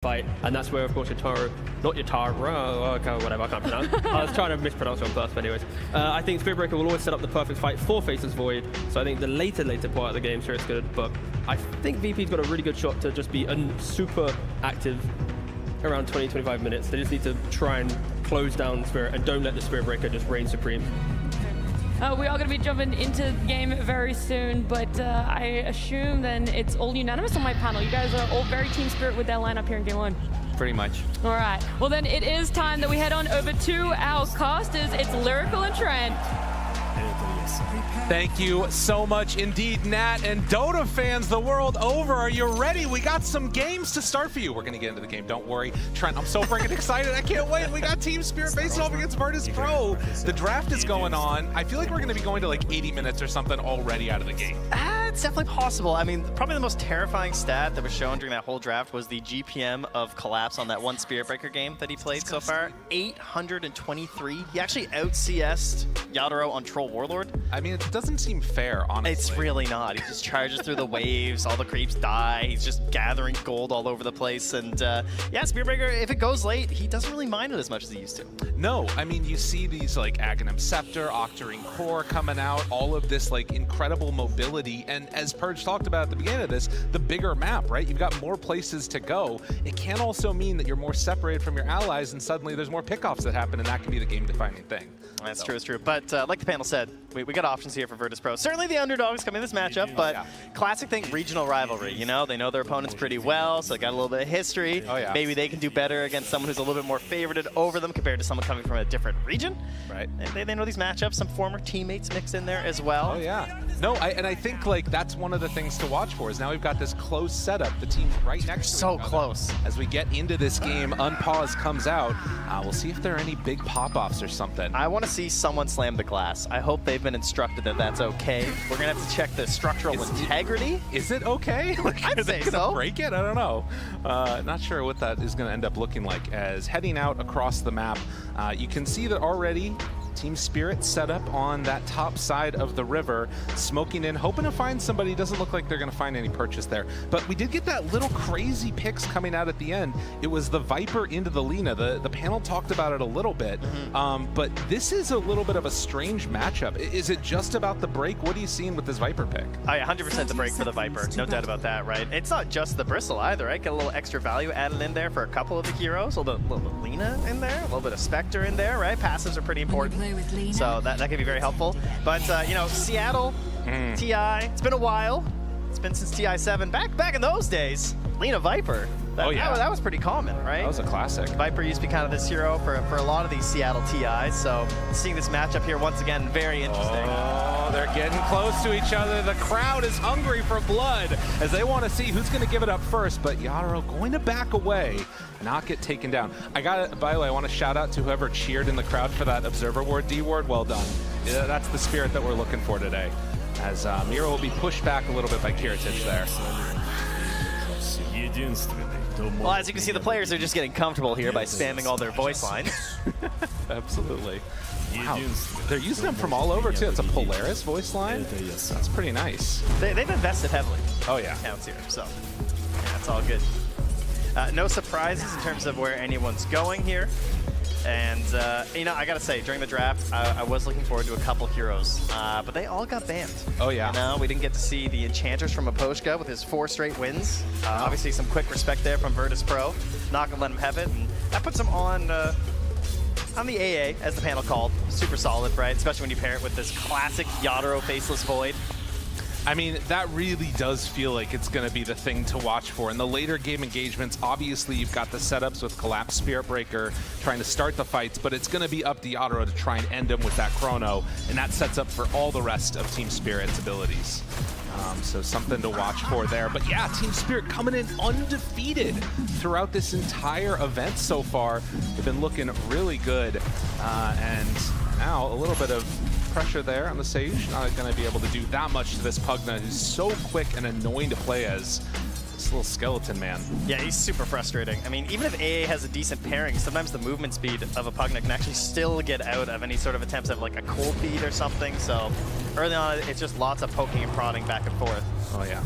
fight, and that's where, of course, Yataro, not Yataro, okay, whatever, I can't pronounce. I was trying to mispronounce it on purpose, but anyways. I think Spirit Breaker will always set up the perfect fight for Faceless Void, so I think the later part of the game, sure, it's good, but I think VP's got a really good shot to just be super active around 20-25 minutes. They just need to try and close down Spirit and don't let the Spirit Breaker just reign supreme. We are going to be jumping into the game very soon, but I assume then it's all unanimous on my panel. You guys are all very Team Spirit with their lineup here in Game 1. Pretty much. All right. Well, then it is time that we head on over to our casters. It's Lyrical and Trent. Thank you so much indeed, Nat, and Dota fans the world over. Are you ready? We got some games to start for you. We're going to get into the game, don't worry. Trent, I'm so freaking excited. I can't wait. We got Team Spirit facing off against VIRTUS.PRO. The draft is going on. I feel like we're going to be going to like 80 minutes or something already out of the gate. It's definitely possible. I mean, probably the most terrifying stat that was shown during that whole draft was the GPM of Collapse on that one Spirit Breaker game that he played so far. 823. He actually out-CS'd Yataro on Troll Warlord. I mean, it doesn't seem fair, honestly. It's really not. He just charges through the waves, all the creeps die, he's just gathering gold all over the place, and yeah, Spirit Breaker, if it goes late, he doesn't really mind it as much as he used to. No, I mean, you see these like Aghanim Scepter, Octarine Core coming out, all of this like incredible mobility, and as Purge talked about at the beginning of this, the bigger map, right? You've got more places to go. It can also mean that you're more separated from your allies, and suddenly there's more pickoffs that happen, and that can be the game-defining thing. That's true, it's true. But like the panel said, we got options here for VIRTUS.PRO. Certainly the underdogs coming in this matchup, but classic thing, regional rivalry. You know, they know their opponents pretty well, so they got a little bit of history. Oh, yeah. Maybe they can do better against someone who's a little bit more favorited over them compared to someone coming from a different region. Right. And they know these matchups. Some former teammates mixed in there as well. Oh, yeah. No, and I think like that's one of the things to watch for is now we've got this close setup. The team's right next to so each other. close. As we get into this game, Unpause comes out. We'll see if there are any big pop-offs or something. I want to see someone slam the glass. I hope they've been instructed that that's okay. We're going to have to check the structural integrity. Is it okay? Like, I'd say so. Break it? I don't know. Not sure what that is going to end up looking like. As heading out across the map, you can see that already Team Spirit set up on that top side of the river, smoking in, hoping to find somebody. Doesn't look like they're going to find any purchase there. But we did get that little crazy picks coming out at the end. It was the Viper into the Lina. The panel talked about it a little bit. But this is a little bit of a strange matchup. Is it just about the break? What are you seeing with this Viper pick? Oh yeah, 100% the break for the Viper. No doubt about that, right? It's not just the Bristle either, right? Get a little extra value added in there for a couple of the heroes. A little bit of Lina in there, a little bit of Spectre in there, right? Passives are pretty important. So that can be very helpful. But, you know, Seattle, TI, it's been a while. It's been since TI7. Back in those days, Lina Viper. That was pretty common, right? That was a classic. Viper used to be kind of this hero for a lot of these Seattle TIs. So seeing this matchup here once again, very interesting. Oh, they're getting close to each other. The crowd is hungry for blood as they want to see who's going to give it up first. But Yataro going to back away, not get taken down. By the way, I want to shout out to whoever cheered in the crowd for that Observer Ward D ward. Well done. Yeah, that's the spirit that we're looking for today. As Mira will be pushed back a little bit by Kiritich there. Well, as you can see, the players are just getting comfortable here by spamming all their voice lines. Absolutely. Wow. They're using them from all over, too. It's a Polaris voice line. That's pretty nice. They've invested heavily. Oh, yeah. Counts here, so yeah, it's all good. No surprises in terms of where anyone's going here. And, you know, I gotta say, during the draft, I was looking forward to a couple heroes, but they all got banned. Oh, yeah. You know, we didn't get to see the Enchanters from Aposhka with his 4 straight wins. Obviously, some quick respect there from VIRTUS.PRO. Not gonna let him have it, and that puts him on the AA, as the panel called. Super solid, right? Especially when you pair it with this classic Yataro Faceless Void. I mean, that really does feel like it's going to be the thing to watch for. In the later game engagements, obviously you've got the setups with Collapse Spirit Breaker trying to start the fights, but it's going to be up to Yataro to try and end them with that chrono, and that sets up for all the rest of Team Spirit's abilities. So something to watch for there. But yeah, Team Spirit coming in undefeated throughout this entire event so far. They've been looking really good. And now a little bit of pressure there on the Sage. Not going to be able to do that much to this Pugna, who's so quick and annoying to play as. This little skeleton man. Yeah, he's super frustrating. I mean, even if AA has a decent pairing, sometimes the movement speed of a Pugna can actually still get out of any sort of attempts at like a cold feed or something. So early on, it's just lots of poking and prodding back and forth. Oh, yeah.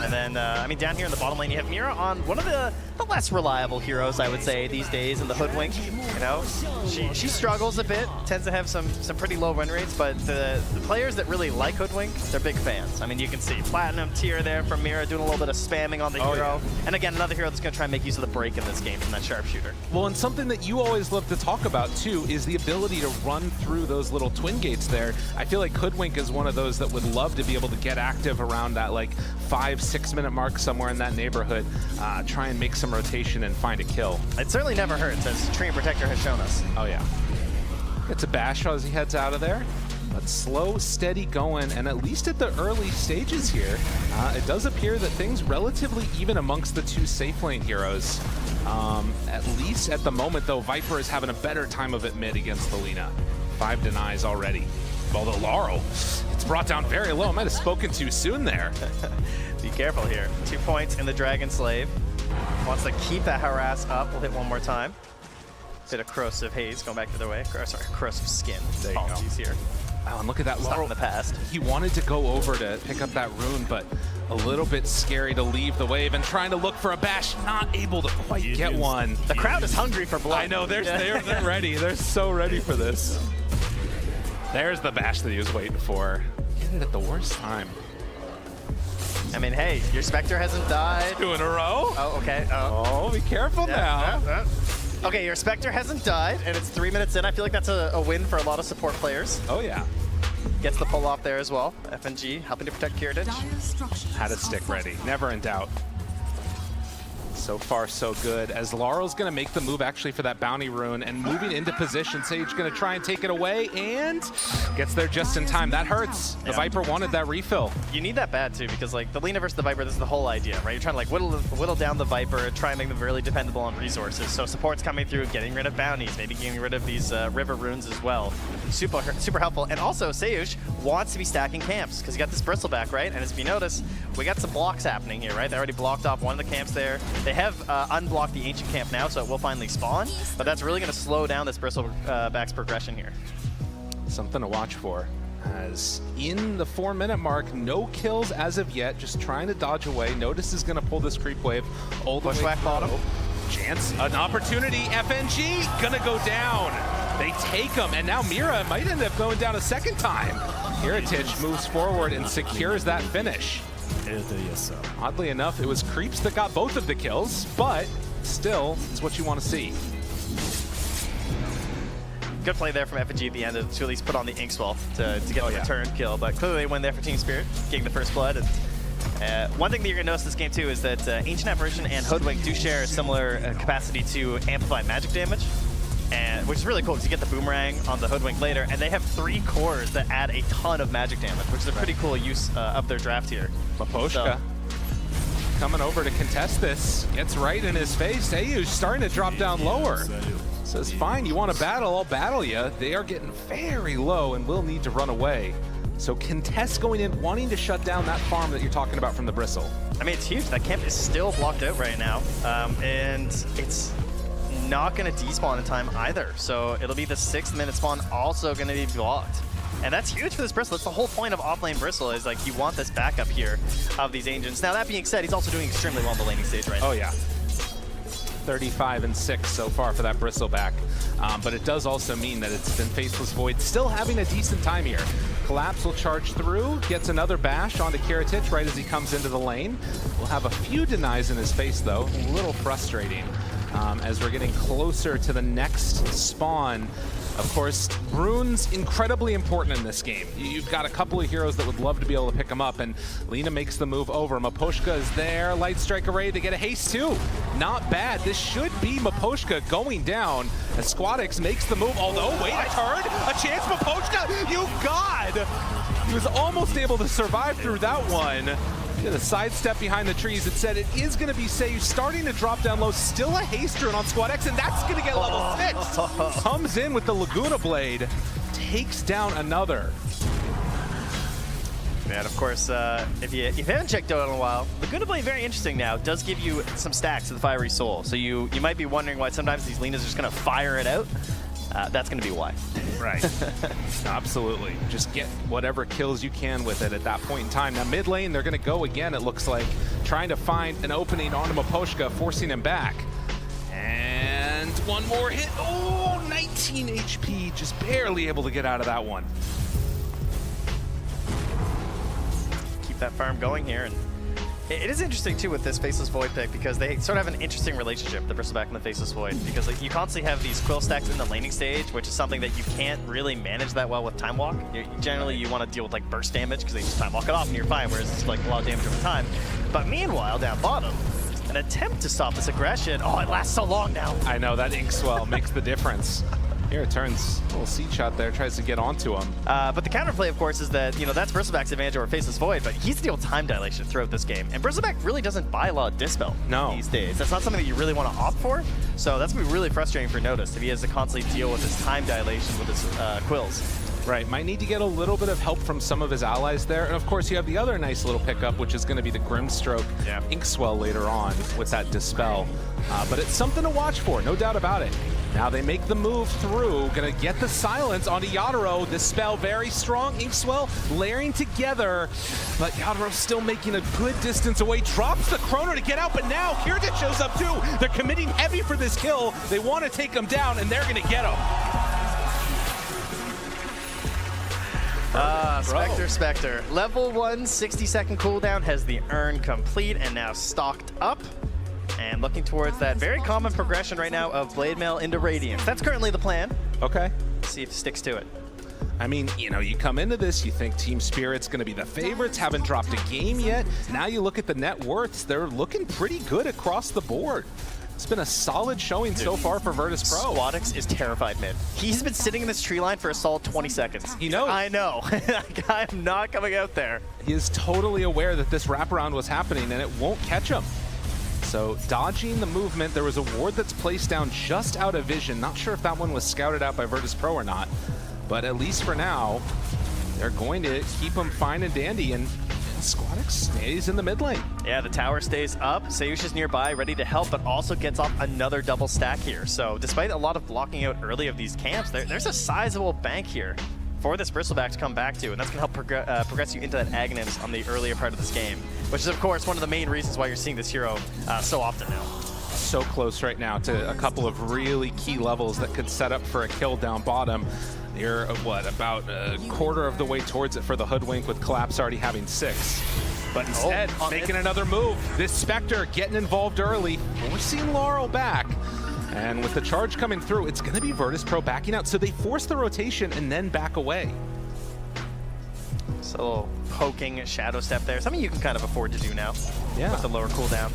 And then, I mean, down here in the bottom lane, you have Mira on one of the less reliable heroes, I would say, these days in the Hoodwink. You know, she struggles a bit, tends to have some pretty low win rates, but the players that really like Hoodwink, they're big fans. I mean, you can see Platinum tier there from Mira doing a little bit of spamming on the hero. Yeah. And again, another hero that's going to try and make use of the break in this game from that sharpshooter. Well, and something that you always love to talk about, too, is the ability to run through those little twin gates there. I feel like Hoodwink is one of those that would love to be able to get active around that, like, 5-6 minute mark somewhere in that neighborhood, try and make some rotation and find a kill. It certainly never hurts, as Tree and Protector has shown us. Oh, yeah. Gets a bash as he heads out of there. But slow, steady going, and at least at the early stages here, it does appear that things relatively even amongst the two safe lane heroes. At least at the moment, though, Viper is having a better time of it mid against the Lina. 5 denies already. Although Laurel, it's brought down very low. I might have spoken too soon there. Be careful here. 2 points in the Dragon Slave. Wants to keep that harass up. We'll hit one more time. Bit of corrosive haze going back the other way. Or, sorry, corrosive skin. There you go. Apologies here. Oh, and look at that Stop Laurel. in the past. He wanted to go over to pick up that rune, but a little bit scary to leave the wave and trying to look for a bash, not able to quite get one. The crowd is hungry for blood. I know, they're ready. They're so ready for this. There's the bash that he was waiting for. Get it at the worst time. I mean, hey, your Spectre hasn't died. 2 in a row. Oh, okay. Oh, be careful now. Okay, your Spectre hasn't died, and it's 3 minutes in. I feel like that's a win for a lot of support players. Oh, yeah. Gets the pull off there as well. FNG helping to protect Kiritich. Had a stick ready. Never in doubt. So far, so good. As Laurel's going to make the move actually for that bounty rune and moving into position. Sage going to try and take it away and gets there just in time. That hurts. The Viper wanted that refill. You need that bad too, because like the Lina versus the Viper, this is the whole idea, right? You're trying to like whittle down the Viper, try and make them really dependable on resources. So support's coming through, getting rid of bounties, maybe getting rid of these river runes as well. Super helpful. And also, Seush wants to be stacking camps because you got this Bristleback, right? And as you notice, we got some blocks happening here, right? They already blocked off one of the camps there. They have unblocked the ancient camp now, so it will finally spawn. But that's really going to slow down this Bristleback's progression here. Something to watch for. As in the 4 minute mark, no kills as of yet, just trying to dodge away. Notice is going to pull this creep wave all the way Bushwhack bottom. Chance, an opportunity. FNG gonna go down. They take him, and now Mira might end up going down a second time. Kiritich moves forward and secures that finish. Oddly enough, it was Creeps that got both of the kills, but still, it's what you want to see. Good play there from FNG at the end to at least put on the Inkswell to get the return kill, but clearly they win there for Team Spirit, getting the first blood. And one thing that you're going to notice this game too is that Ancient Apparition and Hoodwink do share a similar capacity to amplify magic damage, which is really cool because you get the boomerang on the Hoodwink later, and they have 3 cores that add a ton of magic damage, which is a pretty cool use of their draft here. Maposhka coming over to contest this, gets right in his face. Ayu's starting to drop down lower. Says, fine, you want to battle, I'll battle you. They are getting very low and will need to run away. So Contest going in, wanting to shut down that farm that you're talking about from the Bristle. I mean, it's huge. That camp is still blocked out right now, and it's not going to despawn in time either. So it'll be the 6th minute spawn also going to be blocked. And that's huge for this Bristle. That's the whole point of offlane Bristle, is like you want this backup here of these Ancients. Now that being said, he's also doing extremely well on the laning stage right now. Oh yeah. 35 and 6 so far for that Bristleback. But it does also mean that it's been Faceless Void still having a decent time here. Collapse will charge through, gets another bash onto Kiritich right as he comes into the lane. We'll have a few denies in his face though, a little frustrating. As we're getting closer to the next spawn. Of course, runes incredibly important in this game. You've got a couple of heroes that would love to be able to pick them up, and Lina makes the move over. Maposhka is there, Light Strike Array, they get a haste too. Not bad, this should be Maposhka going down as Squadix makes the move, although, wait, a turn, a chance, Maposhka, you god! He was almost able to survive through that one. The sidestep behind the trees. It said it is going to be Sage starting to drop down low. Still a haste rune on Squad X, and that's going to get level 6. Comes in with the Laguna Blade, takes down another. And of course, if you haven't checked out in a while, Laguna Blade, very interesting now, does give you some stacks of the Fiery Soul. So you might be wondering why sometimes these Linas are just going to fire it out. that's going to be why. Right. Absolutely. Just get whatever kills you can with it at that point in time. Now, mid lane, they're going to go again, it looks like, trying to find an opening onto Miposhka, forcing him back. And one more hit. Oh, 19 HP, just barely able to get out of that one. Keep that farm going here. And it is interesting, too, with this Faceless Void pick, because they sort of have an interesting relationship, the Bristleback and the Faceless Void, because like, you constantly have these quill stacks in the laning stage, which is something that you can't really manage that well with Time Walk. Generally, you want to deal with like burst damage, because they just Time Walk it off and you're fine, whereas it's like a lot of damage over time. But meanwhile, down bottom, an attempt to stop this aggression. Oh, it lasts so long now. I know, that Inkswell makes the difference. Here it turns, a little seat shot there, tries to get onto him. But the counterplay, of course, is that, that's Bristleback's advantage over Faceless Void, but he's to deal with time dilation throughout this game. And Bristleback really doesn't buy a lot of Dispel these days. That's not something that you really want to opt for. So that's going to be really frustrating for Notice if he has to constantly deal with this time dilation with his quills. Right, might need to get a little bit of help from some of his allies there. And of course, you have the other nice little pickup, which is going to be the Grimstroke Inkswell later on with that Dispel. But it's something to watch for, no doubt about it. Now they make the move through, gonna get the silence onto Yatoro. Dispel very strong, Inkswell layering together, but Yataro's still making a good distance away. Drops the Chrono to get out, but now Kirita shows up too. They're committing heavy for this kill. They want to take him down, and they're gonna get him. Spectre. Level 1, 60-second cooldown, has the urn complete and now stocked up. And looking towards that very common progression right now of Blade Mail into Radiance. That's currently the plan. Okay. Let's see if it sticks to it. I mean, you come into this, you think Team Spirit's going to be the favorites, haven't dropped a game yet. Now you look at the net worths, they're looking pretty good across the board. It's been a solid showing so far for VIRTUS.PRO. Squadix is terrified mid. He's been sitting in this tree line for a solid 20 seconds. He knows. I know. I'm not coming out there. He is totally aware that this wraparound was happening and it won't catch him. So dodging the movement, there was a ward that's placed down just out of vision. Not sure if that one was scouted out by VIRTUS.PRO or not, but at least for now, they're going to keep him fine and dandy, and Squadix stays in the mid lane. Yeah, the tower stays up. Sayush is nearby, ready to help, but also gets off another double stack here. So despite a lot of blocking out early of these camps, there's a sizable bank here for this Bristleback to come back to, and that's going to help progress you into that Aghanims on the earlier part of this game, which is, of course, one of the main reasons why you're seeing this hero so often now. So close right now to a couple of really key levels that could set up for a kill down bottom. You're, about a quarter of the way towards it for the Hoodwink, with Collapse already having 6. But instead, making another move. This Spectre getting involved early, forcing Laurel back. And with the charge coming through, it's going to be VIRTUS.PRO backing out. So they force the rotation and then back away. So a little poking shadow step there. Something you can kind of afford to do now with the lower cooldown.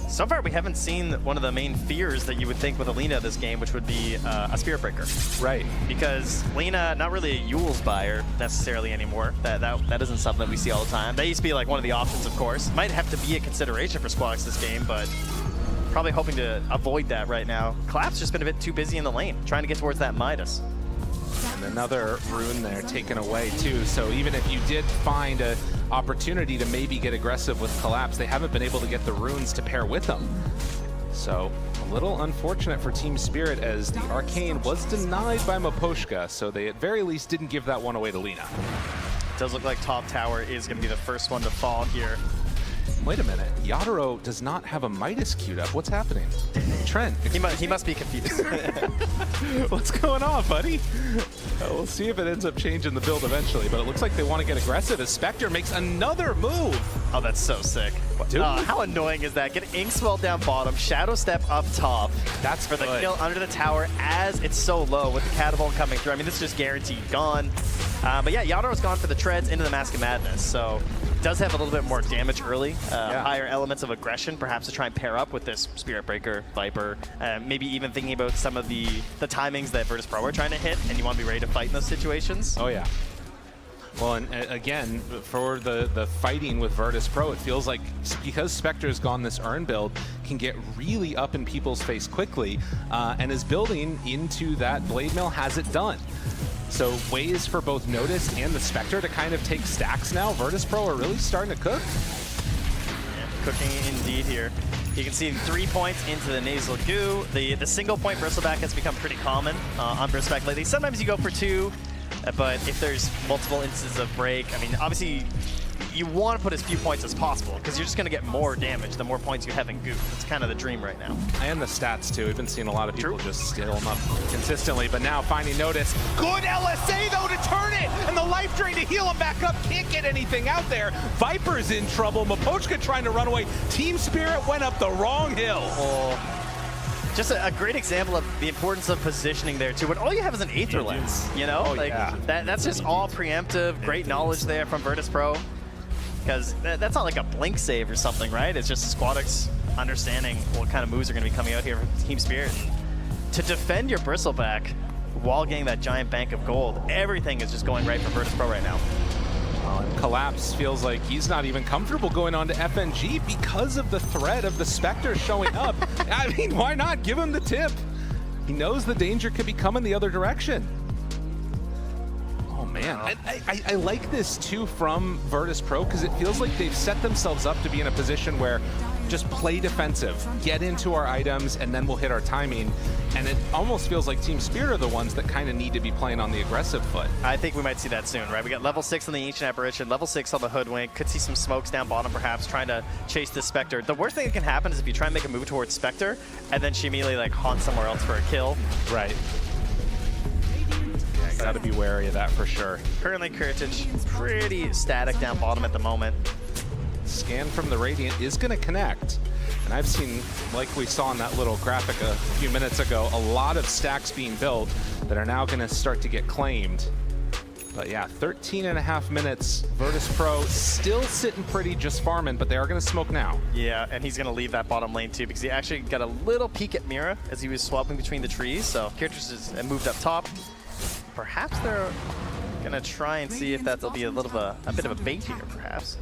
So far, we haven't seen one of the main fears that you would think with a Lina this game, which would be a Spirit Breaker. Right. Because Lina, not really a Yule's buyer necessarily anymore. That isn't something that we see all the time. That used to be like one of the options, of course. Might have to be a consideration for Squadix this game, but probably hoping to avoid that right now. Collapse just been a bit too busy in the lane, trying to get towards that Midas. And another rune there taken away too. So even if you did find an opportunity to maybe get aggressive with Collapse, they haven't been able to get the runes to pair with them. So a little unfortunate for Team Spirit, as the Arcane was denied by Miposhka, so they at very least didn't give that one away to Lina. Does look like top tower is going to be the first one to fall here. Wait a minute, Yatoro does not have a Midas queued up. What's happening? Trent, he must be confused. What's going on, buddy? We'll see if it ends up changing the build eventually, but it looks like they want to get aggressive as Spectre makes another move. Oh, that's so sick. Dude. How annoying is that? Get Inkswell down bottom, Shadow Step up top. That's for the kill under the tower as it's so low with the Catapult coming through. I mean, this is just guaranteed gone. But yeah, Yataro's gone for the treads into the Mask of Madness, so does have a little bit more damage early, higher elements of aggression, perhaps to try and pair up with this Spirit Breaker, Viper, maybe even thinking about some of the timings that VIRTUS.PRO are trying to hit, and you want to be ready to fight in those situations. Oh yeah. Well, and again, for the fighting with VIRTUS.PRO, it feels like because Spectre's gone this Urn build, can get really up in people's face quickly, and is building into that Blade Mail has it done. So ways for both Notice and the Spectre to kind of take stacks now. VIRTUS.PRO are really starting to cook. cooking indeed here. You can see 3 points into the nasal goo. The single point bristleback has become pretty common on Bristleback lately. Sometimes you go for 2, but if there's multiple instances of break, I mean, obviously you want to put as few points as possible because you're just going to get more damage the more points you have in goo. It's kind of the dream right now. And the stats too. We've been seeing a lot of people just steal them up consistently, but now finding notice. Good LSA though to turn it, and the life drain to heal him back up. Can't get anything out there. Viper's in trouble. Mapochka trying to run away. Team Spirit went up the wrong hill. Just a great example of the importance of positioning there too. When all you have is an Aether Lens, you know, that's just all preemptive. Great knowledge there from VIRTUS.PRO. Because that's not like a blink save or something, right? It's just Squadix understanding what kind of moves are going to be coming out here from Team Spirit. To defend your Bristleback while getting that giant bank of gold, everything is just going right for VIRTUS.PRO right now. Collapse feels like he's not even comfortable going on to FNG because of the threat of the Spectre showing up. I mean, why not? Give him the tip. He knows the danger could be coming the other direction. Man, I like this too from VIRTUS.PRO because it feels like they've set themselves up to be in a position where just play defensive, get into our items, and then we'll hit our timing. And it almost feels like Team Spirit are the ones that kind of need to be playing on the aggressive foot. I think we might see that soon, right? We got level 6 on the Ancient Apparition, level 6 on the Hoodwink. Could see some smokes down bottom perhaps trying to chase the Spectre. The worst thing that can happen is if you try and make a move towards Spectre and then she immediately like haunts somewhere else for a kill. Right. Got to be wary of that for sure. Currently, Kurtic pretty static down bottom at the moment. Scan from the Radiant is going to connect. And I've seen, like we saw in that little graphic a few minutes ago, a lot of stacks being built that are now going to start to get claimed. But yeah, 13.5 minutes. VIRTUS.PRO still sitting pretty, just farming, but they are going to smoke now. Yeah, and he's going to leave that bottom lane too because he actually got a little peek at Mira as he was swapping between the trees. So Kurtic has moved up top. Perhaps they're gonna try and see if that'll be a bit of a bait here, perhaps.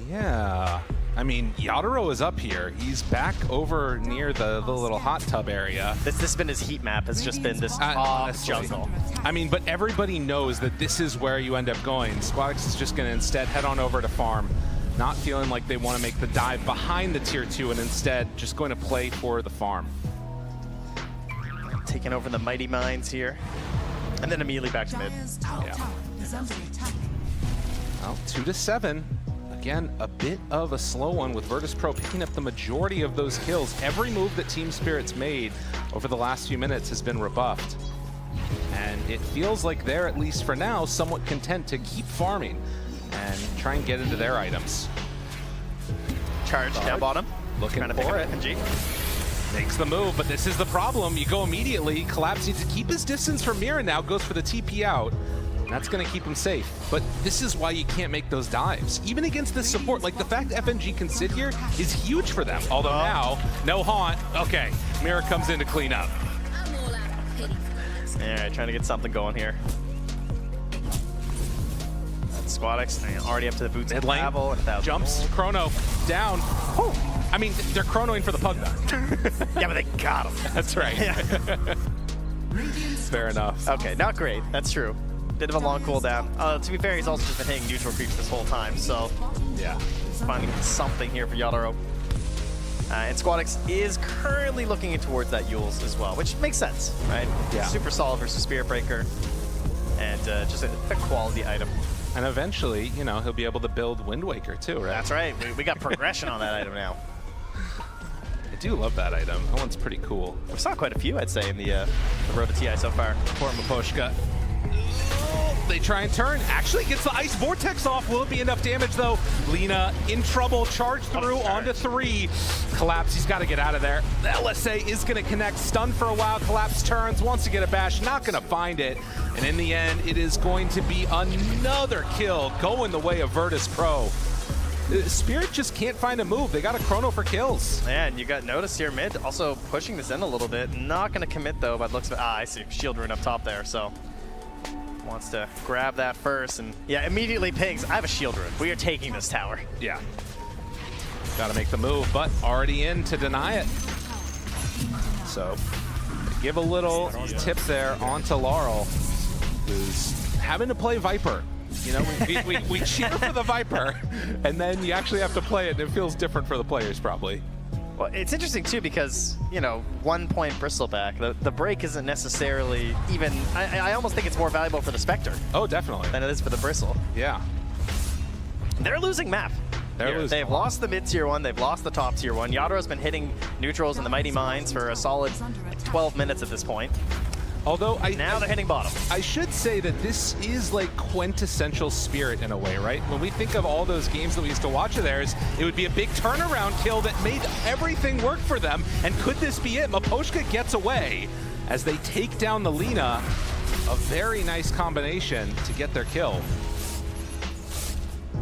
Yeah, I mean Yatoro is up here. He's back over near the little hot tub area. This has been his heat map. Has just been this jungle. I mean, but everybody knows that this is where you end up going. Squadix is just gonna instead head on over to farm, not feeling like they want to make the dive behind the tier 2, and instead just going to play for the farm. Taking over the Mighty Mines here. And then immediately back to mid. Yeah. Well, 2-7. Again, a bit of a slow one with VIRTUS.PRO picking up the majority of those kills. Every move that Team Spirit's made over the last few minutes has been rebuffed. And it feels like they're, at least for now, somewhat content to keep farming and try and get into their items. Charge down bottom. Looking for it. FNG. Makes the move, but this is the problem. You go immediately. Collapse needs to keep his distance from Mira now, goes for the TP out. That's going to keep him safe. But this is why you can't make those dives. Even against this support, like the fact FNG can sit here is huge for them. Although now, no haunt. Okay, Mira comes in to clean up. All right, trying to get something going here. Squadix already up to the boots Mid of travel. And jumps, Chrono down. Whew. I mean, they're chronoing for the pug though. Yeah, but they got him. That's right. Yeah. Fair enough. Okay, not great. That's true. Bit of a long cooldown. To be fair, he's also just been hitting neutral creeps this whole time, so yeah, finding something here for Yatoro. And Squadix is currently looking towards that Yules as well, which makes sense, right? Yeah. Super solid versus Spirit Breaker, and just a quality item. And eventually, you know, he'll be able to build Wind Waker too, right? That's right. We got progression on that item now. I do love that item. That one's pretty cool. We saw quite a few, I'd say, in the road to TI so far. Poor Mapochka. They try and turn. Actually gets the Ice Vortex off. Will it be enough damage, though? Lina in trouble. Charge through onto 3. Collapse. He's got to get out of there. The LSA is going to connect. Stun for a while. Collapse turns. Wants to get a bash. Not going to find it. And in the end, it is going to be another kill going the way of VIRTUS.PRO. Spirit just can't find a move. They got a Chrono for kills. And you got Notice here mid. Also pushing this in a little bit. Not going to commit, though, by the looks of it. I see. Shield rune up top there, so wants to grab that first, and yeah, immediately pings. I have a shield rune. We are taking this tower. Yeah. Got to make the move, but already in to deny it. So, give a little tip there onto Laurel, who's having to play Viper. You know, we cheer for the Viper, and then you actually have to play it, and it feels different for the players, probably. Well, it's interesting, too, because, you know, 1 point Bristleback, the break isn't necessarily even... I almost think it's more valuable for the Spectre. Oh, definitely. Than it is for the Bristle. Yeah. They're losing map. They've lost the mid-tier 1, they've lost the top tier 1. Yadaro's been hitting neutrals in the Mighty Mines for a solid 12 minutes at this point. Although now they're hitting bottom. I should say that this is like quintessential Spirit in a way, right? When we think of all those games that we used to watch of theirs, it would be a big turnaround kill that made everything work for them. And could this be it? Miposhka gets away as they take down the Lina. A very nice combination to get their kill.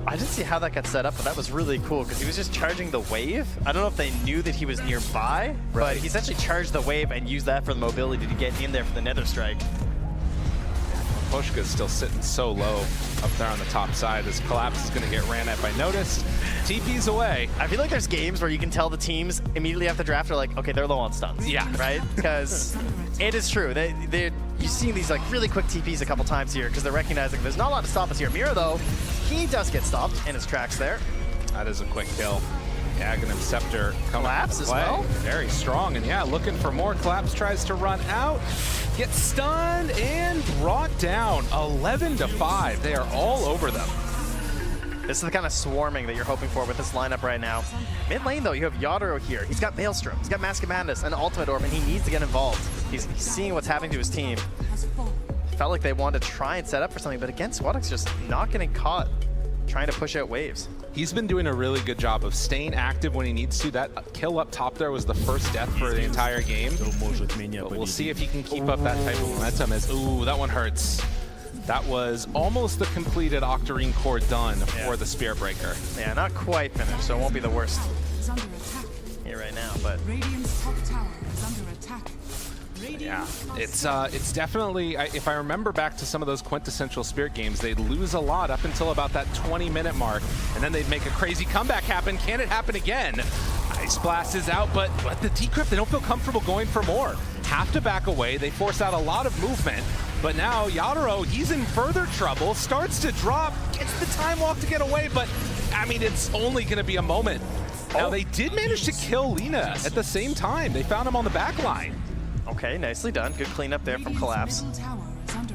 I didn't see how that got set up, but that was really cool because he was just charging the wave. I don't know if they knew that he was nearby, but he essentially charged the wave and used that for the mobility to get in there for the Nether Strike. Miposhka's still sitting so low up there on the top side as Collapse is going to get ran at by Notice. TP's away. I feel like there's games where you can tell the teams immediately after draft are like, okay, they're low on stuns. Yeah. Right? Because it is true. You've seen these like really quick TPs a couple times here because they're recognizing there's not a lot to stop us here. Mira, though, he does get stopped in his tracks there. That is a quick kill. Yeah, Aghanim Scepter coming Collapse as well. Very strong, and yeah, looking for more. Collapse tries to run out, gets stunned, and brought down 11-5. They are all over them. This is the kind of swarming that you're hoping for with this lineup right now. Mid lane, though, you have Yadaro here. He's got Maelstrom, he's got Mask of Madness, and Ultimate Orb, and he needs to get involved. He's seeing what's happening to his team. Felt like they wanted to try and set up for something, but again, Swadok's just not getting caught trying to push out waves. He's been doing a really good job of staying active when he needs to. That kill up top there was the first death for the entire game. But we'll see if he can keep up that type of momentum. Ooh, that one hurts. That was almost the completed Octarine core done for the Spirit Breaker. Yeah, not quite finished, so it won't be the worst here right now, but... Yeah, it's definitely, if I remember back to some of those quintessential Spirit games, they'd lose a lot up until about that 20-minute mark, and then they'd make a crazy comeback happen. Can it happen again? Ice Blast is out, but the Decrypt, they don't feel comfortable going for more. Have to back away. They force out a lot of movement, but now Yadaro, he's in further trouble, starts to drop, gets the time walk to get away, but I mean, it's only going to be a moment. Now, they did manage to kill Lina at the same time. They found him on the back line. Okay, nicely done. Good cleanup there from Collapse.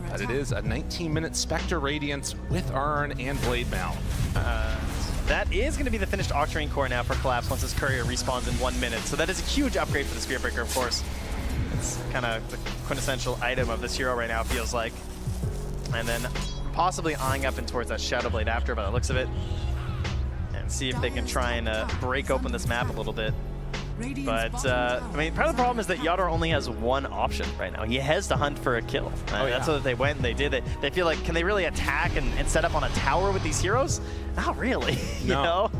But it is a 19-minute Spectre Radiance with Urn and Blade Mail. That is going to be the finished Octarine core now for Collapse once his courier respawns in 1 minute. So that is a huge upgrade for the Spirit Breaker, of course. It's kind of the quintessential item of this hero right now, it feels like. And then possibly eyeing up and towards that Shadow Blade after, by the looks of it. And see if they can try and break open this map a little bit. But, I mean, part of the problem is that Yadaro only has one option right now. He has to hunt for a kill. That's what they went and they did. They feel like, can they really attack and set up on a tower with these heroes? Not really, you know?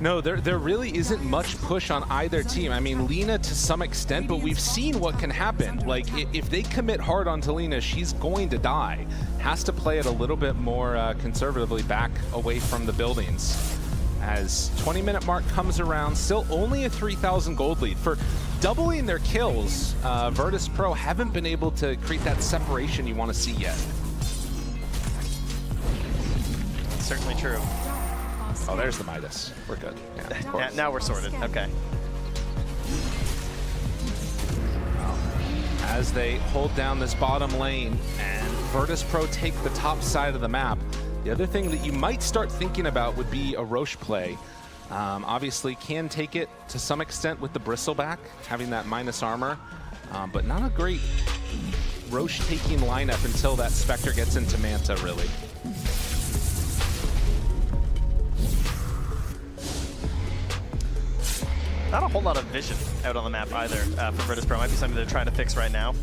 No, there really isn't much push on either team. I mean, Lina to some extent, but we've seen what can happen. Like, if they commit hard onto Lina, she's going to die. Has to play it a little bit more conservatively back away from the buildings. As 20-minute mark comes around, still only a 3,000 gold lead. For doubling their kills, VIRTUS.PRO haven't been able to create that separation you want to see yet. Certainly true. Oh, there's the Midas. We're good. Yeah, now we're sorted. Okay. As they hold down this bottom lane and VIRTUS.PRO take the top side of the map, the other thing that you might start thinking about would be a Roche play. Obviously can take it to some extent with the Bristleback, having that minus armor, but not a great Roche taking lineup until that Spectre gets into Manta, really. Not a whole lot of vision out on the map either for VIRTUS.PRO. Might be something they're trying to fix right now.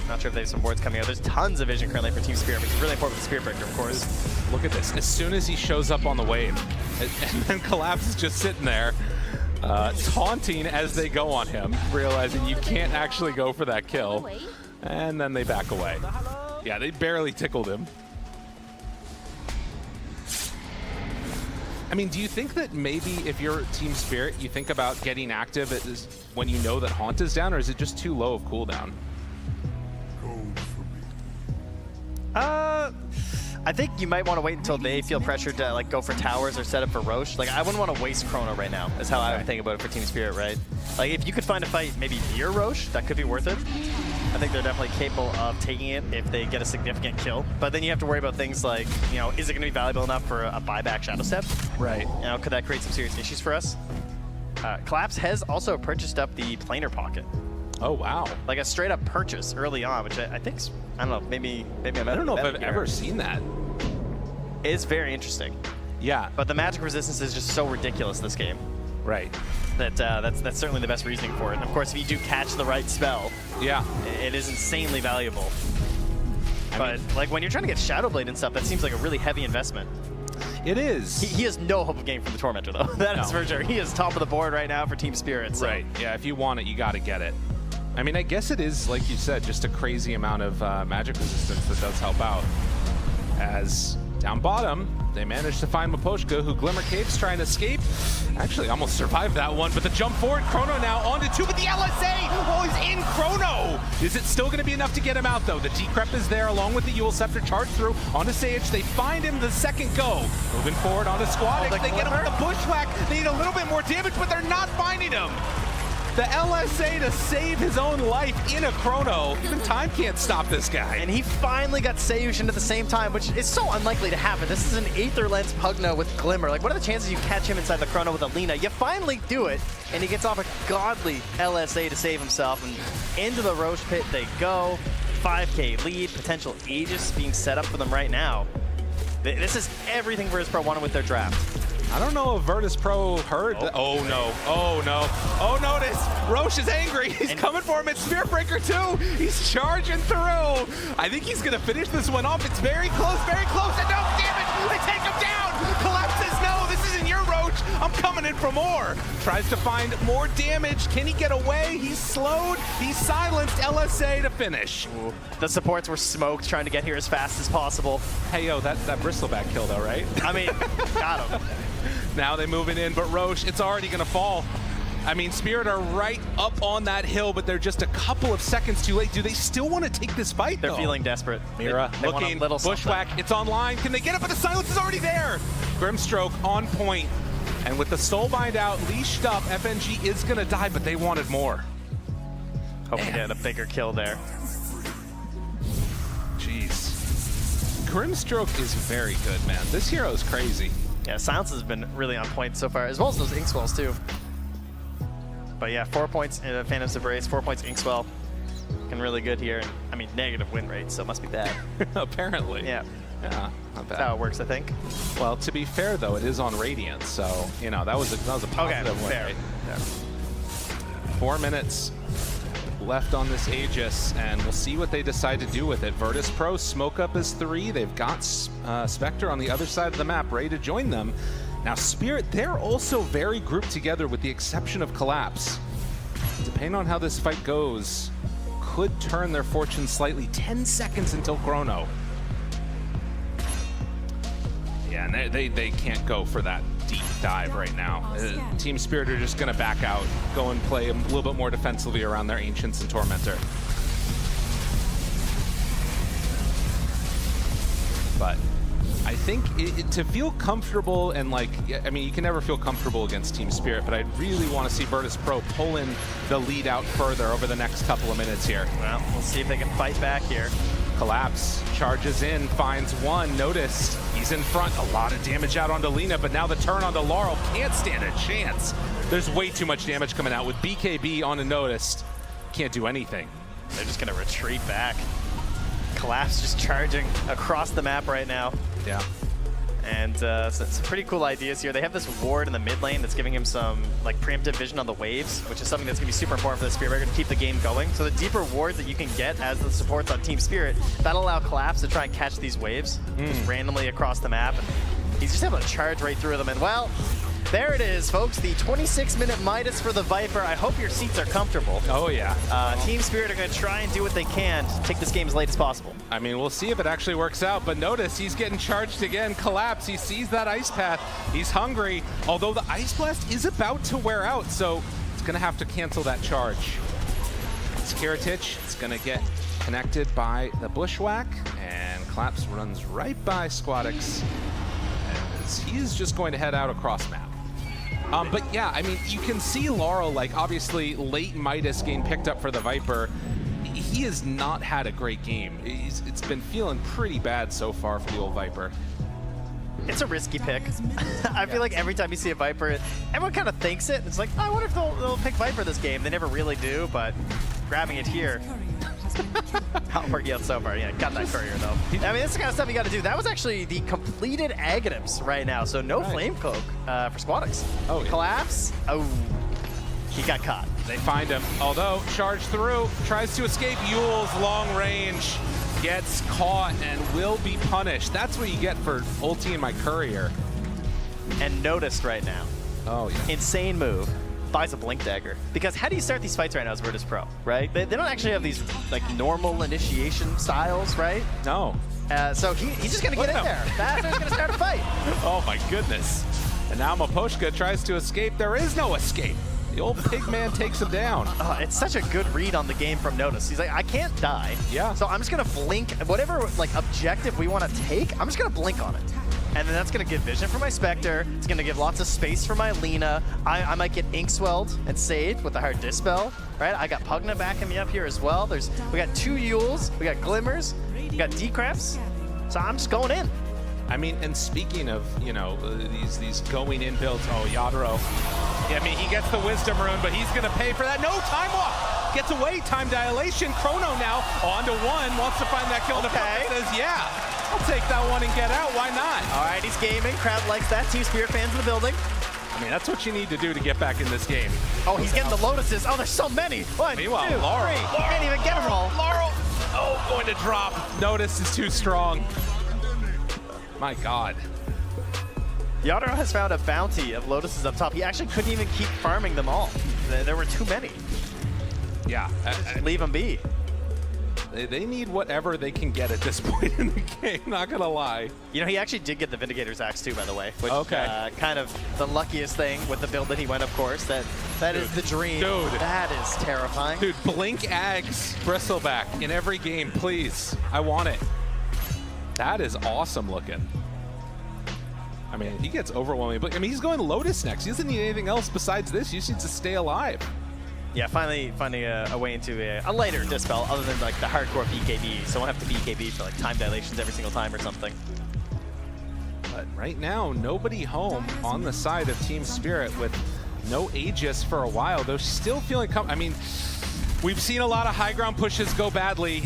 Not sure if they have some words coming out. There's tons of vision currently for Team Spirit, which is really important for the Spirit Breaker, of course. Look at this. As soon as he shows up on the wave, and then Collapse is just sitting there, taunting as they go on him, realizing you can't actually go for that kill. And then they back away. Yeah, they barely tickled him. I mean, do you think that maybe if you're Team Spirit, you think about getting active when you know that Haunt is down, or is it just too low I think you might want to wait until they feel pressured to like go for towers or set up for Roche. Like, I wouldn't want to waste Chrono right now, is how I would think about it for Team Spirit, right? Like, if you could find a fight maybe near Roche, that could be worth it. I think they're definitely capable of taking it if they get a significant kill. But then you have to worry about things like, you know, is it going to be valuable enough for a buyback Shadow Step? Right. You know, could that create some serious issues for us? Collapse has also purchased up the planar pocket. Oh, wow. Like a straight up purchase early on, which I think's, I don't know, maybe I don't know if I've ever seen that. It's very interesting. Yeah. But the magic resistance is just so ridiculous this game. Right. That that's certainly the best reasoning for it. And of course, if you do catch the right spell, yeah, it is insanely valuable. But like when you're trying to get Shadow Blade and stuff, that seems like a really heavy investment. It is. He has no hope of getting from the Tormentor, though. That is for sure. He is top of the board right now for Team Spirit. So. Right. Yeah, if you want it, you got to get it. I mean, I guess it is, like you said, just a crazy amount of magic resistance that does help out. As down bottom, they managed to find Miposhka, who Glimmer Cave's trying to escape. Actually, almost survived that one, but the jump forward, Chrono now onto 2, but the LSA! Oh, he's in Chrono! Is it still going to be enough to get him out, though? The Decrep is there, along with the Yule Scepter, charge through onto Sage. They find him the second go. Moving forward onto Squadix. They get him with the Bushwhack. They need a little bit more damage, but they're not finding him. The LSA to save his own life in a Chrono. Even time can't stop this guy. And he finally got Seiyushin at the same time, which is so unlikely to happen. This is an Aether Lens Pugna with Glimmer. Like, what are the chances you catch him inside the Chrono with Alina? You finally do it, and he gets off a godly LSA to save himself. And into the Roche pit they go. 5K lead, potential Aegis being set up for them right now. This is everything VIRTUS.PRO wanted with their draft. I don't know if VIRTUS.PRO heard that. Oh no, oh no, oh notice, Roche is angry. He's coming for him at Spirit Breaker too. He's charging through. I think he's gonna finish this one off. It's very close, and no, damn it, they take him down. Collapse says, no, this isn't your Roche. I'm coming in for more. Tries to find more damage. Can he get away? He's slowed, he's silenced. LSA to finish. Ooh. The supports were smoked, trying to get here as fast as possible. Hey yo, that bristleback kill though, right? I mean, got him. Now they're moving in, but Roche, it's already gonna fall. I mean, Spirit are right up on that hill, but they're just a couple of seconds too late. Do they still want to take this fight, They're though? feeling desperate. Mira they looking, want a little Bushwhack, it's online. Can they get it? But the silence is already there. Grimstroke on point. And with the Soulbind out, leashed up, FNG is gonna die, but they wanted more. Hoping to get a bigger kill there. Jeez. Grimstroke is very good, man. This hero is crazy. Yeah, Silence has been really on point so far, as well as those Inkswells too. But yeah, 4 points in Phantom's Embrace, 4 points Inkswell. Looking really good here. I mean, negative win rate, so it must be bad. Apparently. Yeah. Yeah, not bad. That's how it works, I think. Well, to be fair though, it is on Radiant, so you know that was a positive win. Fair. Right? Yeah. 4 minutes left on this Aegis, and we'll see what they decide to do with it. VIRTUS.PRO smoke up as 3. They've got Spectre on the other side of the map ready to join them. Now Spirit, they're also very grouped together with the exception of Collapse. Depending on how this fight goes, could turn their fortune slightly. 10 seconds until Chrono. Yeah, and they can't go for that deep dive right now. Team Spirit are just going to back out, go and play a little bit more defensively around their Ancients and Tormentor. But I think to feel comfortable and like, I mean, you can never feel comfortable against Team Spirit, but I really want to see VIRTUS.PRO pull in the lead out further over the next couple of minutes here. Well, we'll see if they can fight back here. Collapse, charges in, finds one, noticed, he's in front, a lot of damage out onto Lina, but now the turn onto Laurel, can't stand a chance. There's way too much damage coming out with BKB on a noticed, can't do anything. They're just gonna retreat back. Collapse just charging across the map right now. Yeah. And so some pretty cool ideas here. They have this ward in the mid lane that's giving him some like preemptive vision on the waves, which is something that's going to be super important for the Spirit Breaker to keep the game going. So the deeper wards that you can get as the supports on Team Spirit, that'll allow Collapse to try and catch these waves just randomly across the map. And he's just able to charge right through them. And well, there it is, folks. The 26-minute Midas for the Viper. I hope your seats are comfortable. Oh, yeah. Team Spirit are going to try and do what they can to take this game as late as possible. I mean, we'll see if it actually works out, but notice he's getting charged again. Collapse, he sees that Ice Path. He's hungry, although the Ice Blast is about to wear out, so it's going to have to cancel that charge. It's Kiritich. It's going to get connected by the Bushwhack, and Collapse runs right by Squadix, as he's just going to head out across map. But yeah, I mean, you can see Laurel, like, obviously late Midas getting picked up for the Viper. He has not had a great game. It's been feeling pretty bad so far for the old Viper. It's a risky pick. I feel like every time you see a Viper, everyone kind of thinks it. It's like, oh, I wonder if they'll pick Viper this game. They never really do, but grabbing it here. Not working out so far. Yeah, got that courier though. I mean, this is the kind of stuff you got to do. That was actually the completed Aghanims right now, so no Flame Cloak for Squadix. Oh, yeah. Collapse. Oh, he got caught. They find him, although charge through, tries to escape. Yule's long range, gets caught and will be punished. That's what you get for ulting my courier. And noticed right now. Oh yeah. Insane move. Buys a Blink Dagger. Because how do you start these fights right now as VIRTUS.PRO, right? They don't actually have these like normal initiation styles, right? No. So he's just gonna get in there. That's gonna start a fight. Oh my goodness. And now Maposhka tries to escape. There is no escape. The old pig man takes him down. Oh, it's such a good read on the game from Notice. He's like, I can't die. Yeah. So I'm just gonna blink. Whatever like objective we want to take, I'm just gonna blink on it. And then that's gonna give vision for my Spectre. It's gonna give lots of space for my Lina. I might get Inkswelled and saved with the hard Dispel, right? I got Pugna backing me up here as well. We got 2 Yules, we got Glimmers, we got Decraps. So I'm just going in. I mean, and speaking of, you know, these going in builds, oh, Yadro. Yeah, I mean, he gets the Wisdom Rune, but he's going to pay for that. No, time walk. Gets away, time dilation. Chrono now on to 1, wants to find that kill. Okay. Says, yeah, I'll take that one and get out. Why not? All right, he's gaming. Crowd likes that. Team Spirit fans in the building. I mean, that's what you need to do to get back in this game. Oh, he's getting the Lotuses. Oh, there's so many. 1, 2, 3. Laurel. He can't even get them all. Laurel. Oh, going to drop. Notice is too strong. My God. Yadro has found a bounty of Lotuses up top. He actually couldn't even keep farming them all. There were too many. Yeah. Leave them be. They need whatever they can get at this point in the game, not gonna lie. You know, he actually did get the Vindicator's Axe too, by the way. Which, okay. Kind of the luckiest thing with the build that he went, of course. That is the dream. Dude. That is terrifying. Dude, blink Ags Bristleback in every game, please. I want it. That is awesome looking. I mean, he gets overwhelming. But I mean, he's going Lotus next. He doesn't need anything else besides this. He just needs to stay alive. Yeah, finally finding a way into a lighter Dispel other than like the hardcore BKB. So I won't have to BKB for like time dilations every single time or something. But right now, nobody home on the side of Team Spirit with no Aegis for a while. They're still feeling I mean, we've seen a lot of high ground pushes go badly.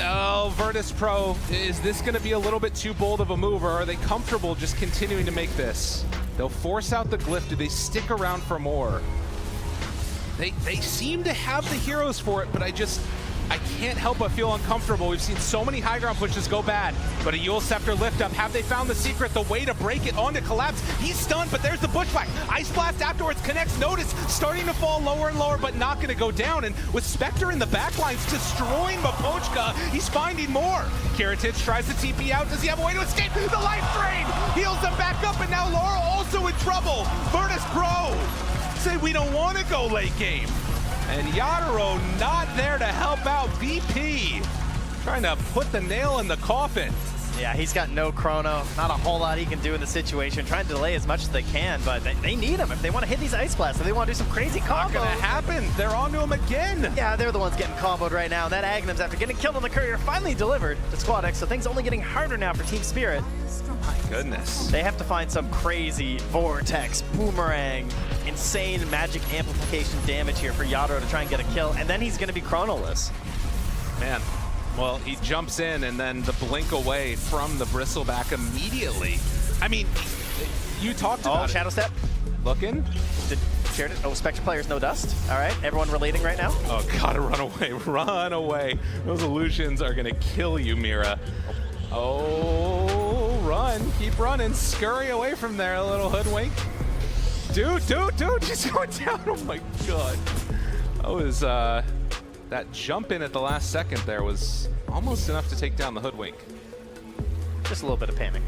Oh, VIRTUS.PRO, is this going to be a little bit too bold of a move, or are they comfortable just continuing to make this? They'll force out the glyph. Do they stick around for more? They seem to have the heroes for it, but I can't help but feel uncomfortable. We've seen so many high ground pushes go bad, but a Yule Scepter lift up. Have they found the secret, the way to break it onto Collapse? He's stunned, but there's the Bushwhack. Ice Blast afterwards connects. Notice starting to fall lower and lower, but not going to go down. And with Spectre in the backlines destroying Mapochka, he's finding more. Kiritich tries to TP out. Does he have a way to escape? The life drain heals them back up, and now Laurel also in trouble. VIRTUS.PRO say we don't want to go late game. And Yadro not there to help out. BP trying to put the nail in the coffin. Yeah, he's got no chrono. Not a whole lot he can do in the situation. Trying to delay as much as they can, but they need him if they want to hit these Ice Blasts, if they want to do some crazy combos. Not gonna happen. They're onto him again. Yeah, they're the ones getting comboed right now. That Aghanims, after getting killed on the courier, finally delivered to Squadix, so things only getting harder now for Team Spirit. My goodness. They have to find some crazy Vortex, Boomerang, insane magic amplification damage here for Yadro to try and get a kill, and then he's going to be chronoless. Man, well, he jumps in and then the blink away from the Bristleback immediately. I mean, you talked about Shadow Step. Looking. Oh, Spectre players, no dust. All right, everyone relating right now. Oh, gotta run away, run away. Those illusions are gonna kill you, Mira. Oh, run, keep running, scurry away from there, a little hoodwink. Dude, she's going down, oh my God. That was, that jump in at the last second there was almost enough to take down the hoodwink. Just a little bit of panic.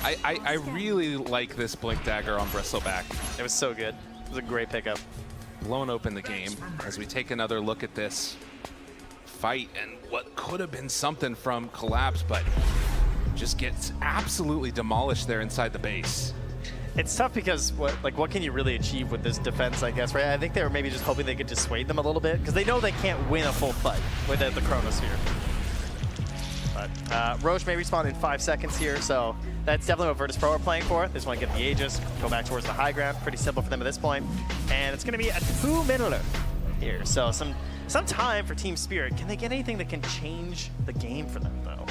I really like this Blink Dagger on Bristleback. It was so good. It was a great pickup. Blown open the game as we take another look at this. fight and what could have been something from Collapse, but just gets absolutely demolished there inside the base. It's tough because what can you really achieve with this defense, I guess, right? I think they were maybe just hoping they could dissuade them a little bit because they know they can't win a full fight without the Chronosphere. But Roche may respawn in 5 seconds here, so that's definitely what Virtus.Pro are playing for. They just want to get the Aegis, go back towards the high ground. Pretty simple for them at this point. And it's going to be a 2-minuter here. So some time for Team Spirit. Can they get anything that can change the game for them, though?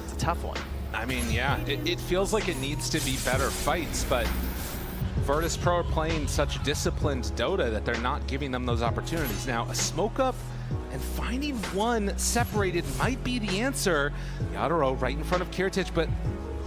It's a tough one. I mean, yeah, it feels like it needs to be better fights, but Virtus.Pro are playing such disciplined Dota that they're not giving them those opportunities. Now, a smoke up and finding one separated might be the answer. Yadaro right in front of Kiritich, but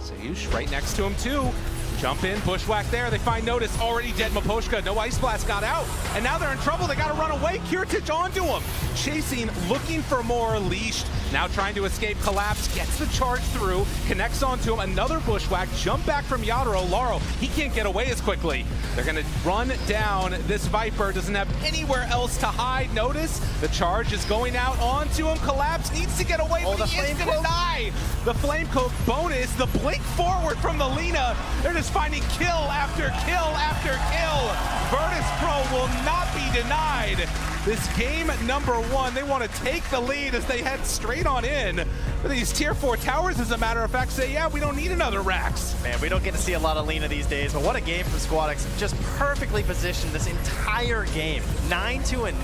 Sayush right next to him too. Jump in, bushwhack there. They find Notice, already dead Miposhka. No Ice Blast got out, and now they're in trouble. They gotta run away. Kiritich onto him. Chasing, looking for more, leashed. Now trying to escape, Collapse, gets the charge through, connects onto him, another bushwhack, jump back from Yadaro. Laro, he can't get away as quickly. They're gonna run down this Viper, doesn't have anywhere else to hide. Notice, the charge is going out onto him. Collapse needs to get away, but he is gonna die. The Flame Cloak bonus, the blink forward from the Lina. They're just finding kill after kill after kill. Virtus.Pro will not be denied. This game number 1, they want to take the lead as they head straight on in. But these tier 4 towers, as a matter of fact, say, yeah, we don't need another Rax. Man, we don't get to see a lot of Lina these days, but what a game from Squadix. Just perfectly positioned this entire game. 9-2-9,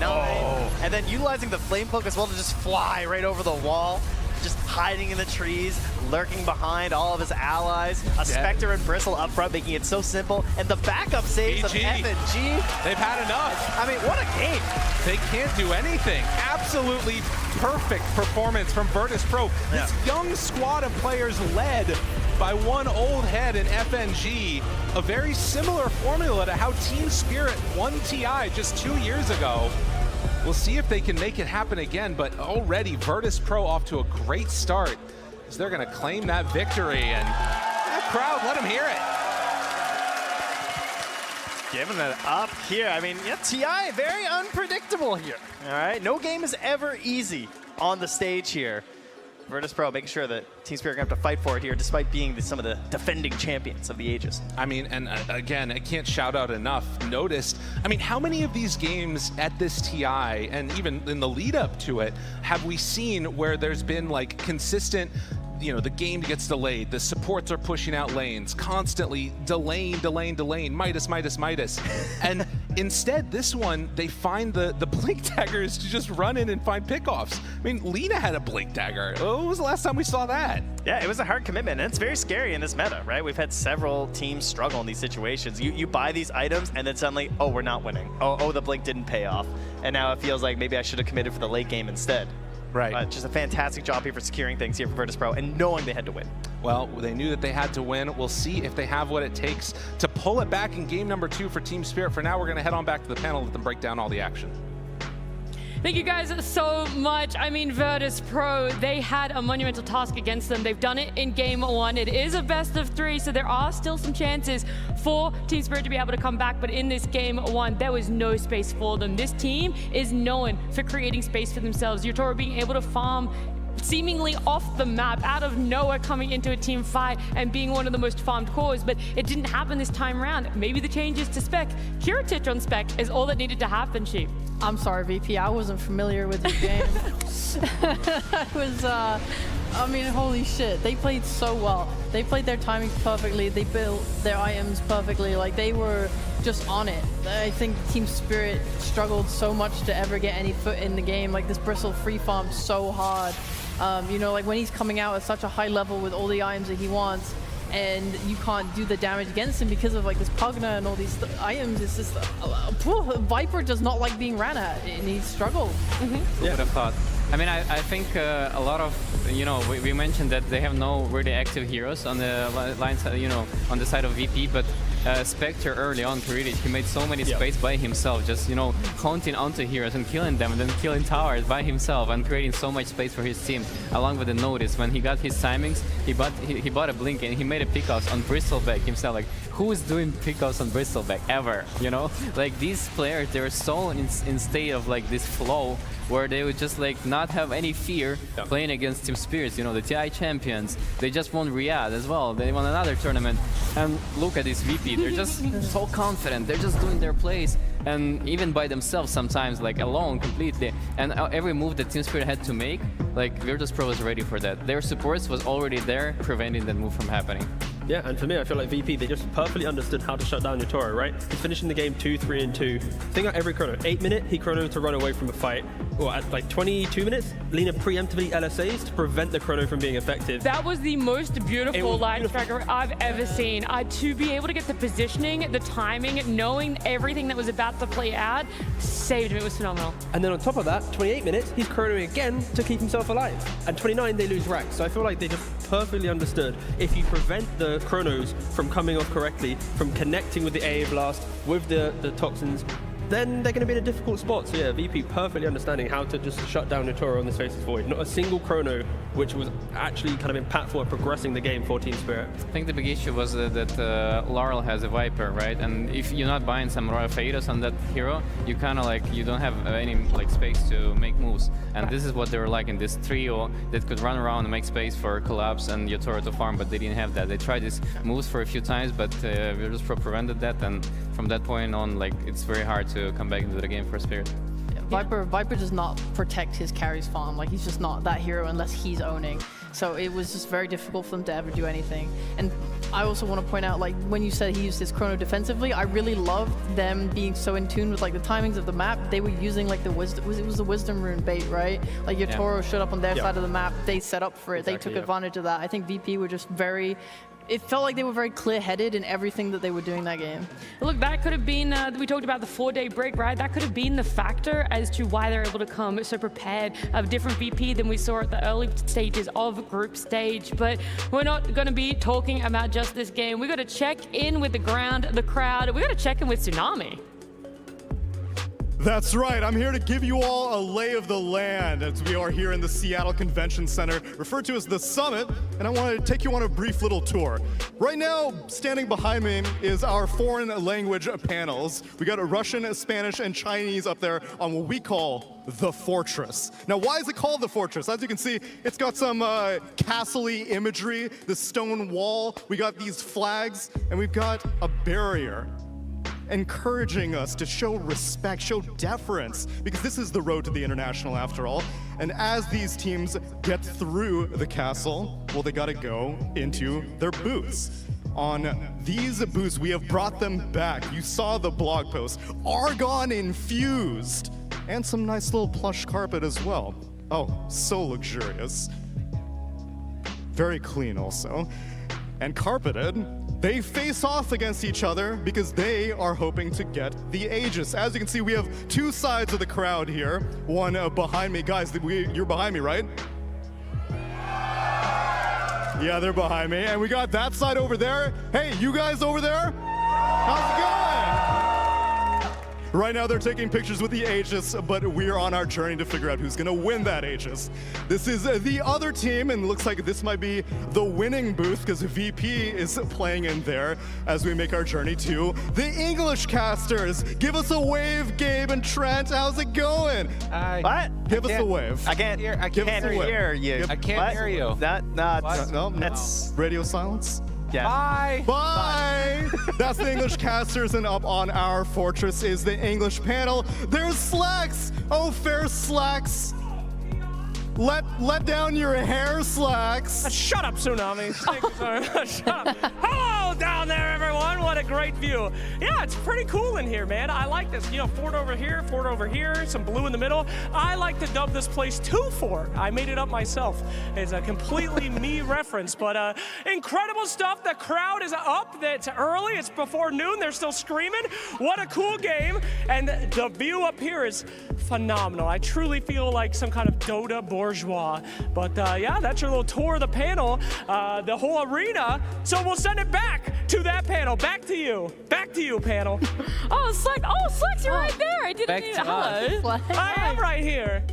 and then utilizing the Flame Cloak as well to just fly right over the wall. Just hiding in the trees, lurking behind all of his allies. A Spectre and Bristle up front, making it so simple. And the backup saves of FNG. They've had enough. I mean, what a game. They can't do anything. Absolutely perfect performance from Virtus.Pro. This young squad of players led by one old head in FNG. A very similar formula to how Team Spirit won TI just 2 years ago. We'll see if they can make it happen again, but already Virtus.Pro off to a great start as they're gonna claim that victory, and that crowd, let them hear it. Giving it up here. I mean, yeah, TI, very unpredictable here. All right, no game is ever easy on the stage here. Virtus.Pro making sure that Team Spirit are going to have to fight for it here, despite being some of the defending champions of the Aegis. I mean, and again, I can't shout out enough. Noticed, I mean, how many of these games at this TI, and even in the lead up to it, have we seen where there's been like consistent, you know, the game gets delayed, the supports are pushing out lanes, constantly delaying, Midas. And instead, this one, they find the Blink Daggers to just run in and find pickoffs. I mean, Lina had a Blink Dagger. When was the last time we saw that? Yeah, it was a hard commitment, and it's very scary in this meta, right? We've had several teams struggle in these situations. You buy these items, and then suddenly, oh, we're not winning. Oh, the Blink didn't pay off. And now it feels like maybe I should have committed for the late game instead. Right. Just a fantastic job here for securing things here for Virtus.Pro and knowing they had to win. Well, they knew that they had to win. We'll see if they have what it takes to pull it back in game number 2 for Team Spirit. For now, we're going to head on back to the panel, let them break down all the action. Thank you guys so much. I mean, Virtus.Pro, they had a monumental task against them. They've done it in game 1. It is a best of 3, so there are still some chances for Team Spirit to be able to come back. But in this game 1, there was no space for them. This team is known for creating space for themselves. Yutoro being able to farm seemingly off the map, out of nowhere, coming into a team fight and being one of the most farmed cores, but it didn't happen this time around. Maybe the changes to spec. Kiritich on spec is all that needed to happen, Sheep. I'm sorry, VP, I wasn't familiar with the game. I mean, holy shit, they played so well. They played their timing perfectly, they built their items perfectly, like they were just on it. I think Team Spirit struggled so much to ever get any foot in the game. Like this Bristle free farmed so hard. You know, like when he's coming out at such a high level with all the items that he wants, and you can't do the damage against him because of like this Pugna and all these items. It's just Viper does not like being ran at, and he struggled. Who would have thought? I mean, I think a lot of, you know, we mentioned that they have no really active heroes on the line side, you know, on the side of VP, but Spectre early on, Kiritich, he made so many space by himself, just, you know, haunting onto heroes and killing them, and then killing towers by himself and creating so much space for his team, along with the Notice. When he got his timings, he bought a Blink and he made a pickoffs on Bristleback himself. Like, who is doing pickups on Bristleback ever, you know? Like these players, they're so in state of like this flow where they would just like not have any fear playing against Team Spirits, you know, the TI champions. They just won Riyadh as well. They won another tournament. And look at this VP, they're just so confident. They're just doing their plays. And even by themselves sometimes, like alone completely. And every move that Team Spirit had to make, like VIRTUS.PRO was ready for that. Their supports was already there, preventing that move from happening. Yeah, and for me, I feel like VP, they just perfectly understood how to shut down Yatoro, right? He's finishing the game 2-3-2. Think about every chrono. 8 minute, he chrono to run away from a fight. Or at like 22 minutes, Lina preemptively LSAs to prevent the chrono from being effective. That was the most beautiful line tracker I've ever seen. To be able to get the positioning, the timing, knowing everything that was about to play out, saved him. It was phenomenal. And then on top of that, 28 minutes, he's chronoing again to keep himself alive. And 29, they lose rack. So I feel like they just perfectly understood if you prevent the chronos from coming off correctly, from connecting with the AA blast, with the toxins, then they're going to be in a difficult spot. So yeah, VP perfectly understanding how to just shut down Yatoro on this Faceless Void. Not a single chrono, which was actually kind of impactful at progressing the game for Team Spirit. I think the big issue was that Laurel has a Viper, right? And if you're not buying some Royal Faedos on that hero, you kind of like, you don't have any like space to make moves. And this is what they were like in this trio that could run around and make space for Collapse and Yatoro to farm, but they didn't have that. They tried these moves for a few times, but VIRTUS.PRO prevented that, and from that point on, like, it's very hard to come back into the game for Spirit. Viper does not protect his carries farm. Like, he's just not that hero unless he's owning. So it was just very difficult for them to ever do anything. And I also want to point out, like, when you said he used his chrono defensively, I really loved them being so in tune with like the timings of the map. They were using like the wisdom, it was the wisdom rune bait, right? Like Yatoro showed up on their side of the map, they set up for it, they took advantage of that. I think VP were just very, it felt like they were very clear-headed in everything that they were doing that game. Look, that could have been, we talked about the 4-day break, right? That could have been the factor as to why they're able to come so prepared of different VP than we saw at the early stages of group stage. But we're not going to be talking about just this game. We got to check in with the crowd. We got to check in with Tsunami. That's right, I'm here to give you all a lay of the land as we are here in the Seattle Convention Center, referred to as the Summit, and I want to take you on a brief little tour. Right now, standing behind me is our foreign language panels. We got Russian, Spanish, and Chinese up there on what we call the Fortress. Now, why is it called the Fortress? As you can see, it's got some castle-y imagery, the stone wall, we got these flags, and we've got a barrier encouraging us to show respect, show deference, because this is the road to the international after all. And as these teams get through the castle, well, they gotta go into their booths. On these booths, we have brought them back. You saw the blog post, Argon infused, and some nice little plush carpet as well. Oh, so luxurious. Very clean also. And carpeted. They face off against each other because they are hoping to get the Aegis. As you can see, we have two sides of the crowd here. One behind me. Guys, you're behind me, right? Yeah, they're behind me. And we got that side over there. Hey, you guys over there? How's it going? Right now they're taking pictures with the Aegis, but we're on our journey to figure out who's gonna win that Aegis. This is the other team, and looks like this might be the winning booth because VP is playing in there as we make our journey to the English casters. Give us a wave, Gabe and Trent. How's it going? What? Give us a wave. I can't hear you. I can't hear you. That's Radio silence? yeah. Bye. Bye! That's the English casters, and up on our fortress is the English panel. There's Slacks! Oh, fair Slacks! Let down your hair, Slacks! Shut up, Tsunami. Thank you very much. Shut up. Hello down there, everyone. What a great view. Yeah, it's pretty cool in here, man. I like this. You know, fort over here, some blue in the middle. I like to dub this place 2-Fort. I made it up myself. It's a completely me reference, but incredible stuff. The crowd is up. It's early. It's before noon. They're still screaming. What a cool game. And the view up here is phenomenal. I truly feel like some kind of Dota bourgeois. But yeah, that's your little tour of the panel, the whole arena. So we'll send it back to that panel. Back to you, panel. Oh, Slacks, you're right there. I didn't even. Hello. I am right here.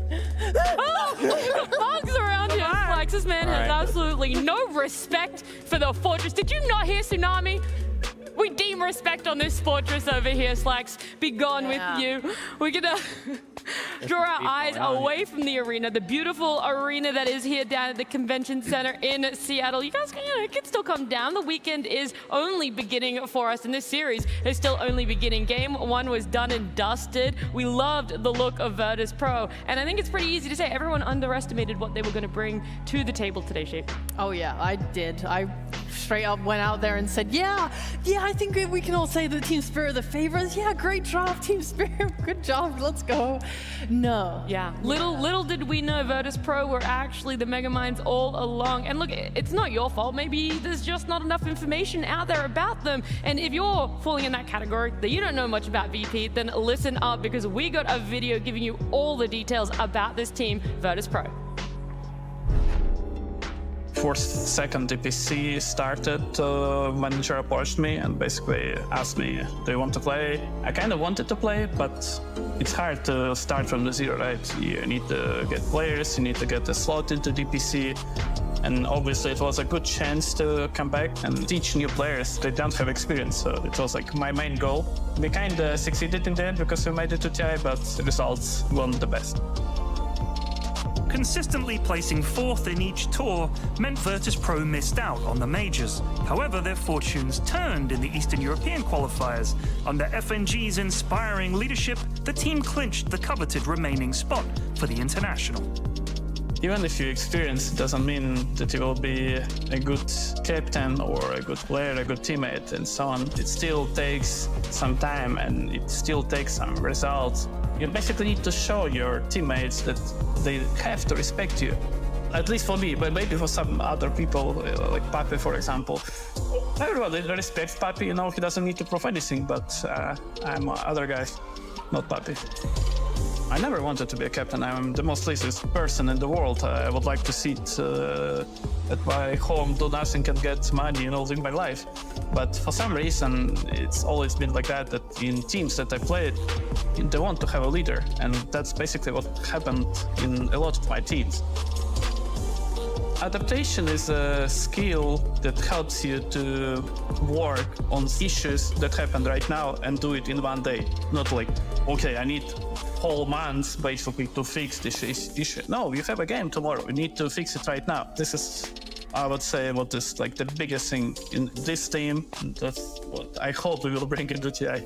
Oh, bugs around here, Slacks. This man has absolutely no respect for the fortress. Did you not hear Tsunami? We redeem respect on this fortress over here, Slacks. Be gone with you. We're gonna draw our eyes away from the arena, the beautiful arena that is here down at the convention center in Seattle. You guys can still come down. The weekend is only beginning for us, and this series is still only beginning. Game 1 was done and dusted. We loved the look of VIRTUS.PRO, and I think it's pretty easy to say everyone underestimated what they were going to bring to the table today, Sheep. Oh yeah, I did. I straight up went out there and said, yeah, I think we can all say that Team Spirit are the favorites. Yeah, great job, Team Spirit. Good job, let's go. No. Yeah, little did we know VIRTUS.PRO were actually the Megaminds all along. And look, it's not your fault. Maybe there's just not enough information out there about them. And if you're falling in that category, that you don't know much about VP, then listen up, because we got a video giving you all the details about this team, VIRTUS.PRO. For second DPC started, manager approached me and basically asked me, do you want to play? I kind of wanted to play, but it's hard to start from the zero, right? You need to get players, you need to get a slot into DPC, and obviously it was a good chance to come back and teach new players. They don't have experience, so it was like my main goal. We kind of succeeded in the end because we made it to TI, but the results weren't the best. Consistently placing 4th in each tour meant VIRTUS.PRO missed out on the majors. However, their fortunes turned in the Eastern European qualifiers. Under FNG's inspiring leadership, the team clinched the coveted remaining spot for the international. Even if you experience, it doesn't mean that you will be a good captain or a good player, a good teammate, and so on. It still takes some time and it still takes some results. You basically need to show your teammates that they have to respect you. At least for me, but maybe for some other people, like Papi, for example. Everybody respects Papi, you know, he doesn't need to prove anything, but I'm other guy, not Papi. I never wanted to be a captain. I'm the most laziest person in the world. I would like to sit at my home, do nothing and get money and all in my life. But for some reason, it's always been like that in teams that I played, they want to have a leader. And that's basically what happened in a lot of my teams. Adaptation is a skill that helps you to work on issues that happen right now and do it in one day. Not like, okay, I need whole months basically to fix this issue. No, you have a game tomorrow. You need to fix it right now. This is, I would say, what is like the biggest thing in this team. That's what I hope we will bring into TI.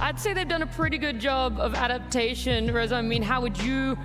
I'd say they've done a pretty good job of adaptation. Reza, I mean, how would you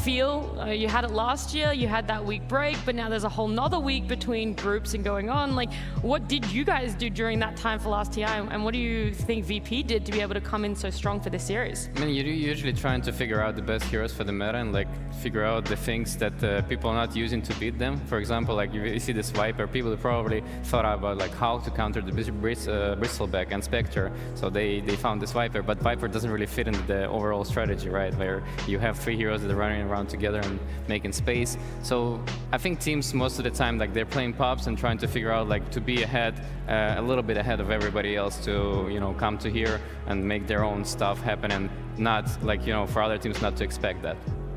feel? You had it last year, you had that week break, but now there's a whole nother week between groups and going on. Like, what did you guys do during that time for last TI, and what do you think VP did to be able to come in so strong for this series? I mean, you're usually trying to figure out the best heroes for the meta and like figure out the things that people are not using to beat them. For example, like you see this Viper, people probably thought about like how to counter the Bristleback and Spectre, so they found this Viper, but Viper doesn't really fit into the overall strategy, right? Where you have 3 heroes that are running around together and making space. So I think teams most of the time, like they're playing pops and trying to figure out like to be ahead, a little bit ahead of everybody else to, you know, come to here and make their own stuff happen, and not like, you know, for other teams not to expect that.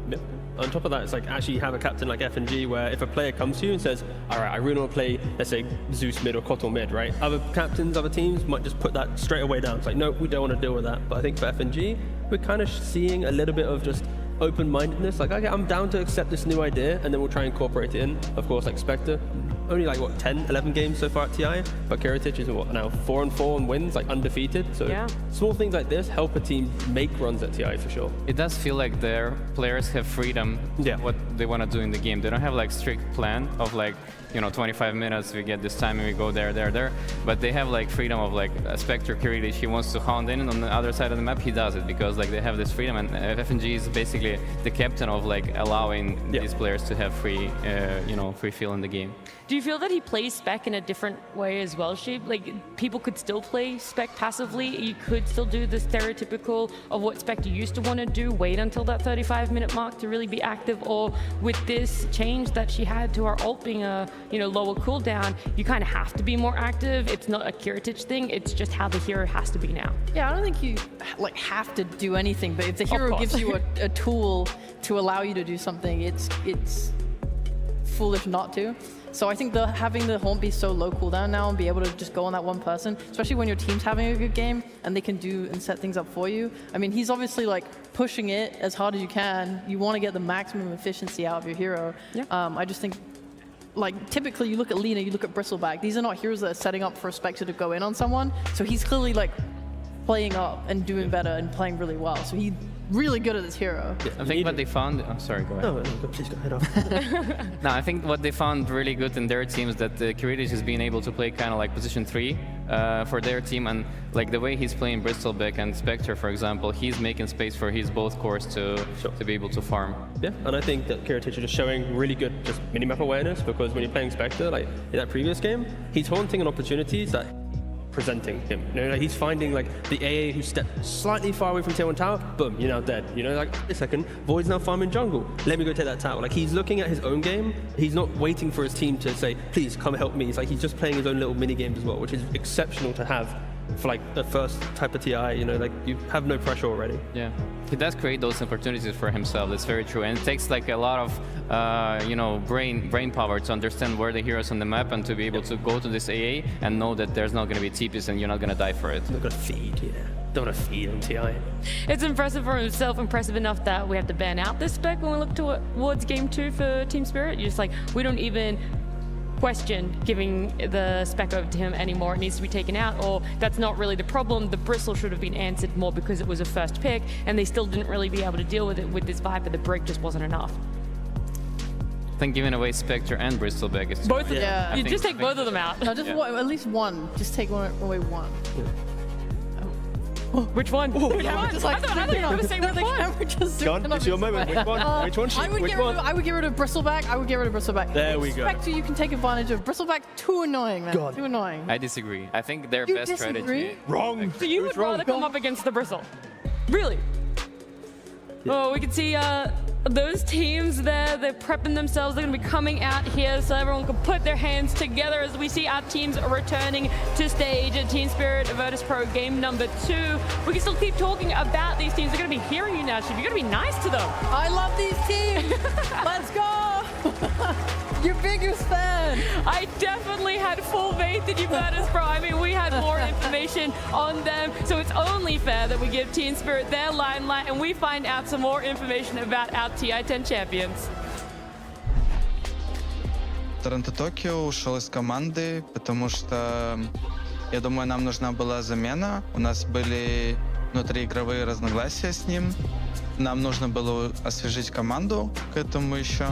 Yep. On top of that, it's like actually you have a captain like FNG where if a player comes to you and says, all right, I really want to play, let's say, Zeus mid or Kotal mid, right? Other captains, other teams might just put that straight away down. It's like, no, we don't want to deal with that. But I think for FNG, we're kind of seeing a little bit of just open-mindedness, like, okay, I'm down to accept this new idea, and then we'll try and incorporate it in. Of course, like Spectre, only like, what, 10, 11 games so far at TI, but Kiritich is, what, now 4-4 and wins, like undefeated, so yeah. Small things like this help a team make runs at TI for sure. It does feel like their players have freedom, what they want to do in the game. They don't have like strict plan of like, you know, 25 minutes, we get this time and we go there, but they have like freedom of like Spectre, Kiritich, he wants to hound in, and on the other side of the map he does it, because like they have this freedom, and FNG is basically the captain of like allowing these players to have free, you know, free feel in the game. Do you feel that he plays Spec in a different way as well, Sheep? Like, people could still play Spec passively, you could still do the stereotypical of what Spectre used to want to do, wait until that 35-minute mark to really be active, or with this change that she had to her ult being a, you know, lower cooldown, you kind of have to be more active. It's not a Kiritich thing, it's just how the hero has to be now. Yeah, I don't think you like have to do anything, but if the hero gives you a tool to allow you to do something, it's foolish not to. So I think having the haunt be so low cooldown now and be able to just go on that one person, especially when your team's having a good game and they can do and set things up for you. I mean, he's obviously like pushing it as hard as you can. You want to get the maximum efficiency out of your hero. Yeah. I just think, like, typically you look at Lina, you look at Bristleback. These are not heroes that are setting up for a Spectre to go in on someone. So he's clearly like playing up and doing better and playing really well. So he's really good at this hero. I think what they found. Oh, sorry, go ahead. No, please go ahead off. No, I think what they found really good in their team is that Curitis is being able to play kind of like position 3 for their team, and like the way he's playing Bristleback and Spectre, for example, he's making space for his both cores to be able to farm. Yeah, and I think that Curitis is just showing really good just minimap awareness, because when you're playing Spectre, like in that previous game, he's haunting on opportunities that presenting him. You know, like he's finding like the AA who stepped slightly far away from tier 1 tower, boom, you're now dead. You know, like a second, Void's now farming jungle. Let me go take that tower. Like he's looking at his own game. He's not waiting for his team to say, please come help me. It's like he's just playing his own little mini games as well, which is exceptional to have for like the first type of TI. You know, like you have no pressure already. Yeah, he does create those opportunities for himself. That's very true, and it takes like a lot of brain power to understand where the heroes on the map and to be able to go to this AA and know that there's not going to be TPs and you're not going to die for it. Not going to feed, yeah. Don't want to feed on TI. It's impressive for himself, impressive enough that we have to ban out this spec when we look towards Game 2 for Team Spirit. You're just like, we don't even question giving the spec over to him anymore. It needs to be taken out, or that's not really the problem. The Bristle should have been answered more because it was a first pick, and they still didn't really be able to deal with it with this Viper. The break just wasn't enough. I think giving away Spectre and Bristleback is Both of them. Yeah. You just take both of them out. No, just at least one. Just take away one. Which one? Which one? Just like, I thought you were going to say which one. John, it's your moment. Which one? Which one? I would get rid of Bristleback. I would get rid of Bristleback. There we go. Spectre you can take advantage of. Bristleback, too annoying, man. God. Too annoying. I disagree. I think their You best disagree? strategy. Wrong. So you would rather come up against the Bristle? Really? Yeah. Oh, we can see those teams there, they're prepping themselves. They're going to be coming out here so everyone can put their hands together as we see our teams returning to stage at Team Spirit VIRTUS.PRO game number 2. We can still keep talking about these teams. They're going to be hearing you now, Shiv. You're going to be nice to them. I love these teams. Let's go. Your biggest fan. I definitely had full faith in you, VIRTUS.PRO. I mean, we had more information on them, so it's only fair that we give Team Spirit their limelight and we find out some more information about our TI-10 champions. Торонто Токио ушел из команды, потому что, я думаю, нам нужна была замена. У нас были внутриигровые разногласия с ним. Нам нужно было освежить команду к этому еще,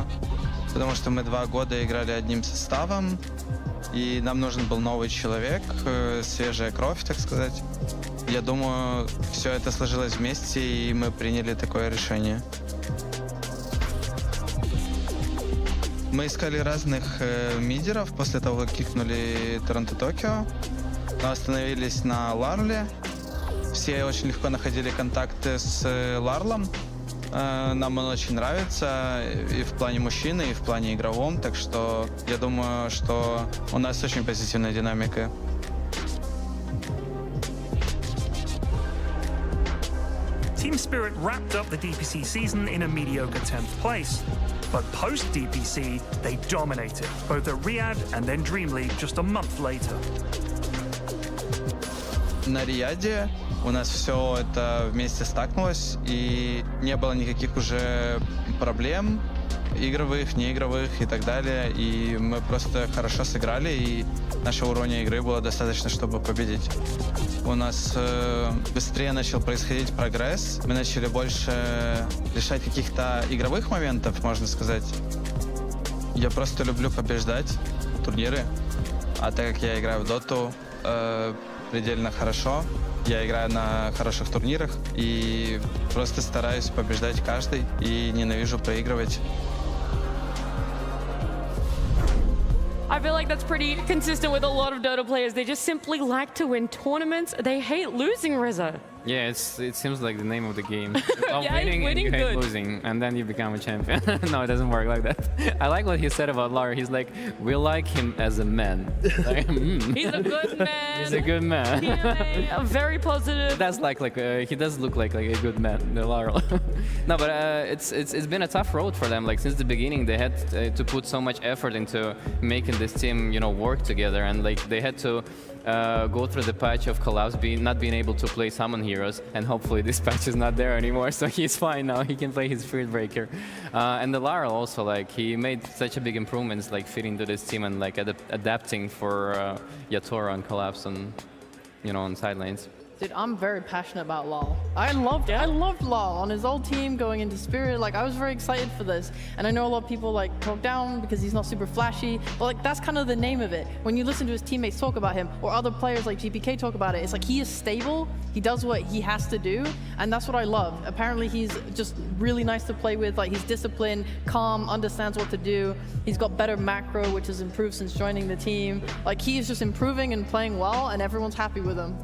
потому что мы 2 года играли одним составом, и нам нужен был новый человек, свежая кровь, так сказать. Я думаю, все это сложилось вместе, и мы приняли такое решение. Мы искали разных мидеров после того, как кикнули Торонто Токио, но остановились на Ларле. Все очень легко находили контакты с Ларлом. Нам он очень нравится и в плане мужчины, и в плане игровом, так что я думаю, что у нас очень позитивная динамика. Team Spirit wrapped up the DPC season in a mediocre 10th place. But post-DPC, they dominated, both at Riyadh and then Dream League just a month later. На Рияде у нас все это вместе стакнулось, и не было никаких уже проблем игровых, неигровых и так далее. И мы просто хорошо сыграли, и нашего уровня игры было достаточно, чтобы победить. У нас быстрее начал происходить прогресс. Мы начали больше решать каких-то игровых моментов, можно сказать. Я просто люблю побеждать турниры. А так как я играю в доту предельно хорошо, я играю на хороших турнирах и просто стараюсь побеждать каждый и ненавижу проигрывать. I feel like that's pretty consistent with a lot of Dota players. They just simply like to win tournaments. They hate losing, Rizzo. Yeah, it seems like the name of the game. Love Yeah, winning and winning you hate good. losing, and then you become a champion. No, it doesn't work like that. I like what he said about Lara. He's like, we like him as a man. Like, He's a good man. He's a good man. Yeah, very positive. That's he does look like a good man, the Lara. No, but it's been a tough road for them. Like since the beginning, they had to put so much effort into making this team, work together, and like they had to go through the patch of Collapse not being able to play summon heroes, and hopefully this patch is not there anymore, so he's fine now. He can play his Spirit Breaker, and the Lara also, like he made such a big improvements, like fitting to this team and like adapting for Yatoro and Collapse on, on side lanes. Dude, I'm very passionate about LoL. I loved LoL on his old team going into Spirit. Like, I was very excited for this. And I know a lot of people like talk down because he's not super flashy, but like that's kind of the name of it. When you listen to his teammates talk about him, or other players like GPK talk about it, it's like he is stable, he does what he has to do, and that's what I love. Apparently he's just really nice to play with. Like, he's disciplined, calm, understands what to do. He's got better macro, which has improved since joining the team. Like, he is just improving and playing well, and everyone's happy with him.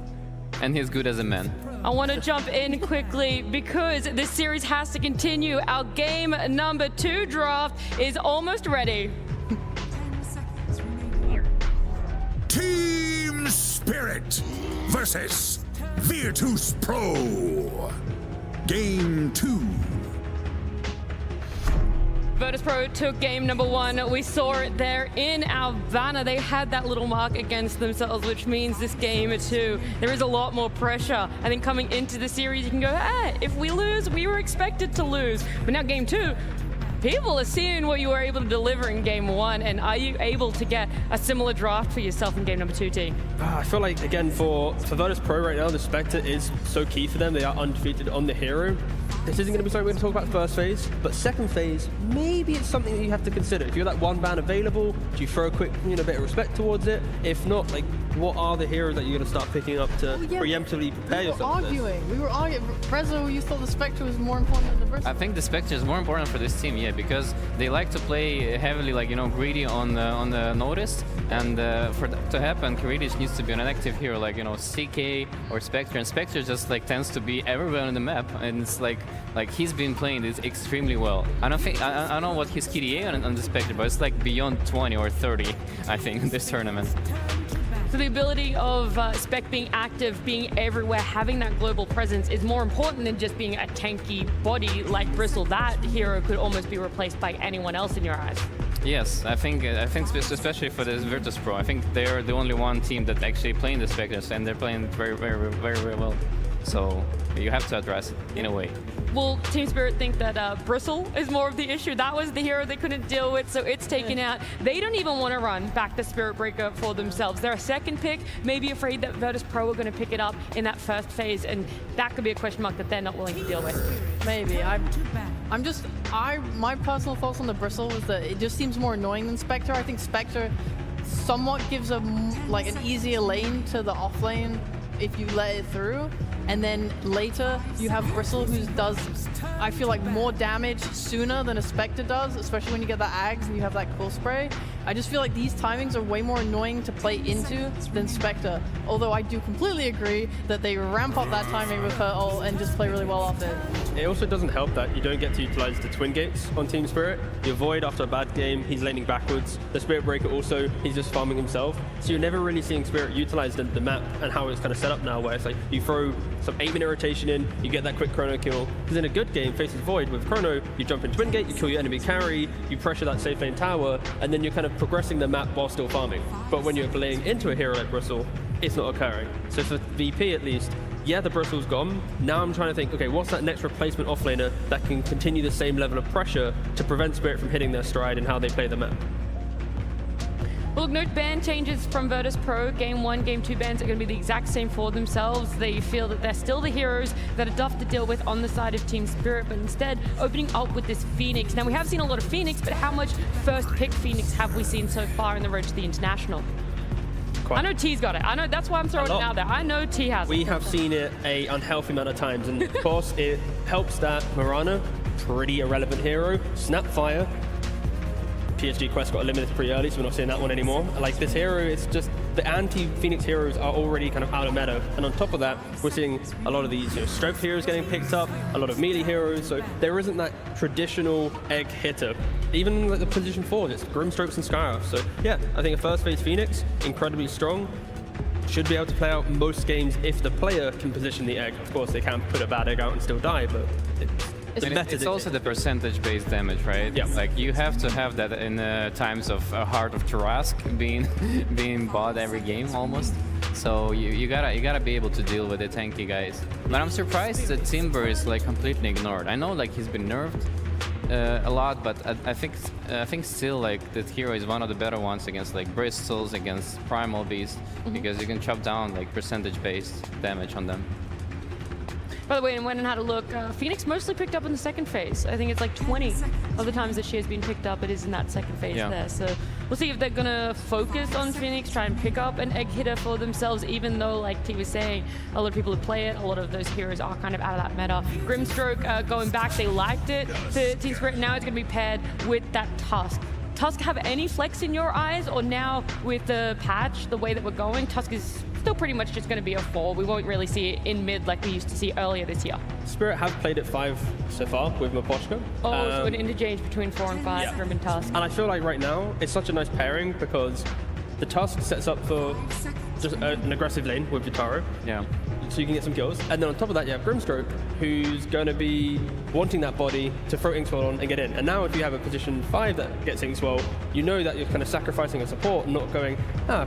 And he's good as a man. I want to jump in quickly because this series has to continue. Our game number 2 draft is almost ready. Team Spirit versus VIRTUS.PRO. Game 2. VIRTUS.PRO took game number 1. We saw it there in our banner. They had that little mark against themselves, which means this game 2, there is a lot more pressure. I think coming into the series, you can go, hey, if we lose, we were expected to lose. But now game 2, people are seeing what you were able to deliver in game 1, and are you able to get a similar draft for yourself in game number 2, T? I feel like, again, for VIRTUS.PRO right now, the Spectre is so key for them. They are undefeated on the hero. This isn't going to be something we're going to talk about first phase, but second phase, maybe it's something that you have to consider. If you're that one ban available, do you throw a quick, bit of respect towards it? If not, like, what are the heroes that you're going to start picking up to preemptively prepare yourself for this? We were arguing. Prezzo, you thought the Spectre was more important than the Bristle? I think the Spectre is more important for this team, yeah, because they like to play heavily, like, greedy on the notice, and for that to happen, Karidic needs to be an active hero, like, CK or Spectre, and Spectre just, like, tends to be everywhere on the map, and it's like he's been playing this extremely well. I don't know what his KDA on the Spectre, but it's like beyond 20 or 30, I think, in this tournament. So the ability of Spec being active, being everywhere, having that global presence is more important than just being a tanky body like Bristle. That hero could almost be replaced by anyone else in your eyes. Yes, I think especially for this VIRTUS.PRO, I think they're the only one team that actually playing the Spectres, and they're playing very, very, very, very well. So you have to address it in a way. Will Team Spirit think that Bristle is more of the issue? That was the hero they couldn't deal with, so it's taken out. They don't even want to run back the Spirit Breaker for themselves. They're a second pick, maybe afraid that VIRTUS.PRO are going to pick it up in that first phase, and that could be a question mark that they're not willing to deal with. Maybe. My personal thoughts on the Bristle was that it just seems more annoying than Spectre. I think Spectre somewhat gives an easier lane to the off lane if you let it through. And then later, you have Bristle, who does, I feel like, more damage sooner than a Spectre does, especially when you get the Ags and you have that Cool Spray. I just feel like these timings are way more annoying to play into than Spectre. Although I do completely agree that they ramp up that timing with her ult and just play really well off it. It also doesn't help that you don't get to utilize the twin gates on Team Spirit. You avoid after a bad game, he's laning backwards. The Spirit Breaker also, he's just farming himself. So you're never really seeing Spirit utilize the map and how it's kind of set up now, where it's like you throw some 8-minute rotation in, you get that quick chrono kill. Because in a good game, faces Void with chrono, you jump in twin gate, you kill your enemy carry, you pressure that safe lane tower, and then you're kind of progressing the map while still farming. But when you're playing into a hero like Bristle, it's not occurring. So for VP at least, yeah, the Bristle's gone. Now I'm trying to think, okay, what's that next replacement offlaner that can continue the same level of pressure to prevent Spirit from hitting their stride and how they play the map? Well, look, no ban changes from VIRTUS.PRO. Game 1, Game 2 bans are going to be the exact same for themselves. They feel that they're still the heroes that are tough to deal with on the side of Team Spirit, but instead opening up with this Phoenix. Now, we have seen a lot of Phoenix, but how much first pick Phoenix have we seen so far in the road to the International? I know T's got it. I know, that's why I'm throwing it out there. I know T has it. We have seen it an unhealthy amount of times, and of course it helps that Mirana, pretty irrelevant hero, Snapfire, PSG Quest got eliminated pretty early, so we're not seeing that one anymore. Like, this hero, it's just, the anti-Phoenix heroes are already kind of out of meta, and on top of that, we're seeing a lot of these strength heroes getting picked up, a lot of melee heroes, so there isn't that traditional egg hitter. Even like the position forward, it's Grimstrokes and Skyroth. So yeah, I think a first phase Phoenix, incredibly strong, should be able to play out most games if the player can position the egg. Of course, they can put a bad egg out and still die, but It's also the percentage-based damage, right? Yeah. Like you have to have that in times of Heart of Tarask being bought every game almost. So you gotta be able to deal with the tanky guys. But I'm surprised that Timber is like completely ignored. I know like he's been nerfed a lot, but I think still like that hero is one of the better ones against like Bristols, against Primal Beast, because you can chop down like percentage-based damage on them. By the way, I went and had a look. Phoenix mostly picked up in the second phase. I think it's like 20 of the times that she has been picked up, it is in that second phase there. So we'll see if they're going to focus on Phoenix, try and pick up an egg hitter for themselves, even though, like T was saying, a lot of people who play it, a lot of those heroes are kind of out of that meta. Grimstroke going back, they liked it to Team Spirit. Now it's going to be paired with that Tusk. Tusk have any flex in your eyes, or now with the patch, the way that we're going, Tusk is still pretty much just going to be a 4. We won't really see it in mid like we used to see earlier this year. Spirit have played at 5 so far with Mapochka. So an interchange between 4 and 5, Grim and Tusk. And I feel like right now, it's such a nice pairing because the Tusk sets up for just an aggressive lane with Vitaro. Yeah. So you can get some kills. And then on top of that, you have Grimstroke, who's going to be wanting that body to throw Inkswell on and get in. And now if you have a position 5 that gets Inkswell, you know that you're kind of sacrificing a support, not going,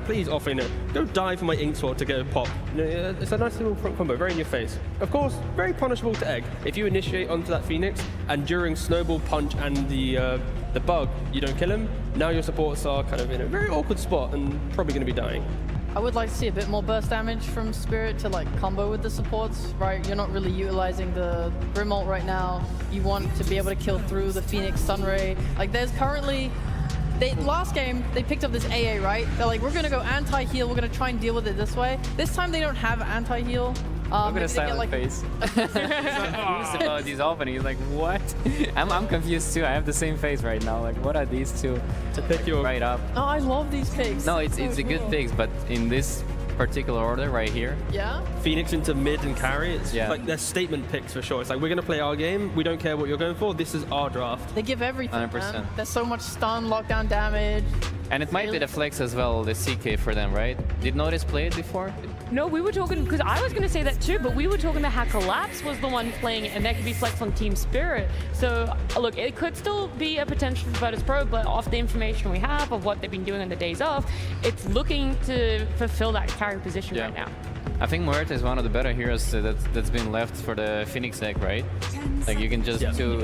please offlaner, go die for my Inkswell to get a pop. It's a nice little front combo, very in your face. Of course, very punishable to egg. If you initiate onto that Phoenix, and during Snowball, Punch, and the bug, you don't kill him, now your supports are kind of in a very awkward spot and probably going to be dying. I would like to see a bit more burst damage from Spirit to like combo with the supports, right? You're not really utilizing the Brim ult right now. You want to be able to kill through the Phoenix Sunray. Like there's currently, last game, they picked up this AA, right? They're like, we're gonna go anti-heal, we're gonna try and deal with it this way. This time they don't have anti-heal. Look at a silent face. He's about these opening. He's like, what? I'm confused too. I have the same face right now. Like, what are these two? To pick you right up. Oh, I love these picks. No, it's a good picks, but in this particular order right here. Yeah. Phoenix into mid and carry. It's like they're statement picks for sure. It's like we're gonna play our game. We don't care what you're going for. This is our draft. They give everything. 100%. Man. There's so much stun, lockdown damage. And it might be the flex as well, the CK for them, right? Did Notice play it before? No, we were talking, because I was going to say that too, but we were talking about how Collapse was the one playing it, and that could be flex on Team Spirit. So, look, it could still be a potential for VIRTUS.PRO, but off the information we have of what they've been doing on the days off, it's looking to fulfill that carry position right now. I think Muerta is one of the better heroes that's been left for the Phoenix deck, right? Like you can just shot with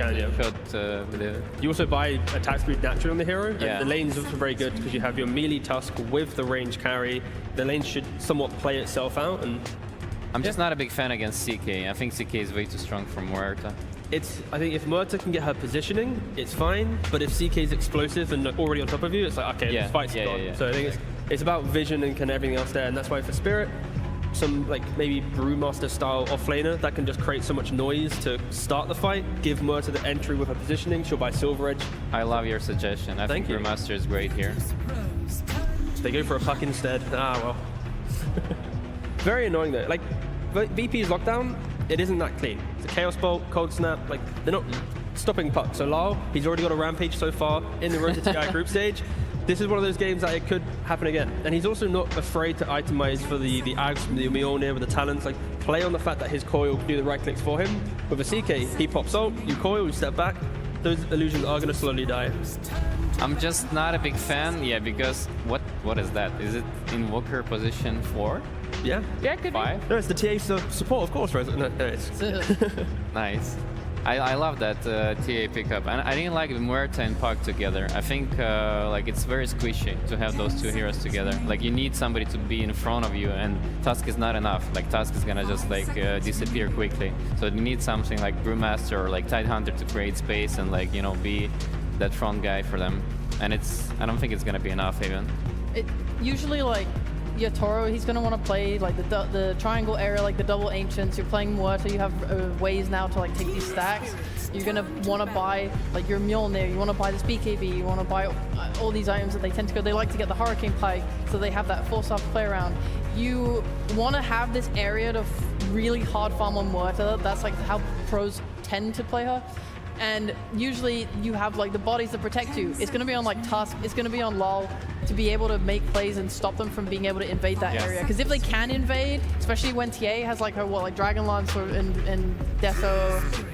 the... You also buy attack speed naturally on the hero. And the lane's also very good because you have your melee Tusk with the range carry. The lane should somewhat play itself out. And I'm just not a big fan against CK. I think CK is way too strong for Muerta. I think if Muerta can get her positioning, it's fine. But if CK is explosive and already on top of you, it's like, okay, this fight's gone. So I think it's about vision and kind of everything else there. And that's why for Spirit, some like maybe Brewmaster style offlaner that can just create so much noise to start the fight, give Muerta the entry with her positioning. She'll buy Silver Edge. I love your suggestion. I think Brewmaster is great here. They go for a puck instead. Well. Very annoying though. Like VP's lockdown, it isn't that clean. It's a Chaos Bolt, Cold Snap, like they're not stopping puck. So Lyle, he's already got a Rampage so far in the Road to TI group stage. This is one of those games that it could happen again. And he's also not afraid to itemize for the Ags from the Mjolnir with the talents. Like, play on the fact that his coil can do the right clicks for him. With a CK, he pops ult, you coil, you step back. Those illusions are going to slowly die. I'm just not a big fan, because what is that? Is it Invoker position 4? Yeah. Yeah, it could 5? No, it's the TA support, of course, right? No, it's... Nice. I love that TA pickup, and I didn't like Muerta and Puck together. I think like it's very squishy to have those two heroes together. Like you need somebody to be in front of you, and Tusk is not enough. Like Tusk is gonna just like disappear quickly. So you need something like Brewmaster or like Tidehunter to create space and like be that front guy for them. And I don't think it's gonna be enough even. It usually like Yatoro, he's going to want to play like the triangle area, like the double ancients. You're playing Muerta, you have ways now to like take these stacks. You're going to want to buy like your Mjolnir, you want to buy this BKB, you want to buy all these items that they tend to go. They like to get the Hurricane Pike, so they have that force off play around. You want to have this area to really hard farm on Muerta. That's like how pros tend to play her. And usually you have like the bodies that protect you. It's going to be on like Tusk, it's going to be on LoL to be able to make plays and stop them from being able to invade that area. Because if they can invade, especially when TA has like her like Dragon Lance and Deso.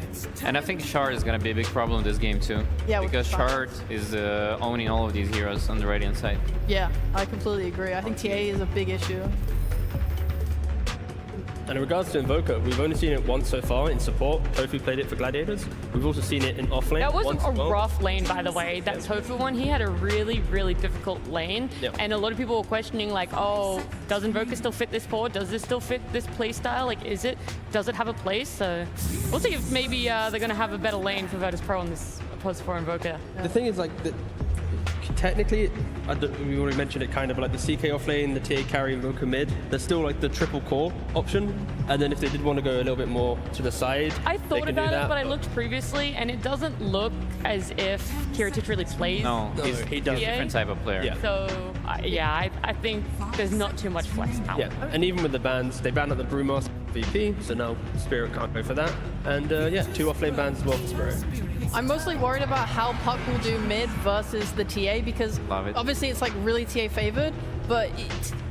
And I think Shard is going to be a big problem this game too. Yeah, because Shard is owning all of these heroes on the Radiant side. Yeah, I completely agree. I think TA is a big issue. And in regards to Invoker, we've only seen it once so far in support. Tofu played it for Gladiators. We've also seen it in offlane. That was a rough lane, by the way. That Tofu one, he had a really, really difficult lane. And a lot of people were questioning, like, oh, does Invoker still fit this forward? Does this still fit this play style? Like, does it have a place? So we'll see if maybe they're going to have a better lane for VIRTUS.PRO on this opposed for Invoker. The thing is, like, technically, we already mentioned it kind of, like the CK off lane, the TA carry, Invoker mid. There's still like the triple core option. And then if they did want to go a little bit more to the side, I thought about it, but I looked previously, and it doesn't look as if Kiritich really plays. No, he does a different type of player. Yeah. So, I think there's not too much flex now. Yeah, and even with the bans, they banned out the Brewmaster VP, so now Spirit can't go for that. And yeah, 2 offlane bans as well for Spirit. I'm mostly worried about how Puck will do mid versus the TA because obviously it's like really TA favored, but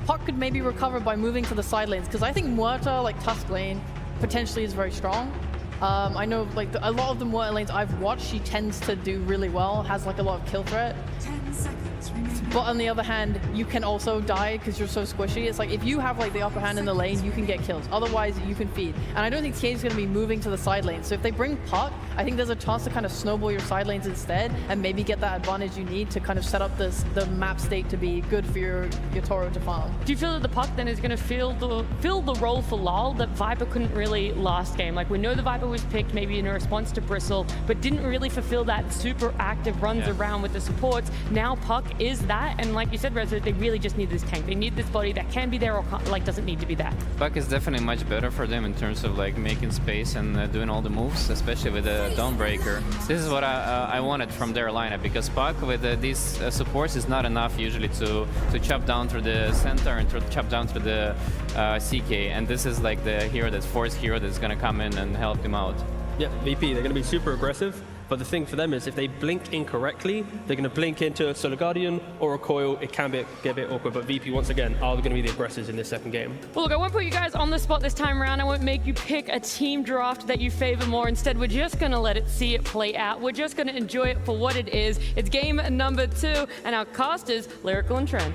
Puck could maybe recover by moving to the side lanes because I think Muerta, like Tusk lane, potentially is very strong. I know like a lot of the Muerta lanes I've watched, she tends to do really well, has like a lot of kill threat. 10 seconds remaining. But on the other hand, you can also die because you're so squishy. It's like if you have like the upper hand in the lane, you can get kills. Otherwise, you can feed. And I don't think TA is going to be moving to the side lane. So if they bring Puck, I think there's a chance to kind of snowball your side lanes instead and maybe get that advantage you need to kind of set up the map state to be good for your Toro to farm. Do you feel that the Puck then is going to fill the role for LoL that Viper couldn't really last game? Like we know the Viper was picked maybe in a response to Bristle, but didn't really fulfill that super active runs around with the supports. Now Puck is that, and like you said, Reza, they really just need this tank. They need this body that can be there or like doesn't need to be there. Puck is definitely much better for them in terms of like making space and doing all the moves, especially with the Dawnbreaker. This is what I wanted from their lineup, because Puck with these supports is not enough usually to chop down through the center and to chop down through the CK, and this is like the hero, that's force hero that's going to come in and help him out. Yeah, VP, they're going to be super aggressive, but the thing for them is if they blink incorrectly, they're going to blink into a Solar Guardian or a Coil. It can get a bit awkward, but VP, once again, are going to be the aggressors in this second game. Well, look, I won't put you guys on the spot this time around. I won't make you pick a team draft that you favor more. Instead, we're just going to let it see it play out. We're just going to enjoy it for what it is. It's game number 2, and our cast is Lyrical and Trent.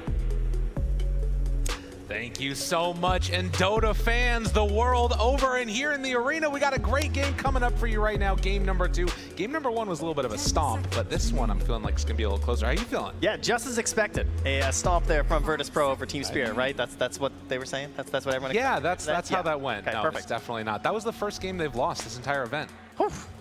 Thank you so much, and Dota fans the world over, and here in the arena we got a great game coming up for you right now. Game number 2. Game number 1 was a little bit of a stomp, but this one I'm feeling like it's gonna be a little closer. How are you feeling? Yeah, just as expected. A stomp there from VIRTUS.PRO over Team Spirit, right? That's what they were saying? That's what everyone expected? Yeah, that's how that went. Okay, no, perfect. It's definitely not. That was the first game they've lost this entire event.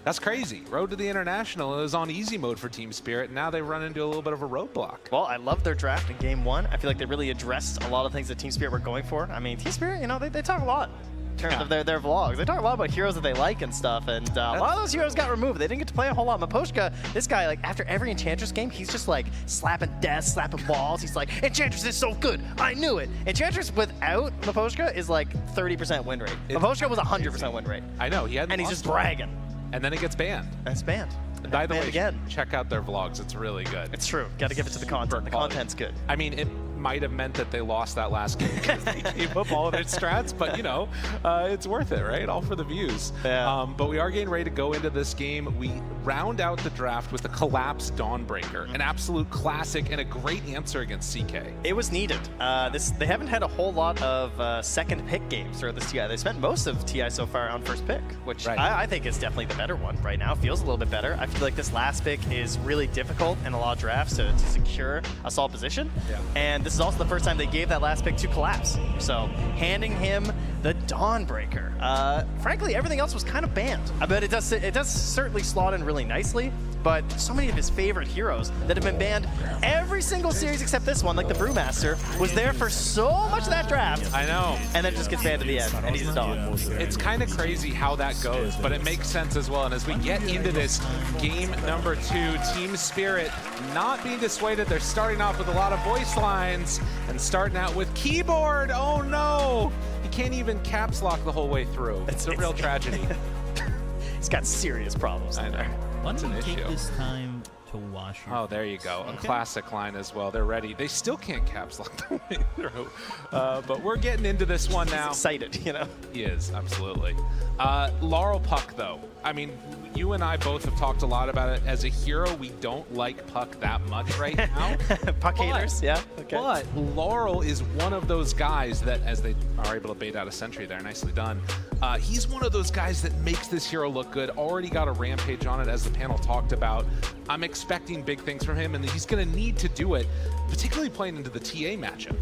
That's crazy. Road to the International is on easy mode for Team Spirit, and now they run into a little bit of a roadblock. Well, I love their draft in Game 1. I feel like they really addressed a lot of things that Team Spirit were going for. I mean, Team Spirit, you know, they talk a lot in terms of their vlogs. They talk a lot about heroes that they like and stuff, and a lot of those heroes got removed. They didn't get to play a whole lot. Miposhka, this guy, like, after every Enchantress game, he's just, like, slapping desks, slapping walls. He's like, Enchantress is so good. I knew it. Enchantress without Miposhka is, like, 30% win rate. Miposhka was 100% win rate. I know. He hadn't and he's lost just bragging. And then it gets banned. That's banned. By the way, again, check out their vlogs. It's really good. It's true. Got to give it to the content. The content's good. I mean, it might have meant that they lost that last game because they gave up all of their strats, but you know, it's worth it, right? All for the views. Yeah. But we are getting ready to go into this game. We round out the draft with the Collapse Dawnbreaker, an absolute classic and a great answer against CK. It was needed. They haven't had a whole lot of second pick games throughout this TI. They spent most of TI so far on first pick, which I think is definitely the better one right now. Feels a little bit better. I feel like this last pick is really difficult in a lot of drafts to secure a solid position. Yeah. And this is also the first time they gave that last pick to Collapse. So handing him the Dawnbreaker. Frankly, everything else was kind of banned. I bet it does certainly slot in really nicely, but so many of his favorite heroes that have been banned every single series except this one, like the Brewmaster, was there for so much of that draft. I know. And then just gets banned at the end, and he's a Dawn. It's kind of crazy how that goes, but it makes sense as well. And as we get into this game number 2, Team Spirit not being dissuaded. They're starting off with a lot of voice lines and starting out with keyboard. Oh no! He can't even caps lock the whole way through. It's a real tragedy. He's got serious problems. I know. What's an issue? Take this time to wash your Oh, there you go. A classic line as well. They're ready. They still can't caps lock the way through. But we're getting into this one now. He's excited, you know? He is, absolutely. Laurel Puck, though. I mean, you and I both have talked a lot about it. As a hero, we don't like Puck that much right now. Puck haters, yeah. Okay. But Laurel is one of those guys that, as they are able to bait out a sentry there, nicely done. He's one of those guys that makes this hero look good. Already got a rampage on it, as the panel talked about. I'm expecting big things from him, and he's going to need to do it, particularly playing into the TA matchup.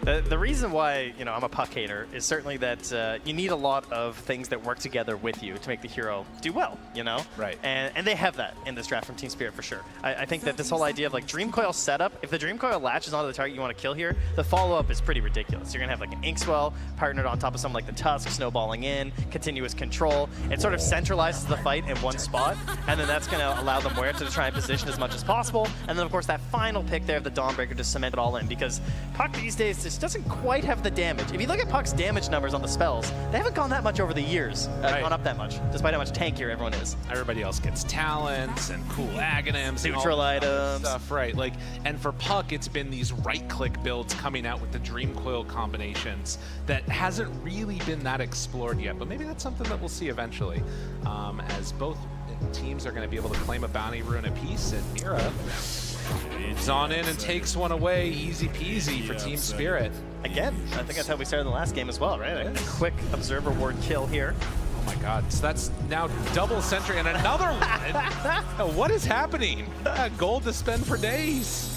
The reason why, you know, I'm a Puck hater is certainly that you need a lot of things that work together with you to make the hero do well, you know? Right. And they have that in this draft from Team Spirit for sure. I think that this whole idea of like Dream Coil setup, if the Dream Coil latches onto the target you want to kill here, the follow-up is pretty ridiculous. You're going to have like an Inkswell partnered on top of something like the Tusk, snowballing in, continuous control. It sort of centralizes the fight in one spot, and then that's going to allow them where to try and position as much as possible. And then, of course, that final pick there of the Dawnbreaker to cement it all in, because Puck these days just doesn't quite have the damage. If you look at Puck's damage numbers on the spells, they haven't gone that much over the years, gone up that much, despite how much tankier everyone is. Everybody else gets talents and cool aghanims, neutral items, stuff, right? Like, and for Puck, it's been these right-click builds coming out with the Dream Coil combinations that hasn't really been that explored yet. But maybe that's something that we'll see eventually, as both teams are going to be able to claim a bounty rune apiece. And Mira is on in and takes one away, easy peasy for Team Spirit. Again, I think that's how we started the last game as well, right? A quick Observer Ward kill here. Oh my god, so that's now double sentry and another one. What is happening? Gold to spend for days.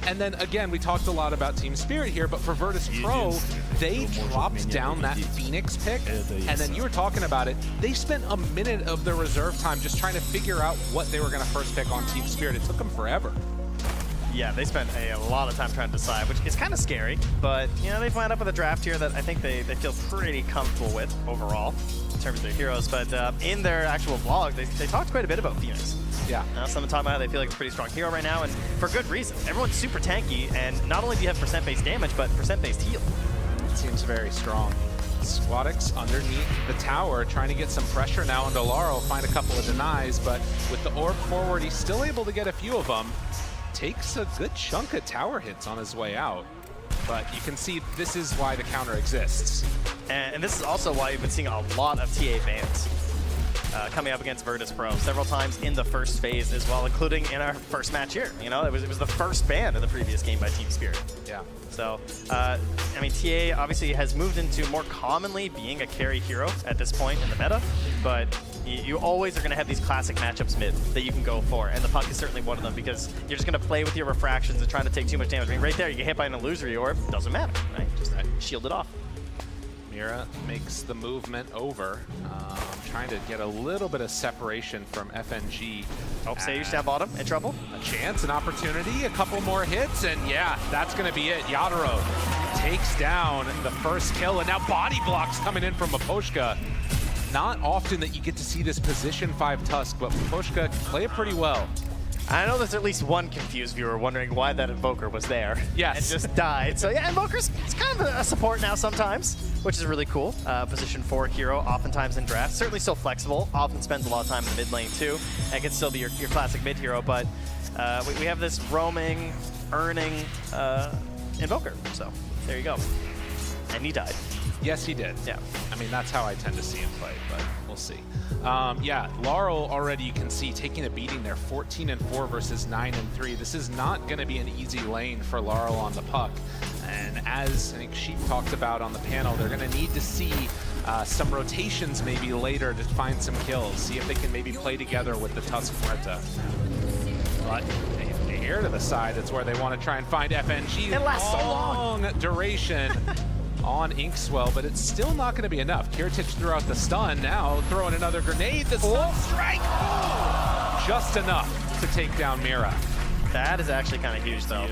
And then again, we talked a lot about Team Spirit here, but for VIRTUS.PRO, they dropped down that Phoenix pick, and then you were talking about it, they spent a minute of their reserve time just trying to figure out what they were going to first pick on Team Spirit. It took them forever. Yeah, they spent a lot of time trying to decide, which is kind of scary, but you know, they've wound up with a draft here that I think they feel pretty comfortable with overall in terms of their heroes. But in their actual vlog, they talked quite a bit about Phoenix. Yeah. Someone talking about how they feel like it's a pretty strong hero right now, and for good reason. Everyone's super tanky, and not only do you have percent-based damage, but percent-based heal. It seems very strong. Squadix underneath the tower, trying to get some pressure now into Laurel, find a couple of denies, but with the orb forward, he's still able to get a few of them. Takes a good chunk of tower hits on his way out. But you can see this is why the counter exists. And this is also why you've been seeing a lot of TA bans coming up against VIRTUS.PRO several times in the first phase as well, including in our first match here. You know, it was the first ban in the previous game by Team Spirit. Yeah. So, I mean, TA obviously has moved into more commonly being a carry hero at this point in the meta, but you always are going to have these classic matchups mid that you can go for, and the Puck is certainly one of them, because you're just going to play with your refractions and trying to take too much damage. I mean, right there, you get hit by an illusory orb, doesn't matter, right? Just shield it off. Mira makes the movement over, trying to get a little bit of separation from FNG. Oh, Sage down bottom, in trouble. A chance, an opportunity, a couple more hits, and yeah, that's going to be it. Yadaro takes down the first kill, and now body blocks coming in from Miposhka. Not often that you get to see this position 5 Tusk, but Miposhka can play it pretty well. I know there's at least one confused viewer wondering why that Invoker was there. Yes. And just died. So yeah, Invoker's kind of a support now sometimes, which is really cool. Position 4 hero, oftentimes in draft. Certainly still flexible, often spends a lot of time in the mid lane too, and can still be your classic mid hero, but we have this roaming, earning Invoker. So there you go. And he died. Yes, he did. Yeah. I mean, that's how I tend to see him play, but we'll see. Yeah, Laurel already, you can see, taking a beating there, 14-4 versus 9-3. This is not going to be an easy lane for Laurel on the Puck. And as I think Sheep talked about on the panel, they're going to need to see some rotations maybe later to find some kills, see if they can maybe play together with the Tusk Muerta. But here to the side, that's where they want to try and find FNG. It lasts so long. Duration. on Inkswell, but it's still not going to be enough. Kiritich threw out the stun, now throwing another grenade. The stun strike! Oh! Just enough to take down Mira. That is actually kind of huge, though.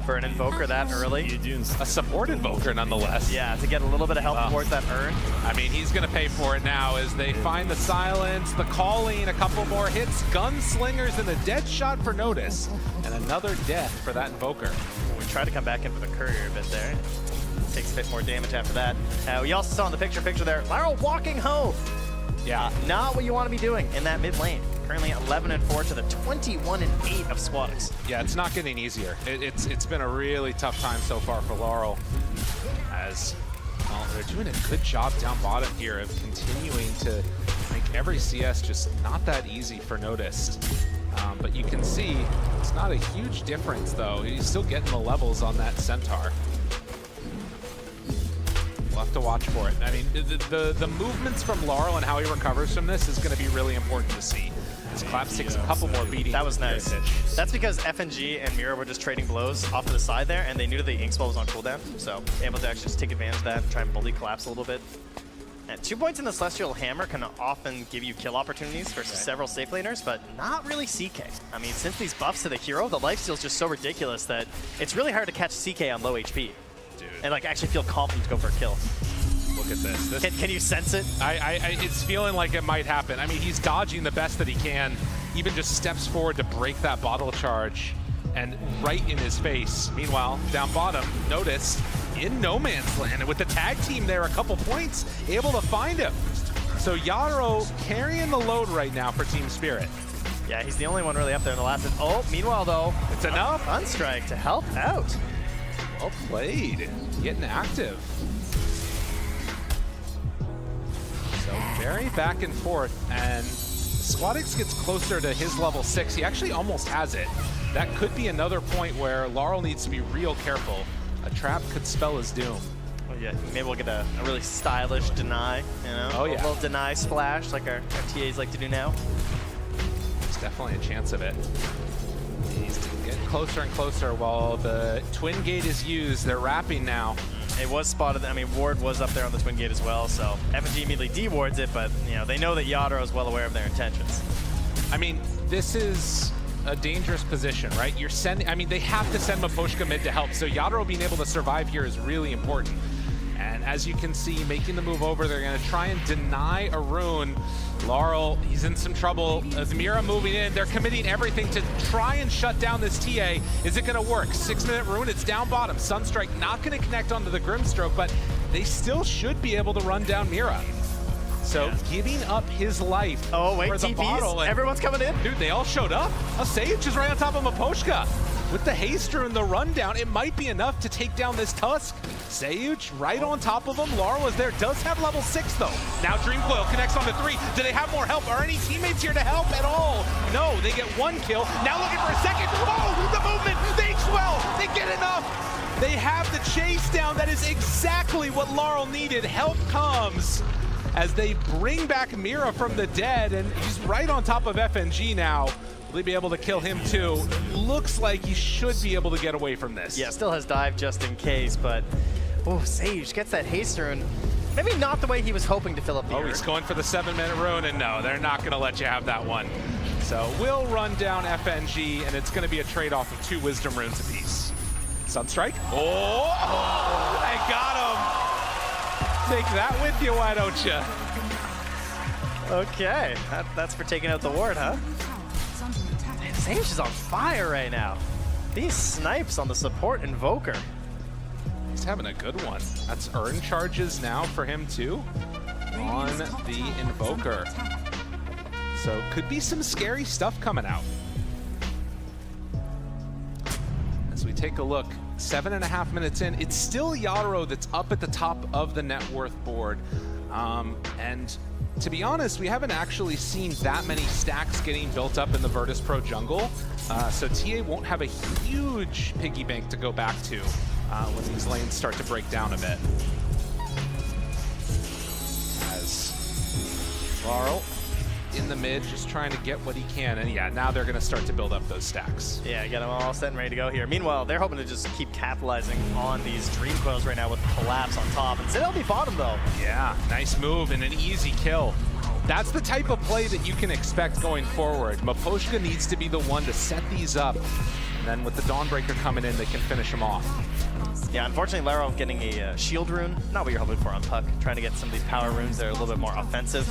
For an Invoker that early. A support Invoker, nonetheless. Yeah, to get a little bit of help towards that urn. I mean, he's going to pay for it now as they find the silence, the calling, a couple more hits, gunslingers, and a dead shot for Notice. And another death for that Invoker. We try to come back in for the Courier a bit there. Takes a bit more damage after that. We also saw in the picture there, Laryl walking home. Yeah. Not what you want to be doing in that mid lane. Currently 11-4 to the 21-8 of Squadix. Yeah, it's not getting easier. It's been a really tough time so far for Laurel, as well, they're doing a good job down bottom here of continuing to make every CS just not that easy for Noticed. But you can see it's not a huge difference though. He's still getting the levels on that Centaur. We'll have to watch for it. I mean, the movements from Laurel and how he recovers from this is going to be really important to see. As Claps takes a couple more beatings. That was nice. That's because FNG and Mira were just trading blows off to the side there, and they knew that the Inkswell was on cooldown, so able to actually just take advantage of that and try and bully Collapse a little bit. And 2 points in the Celestial Hammer can often give you kill opportunities versus several safe laners, but not really CK. I mean, since these buffs to the hero, the lifesteal is just so ridiculous that it's really hard to catch CK on low HP. Dude. And like actually feel confident to go for a kill. Look at this. Can you sense it? It's feeling like it might happen. I mean, he's dodging the best that he can. Even just steps forward to break that bottle charge, and right in his face. Meanwhile, down bottom, Notice in no man's land, and with the tag team there, a couple points, able to find him. So Yaro carrying the load right now for Team Spirit. Yeah, he's the only one really up there in the last. Oh, meanwhile though, it's enough. Unstrike to help out. Well played, getting active. So very back and forth, and Squadix gets closer to his level 6. He actually almost has it. That could be another point where Laurel needs to be real careful. A trap could spell his doom. Oh yeah, maybe we'll get a really stylish deny, you know? Oh yeah. A little deny splash like our TAs like to do now. There's definitely a chance of it. He's getting closer and closer while the Twin Gate is used. They're wrapping now. It was spotted. I mean, Ward was up there on the Twin Gate as well, so FNG immediately de-wards it, but you know they know that Yadro is well aware of their intentions. I mean, this is a dangerous position, right? You're sending. I mean, they have to send Maposhka mid to help, so Yadro being able to survive here is really important. And as you can see, making the move over, they're going to try and deny a rune. Laurel, he's in some trouble. Azmira moving in. They're committing everything to try and shut down this TA. Is it going to work? 6-minute rune, it's down bottom. Sunstrike not going to connect onto the Grimstroke, but they still should be able to run down Mira. So giving up his life for the bottle. And everyone's coming in? Dude, they all showed up. A Sage is right on top of Maposhka. With the haster and the rundown, it might be enough to take down this Tusk. Sage right on top of him. Laurel is there, does have level 6 though. Now Dreamcoil connects on to 3. Do they have more help? Are any teammates here to help at all? No, they get 1 kill. Now looking for a second. Oh, the movement, they swell, they get enough. They have the chase down. That is exactly what Laurel needed. Help comes as they bring back Mira from the dead, and he's right on top of FNG now. Will they be able to kill him too? Looks like he should be able to get away from this. Yeah, still has dive just in case, but oh, Sage gets that haster, and maybe not the way he was hoping to fill up the he's going for the 7-minute rune, and no, they're not gonna let you have that one. So we'll run down FNG, and it's gonna be a trade-off of 2 wisdom runes apiece. Sunstrike. Oh, I got him. Take that with you, why don't you? Okay, that's for taking out the ward, huh? Man, Sage is on fire right now. These snipes on the support Invoker. He's having a good one. That's earn charges now for him too on the Invoker. So could be some scary stuff coming out. As we take a look, 7.5 minutes in, it's still Yadro that's up at the top of the net worth board. And to be honest, we haven't actually seen that many stacks getting built up in the VIRTUS.PRO jungle. So TA won't have a huge piggy bank to go back to when these lanes start to break down a bit. As Laurel in in the mid, just trying to get what he can. And yeah, now they're going to start to build up those stacks. Yeah, get them all set and ready to go here. Meanwhile, they're hoping to just keep capitalizing on these Dream Coils right now with Collapse on top. And SEATLLE be bottom, though. Yeah, nice move and an easy kill. That's the type of play that you can expect going forward. Miposhka needs to be the one to set these up. And then with the Dawnbreaker coming in, they can finish him off. Yeah, unfortunately, Laro getting a shield rune. Not what you're hoping for on Puck. Trying to get some of these power runes that are a little bit more offensive.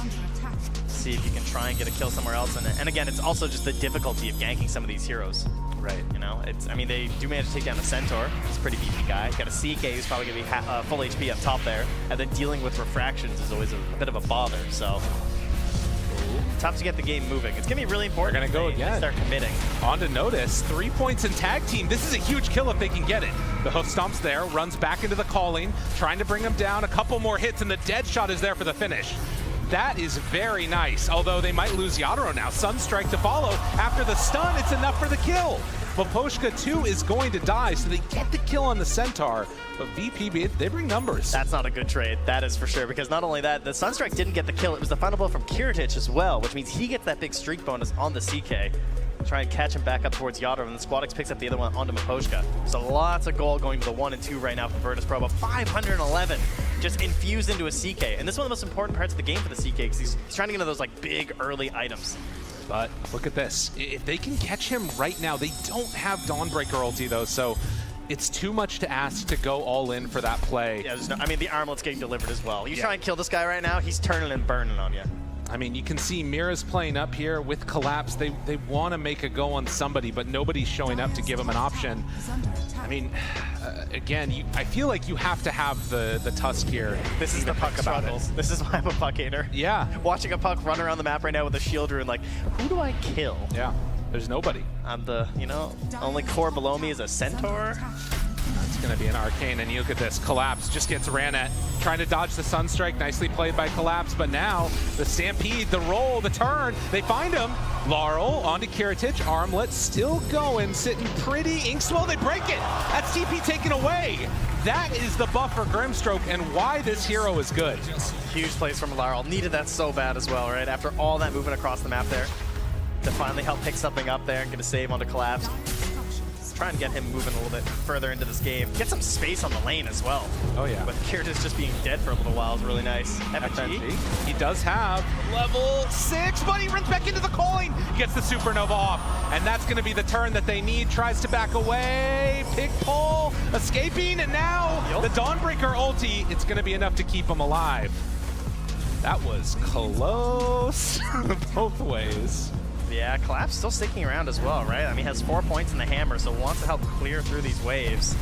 See if you can try and get a kill somewhere else. And again, it's also just the difficulty of ganking some of these heroes. Right. You know, I mean, they do manage to take down the Centaur. He's a pretty beefy guy. Got a CK who's probably going to be full HP up top there. And then dealing with refractions is always a bit of a bother. So tough to get the game moving. It's going to be really important. They're going to go again. Start committing. On to Notice, 3 points in tag team. This is a huge kill if they can get it. The hoof stomp's there, runs back into the calling, trying to bring him down. A couple more hits, and the dead shot is there for the finish. That is very nice, although they might lose Yadro now. Sunstrike to follow. After the stun, it's enough for the kill. Miposhka, too, is going to die, so they get the kill on the Centaur. But VP, they bring numbers. That's not a good trade, that is for sure, because not only that, the Sunstrike didn't get the kill, it was the final blow from Kiritich as well, which means he gets that big streak bonus on the CK. Try and catch him back up towards Yadro, and then Squadix picks up the other one onto Miposhka. So lots of gold going to the 1 and 2 right now for VIRTUS.PRO, but 511 just infused into a CK. And this is one of the most important parts of the game for the CK, because he's trying to get into those like big early items. But look at this. If they can catch him right now, they don't have Dawnbreaker ulti though, so it's too much to ask to go all in for that play. Yeah, I mean, the armlet's getting delivered as well. You try and kill this guy right now, he's turning and burning on you. I mean, you can see Mira's playing up here with Collapse. They want to make a go on somebody, but nobody's showing up to give them an option. I mean, again, I feel like you have to have the Tusk here. This is the Puck struggles. This is why I'm a Puck hater. Yeah. Watching a Puck run around the map right now with a shield rune, like, who do I kill? Yeah, there's nobody. I'm the, only core below me is a Centaur. It's going to be an Arcane, and you look at this. Collapse just gets ran at, trying to dodge the Sunstrike. Nicely played by Collapse, but now the Stampede, the roll, the turn, they find him. Laurel onto Kiritich, Armlet still going, sitting pretty. Inkswell, they break it. That's TP taken away. That is the buff for Grimstroke and why this hero is good. Huge plays from Laurel. Needed that so bad as well, right? After all that movement across the map there, to finally help pick something up there and get a save onto Collapse. Try and get him moving a little bit further into this game. Get some space on the lane as well. Oh yeah. With Kiritich just being dead for a little while is really nice. FNG. He does have level 6, but he runs back into the coin. Gets the supernova off, and that's going to be the turn that they need. Tries to back away. Pig pull, escaping, and now the Dawnbreaker ulti. It's going to be enough to keep him alive. That was close both ways. Yeah, Collapse still sticking around as well, right? I mean, he has 4 points in the hammer, so wants to help clear through these waves.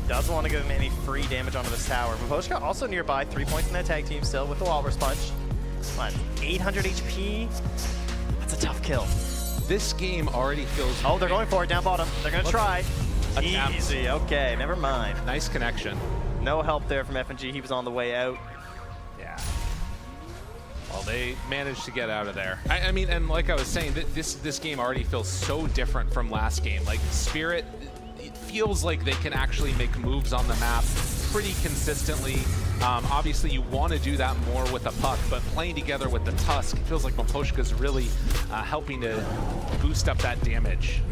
Doesn't want to give him any free damage onto this tower. Miposhka also nearby, 3 points in that tag team still with the Walrus Punch. Come on, 800 HP. That's a tough kill. This game already feels... Oh, they're going for it down bottom. They're going to try. Attempt. Easy, okay, never mind. Nice connection. No help there from FNG. He was on the way out. Yeah. Well, they managed to get out of there. I mean, and like I was saying, this game already feels so different from last game. Like, Spirit, it feels like they can actually make moves on the map pretty consistently. Obviously, you want to do that more with a Puck, but playing together with the Tusk, it feels like Miposhka's really helping to boost up that damage.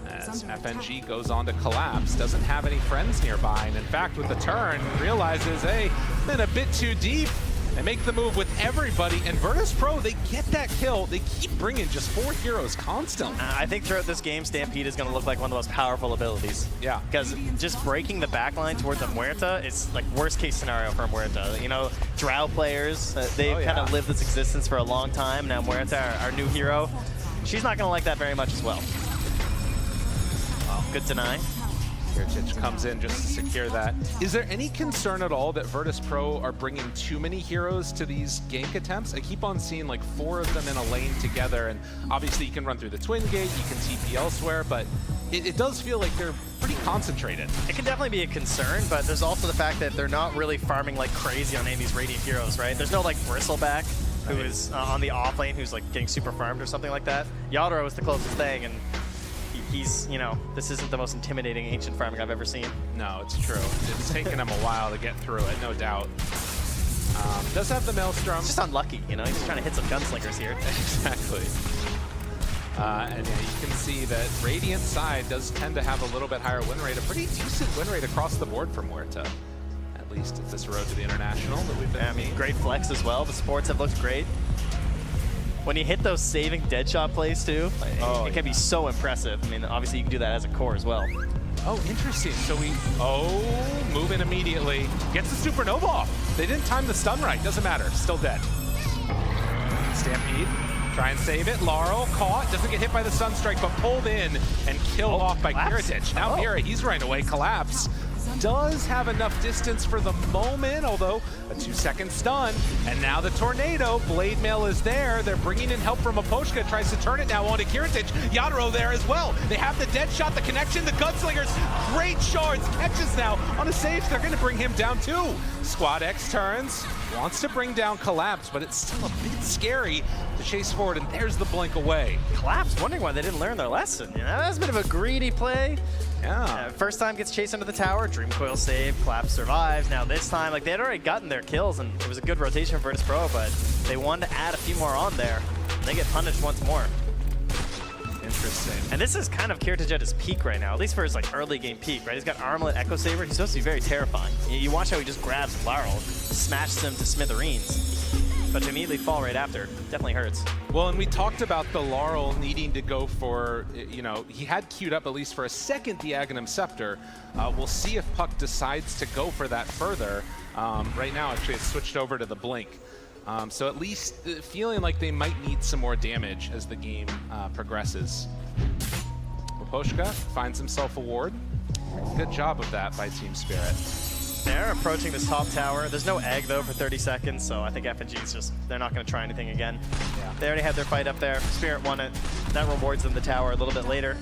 As FNG goes on to Collapse, doesn't have any friends nearby, and in fact, with the turn, realizes, hey, been a bit too deep. They make the move with everybody, and VIRTUS.PRO, they get that kill. They keep bringing just 4 heroes constantly. I think throughout this game, Stampede is going to look like one of the most powerful abilities. Yeah. Because just breaking the backline towards a Muerta is like worst case scenario for a Muerta. You know, Drow players, they've kind of lived this existence for a long time. Now Muerta, our new hero, she's not going to like that very much as well. Well, good deny. Kiritich comes in just to secure that. Is there any concern at all that VIRTUS.PRO are bringing too many heroes to these gank attempts? I keep on seeing like 4 of them in a lane together, and obviously you can run through the Twin Gate, you can TP elsewhere, but it does feel like they're pretty concentrated. It can definitely be a concern, but there's also the fact that they're not really farming like crazy on any of these Radiant heroes, right? There's no like Bristleback who is on the off lane who's like getting super farmed or something like that. Yadro is the closest thing, and he's, this isn't the most intimidating ancient farming I've ever seen. No, it's true. It's taken him a while to get through it, no doubt. Does have the Maelstrom. It's just unlucky, you know? He's trying to hit some gunslingers here. Exactly. And yeah, you can see that Radiant side does tend to have a little bit higher win rate, a pretty decent win rate across the board from Huerta. At least it's this road to the International that we've been seeing. Great flex as well. The supports have looked great. When you hit those saving deadshot plays too, it can be so impressive. I mean, obviously you can do that as a core as well. Oh, interesting. So move in immediately. Gets the Supernova off. They didn't time the stun right. Doesn't matter. Still dead. Stampede. Try and save it. Laurel caught. Doesn't get hit by the Sunstrike, but pulled in and killed off by Kiritich. Now Mira, he's running away. Collapse. Does have enough distance for the moment, although a 2-second stun. And now the Tornado. Blade Mail is there. They're bringing in help from Aposhka. Tries to turn it now onto Kiritich. Yadro there as well. They have the dead shot, the connection, the Gunslingers. Great shards. Catches now on a save. They're going to bring him down too. Squad X turns. Wants to bring down Collapse, but it's still a bit scary to chase forward, and there's the blink away. Collapse, wondering why they didn't learn their lesson. You know, that's a bit of a greedy play. Yeah. First time gets chased under the tower, Dream Coil save, Collapse survives. Now this time, like, they had already gotten their kills, and it was a good rotation for VIRTUS.PRO, but they wanted to add a few more on there. They get punished once more. Interesting. And this is kind of Kiritich at his peak right now, at least for his like early game peak, right? He's got Armlet, Echo Saber. He's supposed to be very terrifying. You watch how he just grabs Laurel, smashes him to smithereens, but to immediately fall right after definitely hurts. Well, and we talked about the Laurel needing to go for, you know, he had queued up at least for a second the Aghanim Scepter. We'll see if Puck decides to go for that further. Right now, actually, it's switched over to the Blink. So at least feeling like they might need some more damage as the game progresses. Aposhka finds himself a ward. Good job of that by Team Spirit. They're approaching this top tower. There's no egg though for 30 seconds, so I think FNG's just, they're not going to try anything again. Yeah. They already had their fight up there. Spirit won it. That rewards them the tower a little bit later.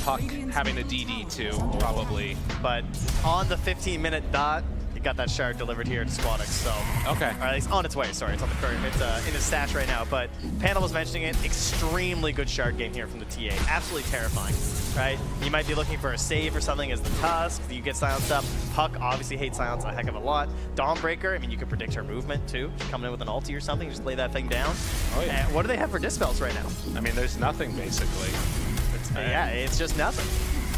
Puck having a DD too, probably. But on the 15-minute dot, it got that shard delivered here to Squadix, so. Okay. Or at least on its way, sorry. It's on the current, it's in his stash right now. But Panel was mentioning it, extremely good shard game here from the TA. Absolutely terrifying, right? You might be looking for a save or something as the Tusk. You get silenced up. Puck obviously hates silence a heck of a lot. Dawnbreaker, I mean, you could predict her movement too. She's coming in with an ulti or something, just lay that thing down. Oh yeah. And what do they have for Dispels right now? I mean, there's nothing basically. Yeah, it's just nothing.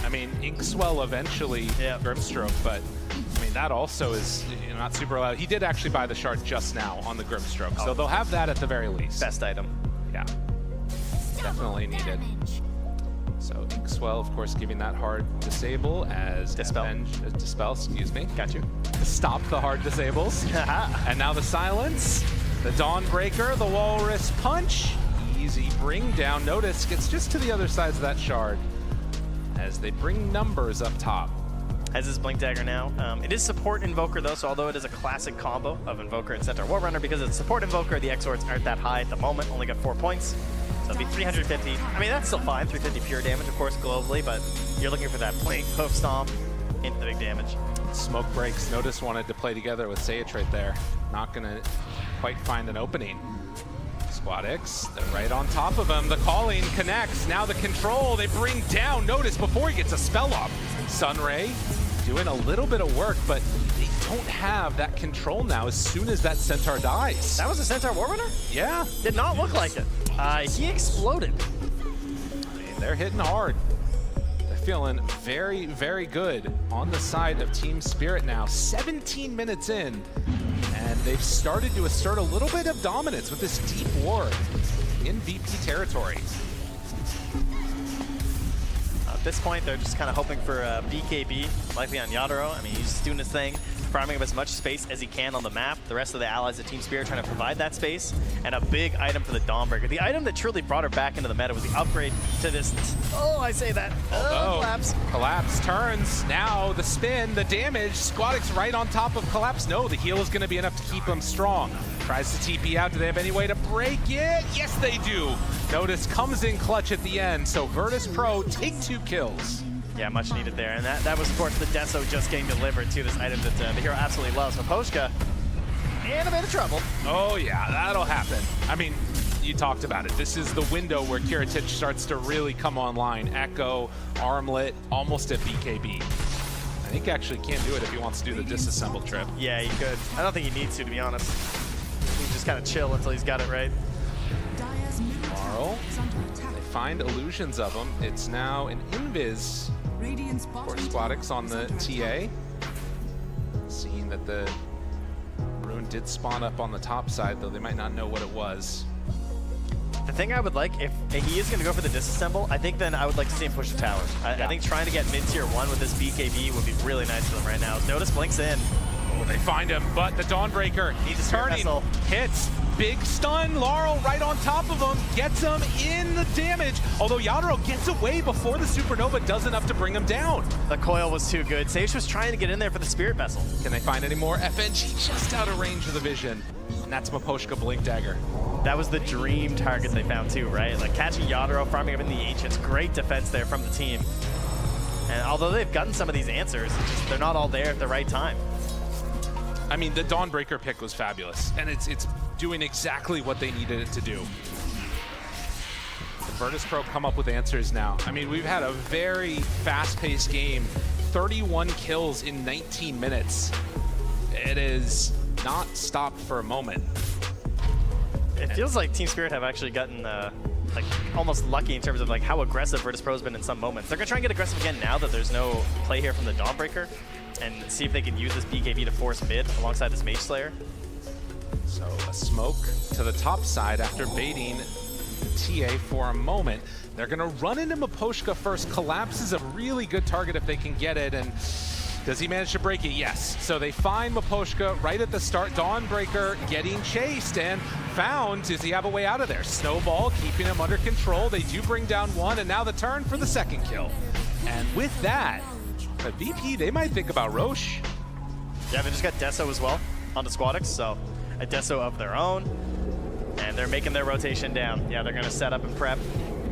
I mean, Inkswell eventually Grimstroke, but I mean, that also is not super loud. He did actually buy the shard just now on the Grimstroke, so they'll have that at the very least. Best item. Yeah, definitely needed. So Inkswell, of course, giving that hard disable as Dispel, excuse me. Got you. Stop the hard disables. And now the silence, the Dawnbreaker, the Walrus Punch. Easy bring down. Notice gets just to the other sides of that shard as they bring numbers up top. Has his Blink Dagger now. It is support Invoker though, so although it is a classic combo of Invoker and Centaur War Runner, because it's support Invoker, the Exorts aren't that high at the moment, only got 4 points. So it'll be 350. I mean, that's still fine, 350 pure damage, of course, globally, but you're looking for that Blink, Hoof Stomp, into the big damage. Smoke breaks. Notice wanted to play together with Sage right there. Not gonna quite find an opening. Squadix, they're right on top of him. The calling connects. Now the control, they bring down. Notice before he gets a spell off. Sunray doing a little bit of work, but they don't have that control now as soon as that Centaur dies. That was a Centaur War Runner? Yeah. Did not look like it. He exploded. I mean, they're hitting hard. They're feeling very, very good on the side of Team Spirit now. 17 minutes in, and they've started to assert a little bit of dominance with this deep ward in VP territory. At this point, they're just kind of hoping for BKB, likely on Yadro. I mean, he's just doing his thing, farming up as much space as he can on the map. The rest of the allies of Team Spirit trying to provide that space, and a big item for the Dawnbreaker. The item that truly brought her back into the meta was the upgrade to this. Oh, I say that. Collapse. Collapse turns. Now the spin, the damage. Squadix right on top of Collapse. No, the heal is going to be enough to keep him strong. Tries to TP out. Do they have any way to break it? Yes, they do. Notice comes in clutch at the end. So VIRTUS.PRO take 2 kills. Yeah, much needed there. And that was, of course, the Deso just getting delivered to this item that the hero absolutely loves. Aposhka in a bit of trouble. Oh, yeah, that'll happen. I mean, you talked about it. This is the window where Kiritich starts to really come online. Echo, Armlet, almost at BKB. I think actually can't do it if he wants to do the disassemble trip. Yeah, he could. I don't think he needs to be honest. He can just kind of chill until he's got it right. Laurel, they find illusions of him. It's now an invis for Squadix on the TA. Seeing that the rune did spawn up on the top side, though they might not know what it was. The thing I would like, if he is going to go for the disassemble, I think then I would like to see him push the towers. I think trying to get mid-tier 1 with this BKB would be really nice for them right now. Notice blinks in. Oh, they find him, but the Dawnbreaker, he's turning, hits, big stun, Laurel right on top of him, gets him in the damage, although Yadro gets away before the Supernova does enough to bring him down. The coil was too good. Sage was trying to get in there for the Spirit Vessel. Can they find any more? FNG just out of range of the vision, and that's Miposhka Blink Dagger. That was the dream target they found too, right? Like catching Yadro, farming him in the Ancients, great defense there from the team. And although they've gotten some of these answers, they're not all there at the right time. I mean, the Dawnbreaker pick was fabulous, and it's doing exactly what they needed it to do. The VIRTUS.PRO come up with answers now. I mean, we've had a very fast-paced game, 31 kills in 19 minutes. It is not stopped for a moment. It feels like Team Spirit have actually gotten like almost lucky in terms of like how aggressive VIRTUS.PRO's been in some moments. They're gonna try and get aggressive again now that there's no play here from the Dawnbreaker, and see if they can use this BKB to force mid alongside this Mage Slayer. So a smoke to the top side after baiting TA for a moment. They're gonna run into Miposhka first. Collapse is a really good target if they can get it, and does he manage to break it? Yes. So they find Miposhka right at the start. Dawnbreaker getting chased and found. Does he have a way out of there? Snowball keeping him under control. They do bring down one, and now the turn for the second kill. And with that, the VP, they might think about Roche. Yeah, they just got Deso as well on the Squadix, so a Deso of their own. And they're making their rotation down. Yeah, they're gonna set up and prep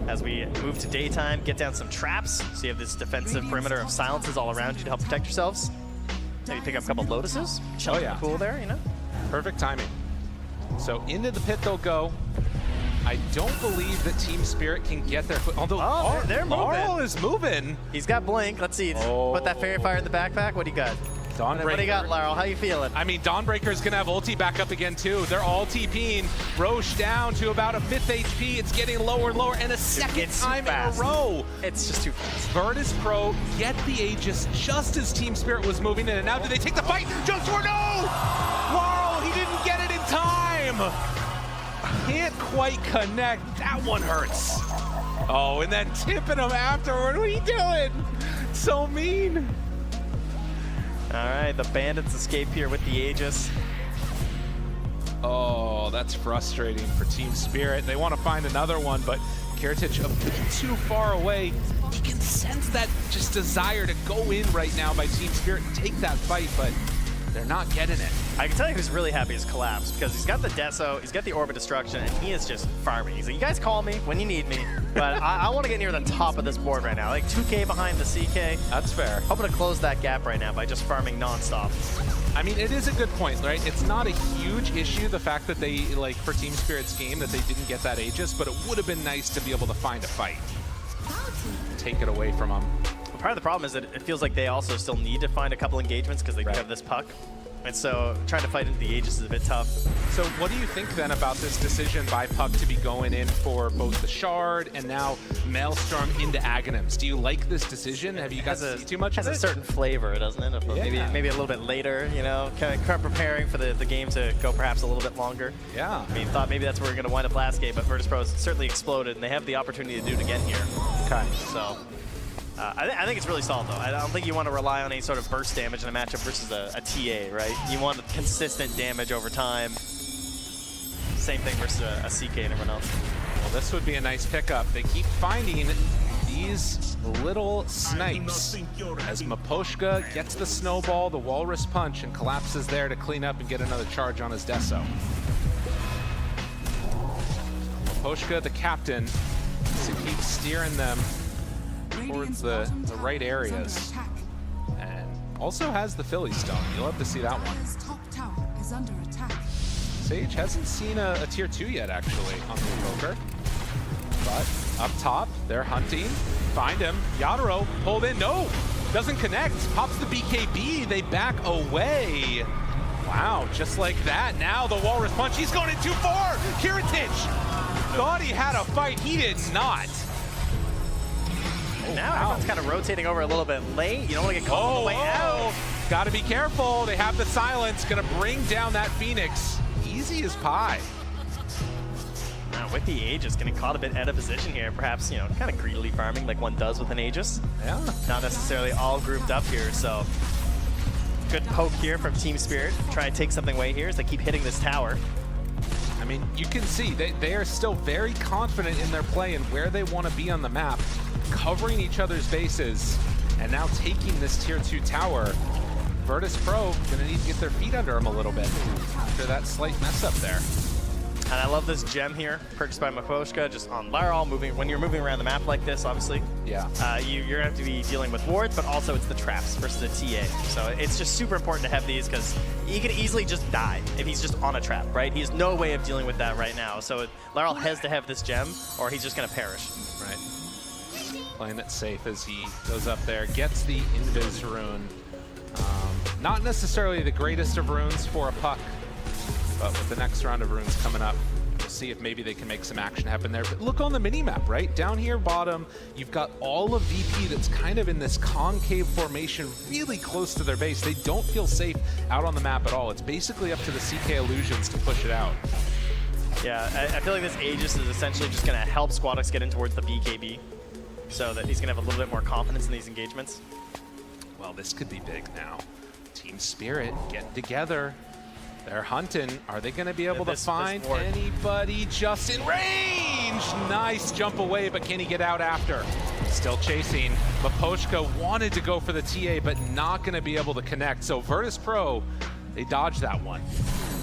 as we move to daytime, get down some traps, so you have this defensive perimeter of silences all around you to help protect yourselves. Maybe pick up a couple Lotuses, chill in the pool there, you know? Perfect timing. So into the pit they'll go. I don't believe that Team Spirit can get there. Although they're moving. Laurel is moving. He's got Blink. Let's see. Put that Fairy Fire in the backpack. What do you got? Dawnbreaker. What do you got, Laurel? How you feeling? I mean, Dawnbreaker's gonna have ulti back up again too. They're all TPing. Roche down to about a 5th HP. It's getting lower and lower, and a second time in a row. It's just too fast. VIRTUS.PRO get the Aegis just as Team Spirit was moving in, and now do they take the fight? Just for no! Laurel, he didn't get it in time. Can't quite connect. That one hurts. Oh, and then tipping him afterward. What are you doing? So mean. All right, the Bandits escape here with the Aegis. Oh, that's frustrating for Team Spirit. They want to find another one, but Kiritich a bit too far away. He can sense that just desire to go in right now by Team Spirit and take that fight, but they're not getting it. I can tell you who's really happy is Collapse, because he's got the Deso, he's got the Orbit Destruction, and he is just farming. He's like, you guys call me when you need me, but I want to get near the top of this board right now. Like 2K behind the CK. That's fair. Hoping to close that gap right now by just farming nonstop. I mean, it is a good point, right? It's not a huge issue, the fact that they, like, for Team Spirit's game, that they didn't get that Aegis, but it would have been nice to be able to find a fight. Take it away from them. Well, part of the problem is that it feels like they also still need to find a couple engagements because they have this puck. And so trying to fight into the Aegis is a bit tough. So what do you think then about this decision by Puck to be going in for both the Shard and now Maelstrom into Aghanims? Do you like this decision? Have you guys seen too much of it? Has a certain flavor, doesn't it? Yeah. Maybe a little bit later, you know, kind of preparing for the game to go perhaps a little bit longer. Yeah. I mean, thought maybe that's where we're going to wind up last game, but VIRTUS.PRO certainly exploded, and they have the opportunity to do it again here. Okay. So I think it's really solid, though. I don't think you want to rely on any sort of burst damage in a matchup versus a TA, right? You want consistent damage over time. Same thing versus a CK and everyone else. Well, this would be a nice pickup. They keep finding these little snipes as Miposhka gets the snowball, the walrus punch, and collapses there to clean up and get another charge on his Deso. Miposhka, the captain, to keep steering them towards the right areas, and also has the Philly Stone. You'll have to see that one. Sage hasn't seen a tier 2 yet, actually, on the Invoker. But up top, they're hunting. Find him. Yadro pulled in. No! Doesn't connect. Pops the BKB. They back away. Wow, just like that. Now the walrus punch. He's going in too far. Kiritich thought he had a fight. He did not. Now everyone's kind of rotating over a little bit late. You don't want to get caught on the way out. Got to be careful. They have the silence. Going to bring down that Phoenix. Easy as pie. Now with the Aegis, getting caught a bit out of position here. Perhaps, you know, kind of greedily farming like one does with an Aegis. Yeah. Not necessarily all grouped up here, so good poke here from Team Spirit. Try and take something away here as they keep hitting this tower. I mean, you can see they are still very confident in their play and where they want to be on the map, covering each other's bases, and now taking this tier 2 tower. VIRTUS.PRO gonna need to get their feet under them a little bit after that slight mess up there. And I love this gem here, purchased by Miposhka, just on Larol. When you're moving around the map like this, obviously, yeah, you're gonna have to be dealing with wards, but also it's the traps versus the TA. So it's just super important to have these because he could easily just die if he's just on a trap, right? He has no way of dealing with that right now. So Larol has to have this gem, or he's just gonna perish. Right. Playing it safe as he goes up there, gets the Invis rune. Not necessarily the greatest of runes for a puck, but with the next round of runes coming up, we'll see if maybe they can make some action happen there. But look on the mini-map, right? Down here bottom, you've got all of VP that's kind of in this concave formation, really close to their base. They don't feel safe out on the map at all. It's basically up to the CK Illusions to push it out. Yeah, I feel like this Aegis is essentially just going to help Squadix get in towards the BKB, so that he's going to have a little bit more confidence in these engagements. Well, this could be big now. Team Spirit getting together. They're hunting. Are they going to be able to find anybody just in range? Nice jump away, but can he get out after? Still chasing. Miposhka wanted to go for the TA, but not going to be able to connect. So VIRTUS.PRO, they dodged that one.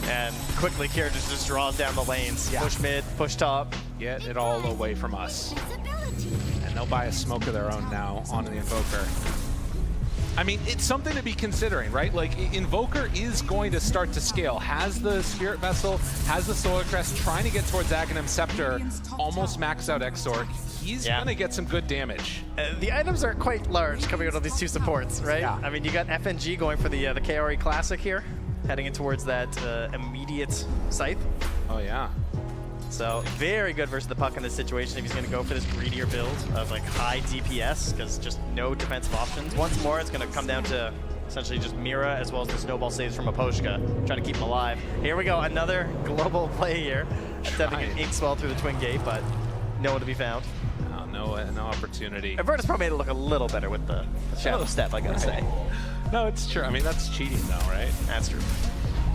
And quickly, Kiritich just draws down the lanes. Yeah. Push mid, push top. Get it all away from us. And they'll buy a smoke of their own now on the Invoker. I mean, it's something to be considering, right? Like, Invoker is going to start to scale. Has the Spirit Vessel, has the Solar Crest, trying to get towards Aghanim Scepter, almost maxed out Exorc. He's gonna get some good damage. The items are quite large coming out of these two supports, right? Yeah. I mean, you got FNG going for the KRE Classic here, heading in towards that immediate scythe. Oh, yeah. So very good versus the puck in this situation if he's going to go for this greedier build of like high DPS because just no defensive options. Once more, it's going to come down to essentially just Mira as well as the snowball saves from Miposhka, trying to keep him alive. Here we go, another global play here. Attempting an ink swell through the twin gate, but no one to be found. No opportunity. VIRTUS.PRO made it look a little better with the shadow step, I gotta say. No, it's true. I mean, that's cheating though, right? That's true.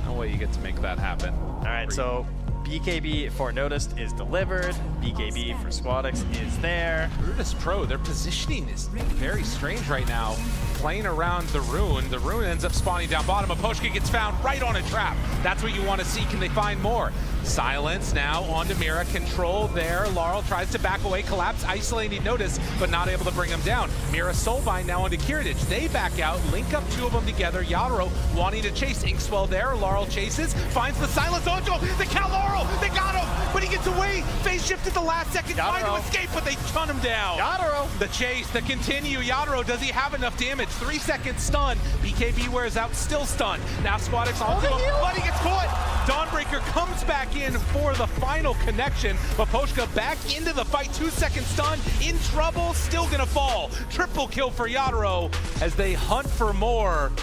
No way you get to make that happen. All right, so BKB for Noticed is delivered. BKB for Squadix is there. VIRTUS.PRO, their positioning is very strange right now. Playing around the rune. The rune ends up spawning down bottom. Miposhka gets found right on a trap. That's what you want to see. Can they find more? Silence now onto Mira. Control there. Larol tries to back away. Collapse, isolating Notice, but not able to bring him down. Mira Soulbind now onto Kiritich. They back out. Link up two of them together. Yadro wanting to chase. Inkswell there. Larol chases. Finds the Silence. Ojo! The Cal Larol! They got him! But he gets away! Phase shift at the last second. Trying to escape, but they shut him down. Yadro! The chase, the continue. Yadro, does he have enough damage? 3 seconds stun. BKB wears out, still stunned. Now Squadix onto him, but he gets caught. Dawnbreaker comes back in for the final connection. Miposhka back into the fight, 2 second stun, in trouble, still gonna fall. Triple kill for Yadro as they hunt for more.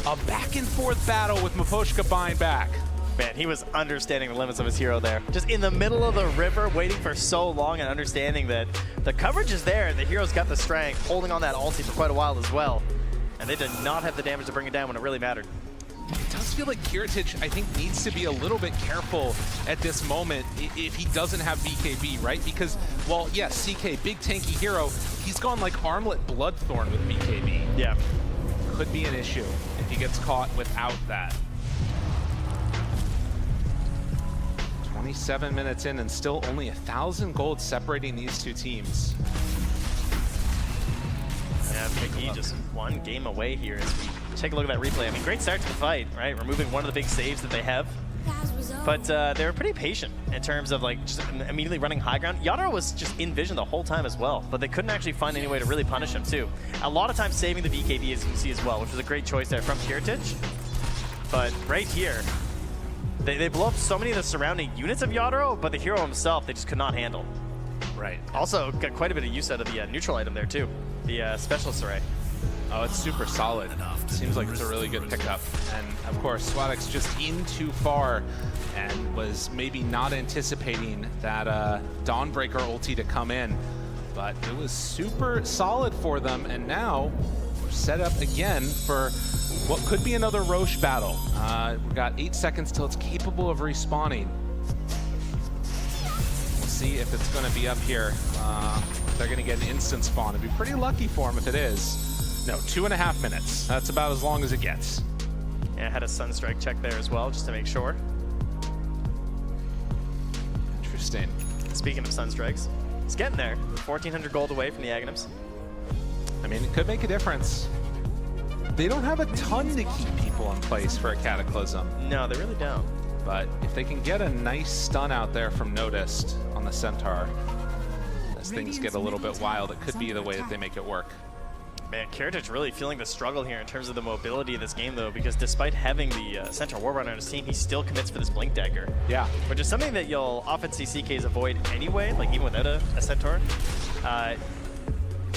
A back and forth battle with Miposhka buying back. Man, he was understanding the limits of his hero there. Just in the middle of the river, waiting for so long and understanding that the coverage is there and the hero's got the strength, holding on that ulti for quite a while as well. And they did not have the damage to bring it down when it really mattered. It does feel like Kiritich, I think, needs to be a little bit careful at this moment if he doesn't have BKB, right? Because, well, yes, CK, big tanky hero, he's gone like Armlet Bloodthorn with BKB. Yeah. Could be an issue if he gets caught without that. 27 minutes in and still only 1,000 gold separating these two teams. Yeah, McGee just one game away here as we take a look at that replay. I mean, great start to the fight, right? Removing one of the big saves that they have. But they were pretty patient in terms of like just immediately running high ground. Yadro was just in vision the whole time as well, but they couldn't actually find any way to really punish him too. A lot of times saving the BKB, as you can see as well, which was a great choice there from Kiritich. But right here, they blow up so many of the surrounding units of Yadro, but the hero himself, they just could not handle. Right. Also, got quite a bit of use out of the neutral item there too, the Specialist Array. Oh, it's super solid. Seems like it's a really good pickup. And of course, Swadex just in too far and was maybe not anticipating that Dawnbreaker ulti to come in. But it was super solid for them, and now we're set up again for what could be another Roche battle. We've got 8 seconds till it's capable of respawning. We'll see if it's going to be up here. They're going to get an instant spawn. It'd be pretty lucky for them if it is. No, 2.5 minutes. That's about as long as it gets. Yeah, I had a Sunstrike check there as well, just to make sure. Interesting. Speaking of Sunstrikes, it's getting there. 1,400 gold away from the Aghanims. I mean, it could make a difference. They don't have a ton to keep people in place for a Cataclysm. No, they really don't. But if they can get a nice stun out there from Noticed on the Centaur, as things get a little bit wild, it could be the way that they make it work. Man, Kiritich really feeling the struggle here in terms of the mobility of this game, though, because despite having the Centaur Warrunner on his team, he still commits for this Blink Dagger. Yeah. Which is something that you'll often see CKs avoid anyway, like even without a Centaur.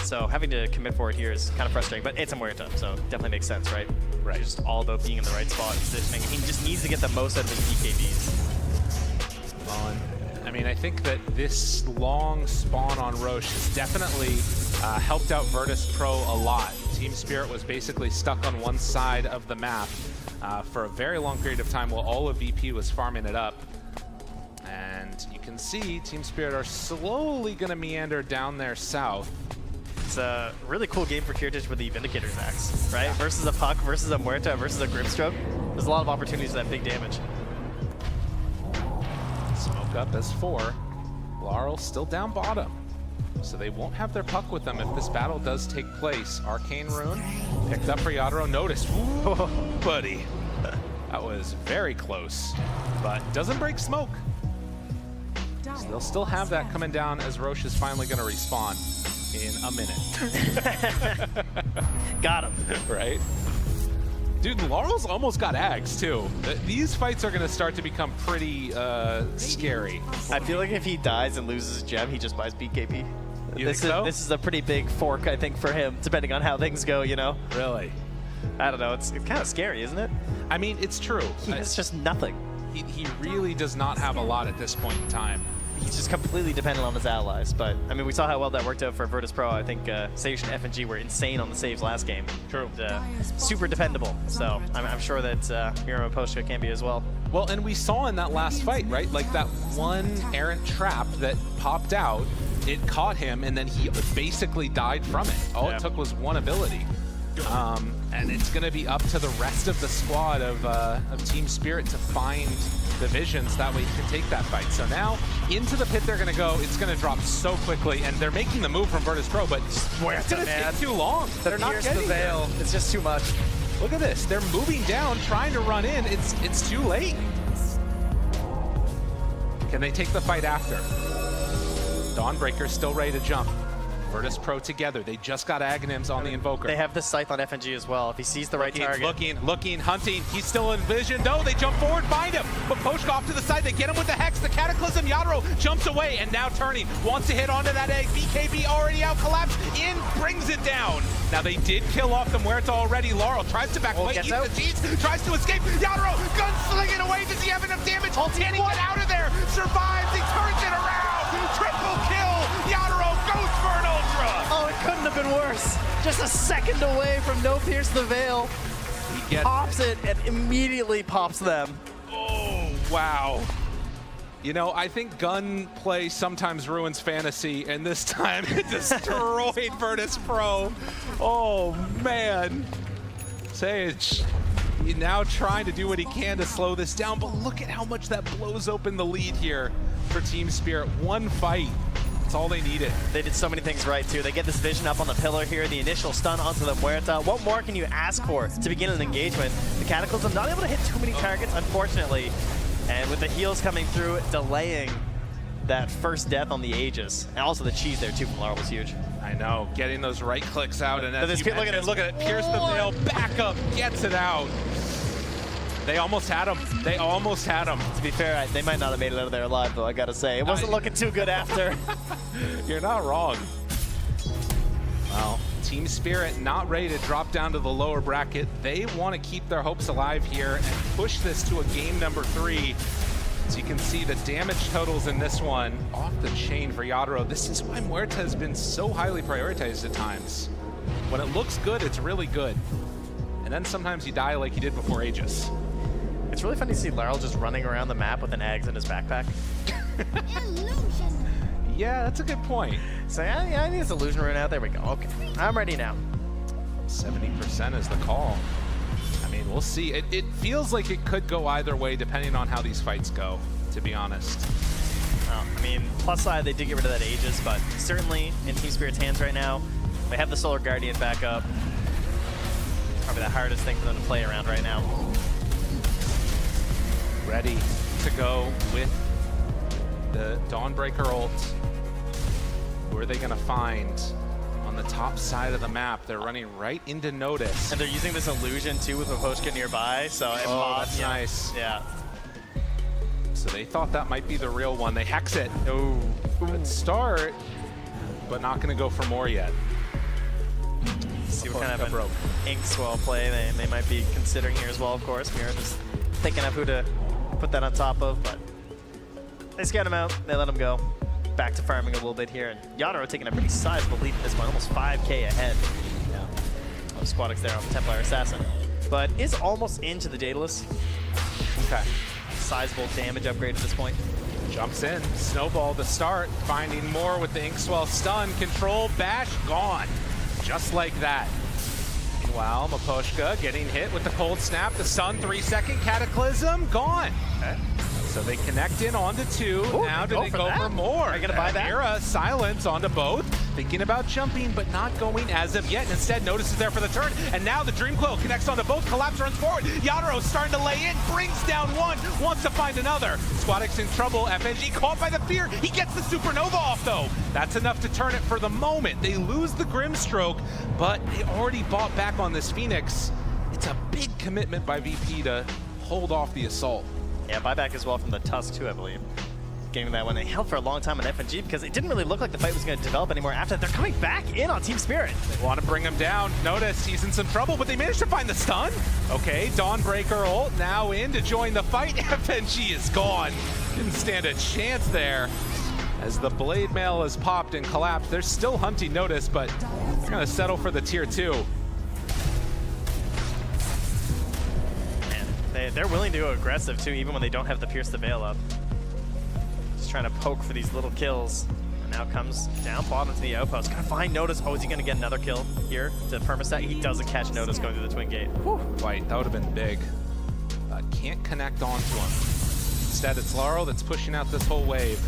So having to commit for it here is kind of frustrating, but it's a Muerta, so definitely makes sense, right? Right. It's just all about being in the right spot and positioning. He just needs to get the most out of his BKBs. I mean, I think that this long spawn on Roche has definitely helped out VIRTUS.PRO a lot. Team Spirit was basically stuck on one side of the map for a very long period of time while all of VP was farming it up. And you can see Team Spirit are slowly going to meander down there south. It's a really cool game for Kiritich with the Vindicator's Axe, right? Versus a Puck, versus a Muerta, versus a Grimstroke. There's a lot of opportunities for that big damage. Smoke up as 4. Laurel still down bottom, so they won't have their Puck with them if this battle does take place. Arcane Rune picked up for Yadro. Noticed. Ooh, buddy. That was very close, but doesn't break smoke. So they'll still have that coming down as Roche is finally going to respawn in a minute. Got him. Right? Dude, Laurel's almost got Ags, too. These fights are going to start to become pretty scary. I feel like if he dies and loses his gem, he just buys BKB. You think so? This is a pretty big fork, I think, for him, depending on how things go, you know? Really? I don't know. It's kind of scary, isn't it? I mean, it's true. It's just nothing. He really does not have a lot at this point in time. He's just completely dependent on his allies. But, I mean, we saw how well that worked out for VIRTUS.PRO. I think Sage and FNG were insane on the saves last game. True. And, super dependable. So I'm sure that Miriam and Poshka can be as well. Well, and we saw in that last fight, right? Like that one errant trap that popped out, it caught him, and then he basically died from it. All it took was one ability. And it's going to be up to the rest of the squad of Team Spirit to find the visions. That way he can take that fight. So now into the pit they're going to go. It's going to drop so quickly, and they're making the move from VIRTUS.PRO, but it's going to take too long. They're not getting the veil. It's just too much. Look at this. They're moving down, trying to run in. It's too late. Can they take the fight after? Dawnbreaker's still ready to jump. VIRTUS.PRO together. They just got Aghanims on the Invoker. They have the Scythe on FNG as well. If he sees the right target. Looking, hunting. He's still in vision. No, they jump forward, find him. But Poshka off to the side. They get him with the Hex. The Cataclysm. Yadro jumps away and now turning. Wants to hit onto that egg. BKB already out. Collapse in. Brings it down. Now they did kill off the Muerta already. Laurel tries to back away. Eats the seeds. Tries to escape. Yadro gunslinging away. Does he have enough damage? Can he get out of there? Survives. He turns it around. Triple kill. Yadro goes for an Ultra. Oh, it couldn't have been worse. Just a second away from no pierce the veil. He pops it and immediately pops them. Oh, wow. You know, I think gunplay sometimes ruins fantasy, and this time it destroyed VIRTUS.PRO. Oh, man. Sage now trying to do what he can to slow this down, but look at how much that blows open the lead here for Team Spirit. One fight. That's all they needed. They did so many things right, too. They get this vision up on the pillar here, the initial stun onto the Muerta. What more can you ask for to begin an engagement? The Cataclysm not able to hit too many targets, unfortunately. And with the heals coming through, delaying that first death on the Aegis. And also the cheese there too from Laurel was huge. I know, getting those right clicks out, and as you look at mentioned, look at it, pierce the nail, back up, gets it out. They almost had him. They almost had him. To be fair, they might not have made it out of there alive, though, I gotta say. It wasn't looking too good after. You're not wrong. Well, Team Spirit not ready to drop down to the lower bracket. They want to keep their hopes alive here and push this to a game number 3. As you can see, the damage totals in this one off the chain for Yadro. This is why Muerta has been so highly prioritized at times. When it looks good, it's really good. And then sometimes you die like you did before Aegis. It's really funny to see Laurel just running around the map with an Ags in his backpack. Yeah, that's a good point. So yeah, I need this illusion rune out. There we go. Okay, I'm ready now. 70% is the call. I mean, we'll see. It feels like it could go either way depending on how these fights go, to be honest. I mean, plus side, they did get rid of that Aegis, but certainly in Team Spirit's hands right now, they have the Solar Guardian back up. Probably the hardest thing for them to play around right now. Ready to go with the Dawnbreaker ult. Who are they going to find on the top side of the map? They're running right into Notice. And they're using this illusion too with Maposhka nearby, so that's nice. Yeah. So they thought that might be the real one. They hex it. Oh, good start, but not going to go for more yet. See what kind of an Inkswell play they might be considering here as well, of course. Mira just thinking of who to put that on top of, but they scout him out, they let him go. Back to farming a little bit here, and Yadro taking a pretty sizable lead at this point, almost 5k ahead. Yeah. Of Squadix there on the Templar Assassin. But is almost into the Daedalus. Okay. Sizable damage upgrade at this point. Jumps in, Snowball to start, finding more with the Inkswell stun, control, bash, gone. Just like that. Meanwhile, Maposhka getting hit with the cold snap, the stun, 3-second Cataclysm, gone. Okay. So they connect in onto 2. Ooh, now do they go for more? Are you gonna buy that? Mira, silence onto both. Thinking about jumping, but not going as of yet. And instead, Notice is there for the turn. And now the Dream Coil connects onto both. Collapse runs forward. Yadro starting to lay in, brings down one, wants to find another. Squadix in trouble. FNG caught by the fear. He gets the Supernova off, though. That's enough to turn it for the moment. They lose the Grimstroke, but they already bought back on this Phoenix. It's a big commitment by VP to hold off the assault. Yeah, buyback as well from the Tusk too, I believe. Getting that one. They held for a long time on FNG because it didn't really look like the fight was going to develop anymore after that. They're coming back in on Team Spirit. They want to bring him down. Notice he's in some trouble, but they managed to find the stun. Okay, Dawnbreaker ult now in to join the fight. FNG is gone. Didn't stand a chance there. As the Blade Mail is popped and collapsed, they're still hunting Notice, but they're going to settle for the tier 2. They're willing to go aggressive too, even when they don't have the Pierce the Veil up. Just trying to poke for these little kills. And now comes down bottom to the outpost. Gotta find Notice. Oh, is he gonna get another kill here to permaset? He doesn't catch Notice going through the Twin Gate. Whew. Right, that would have been big. Can't connect onto him. Instead, it's Laurel that's pushing out this whole wave.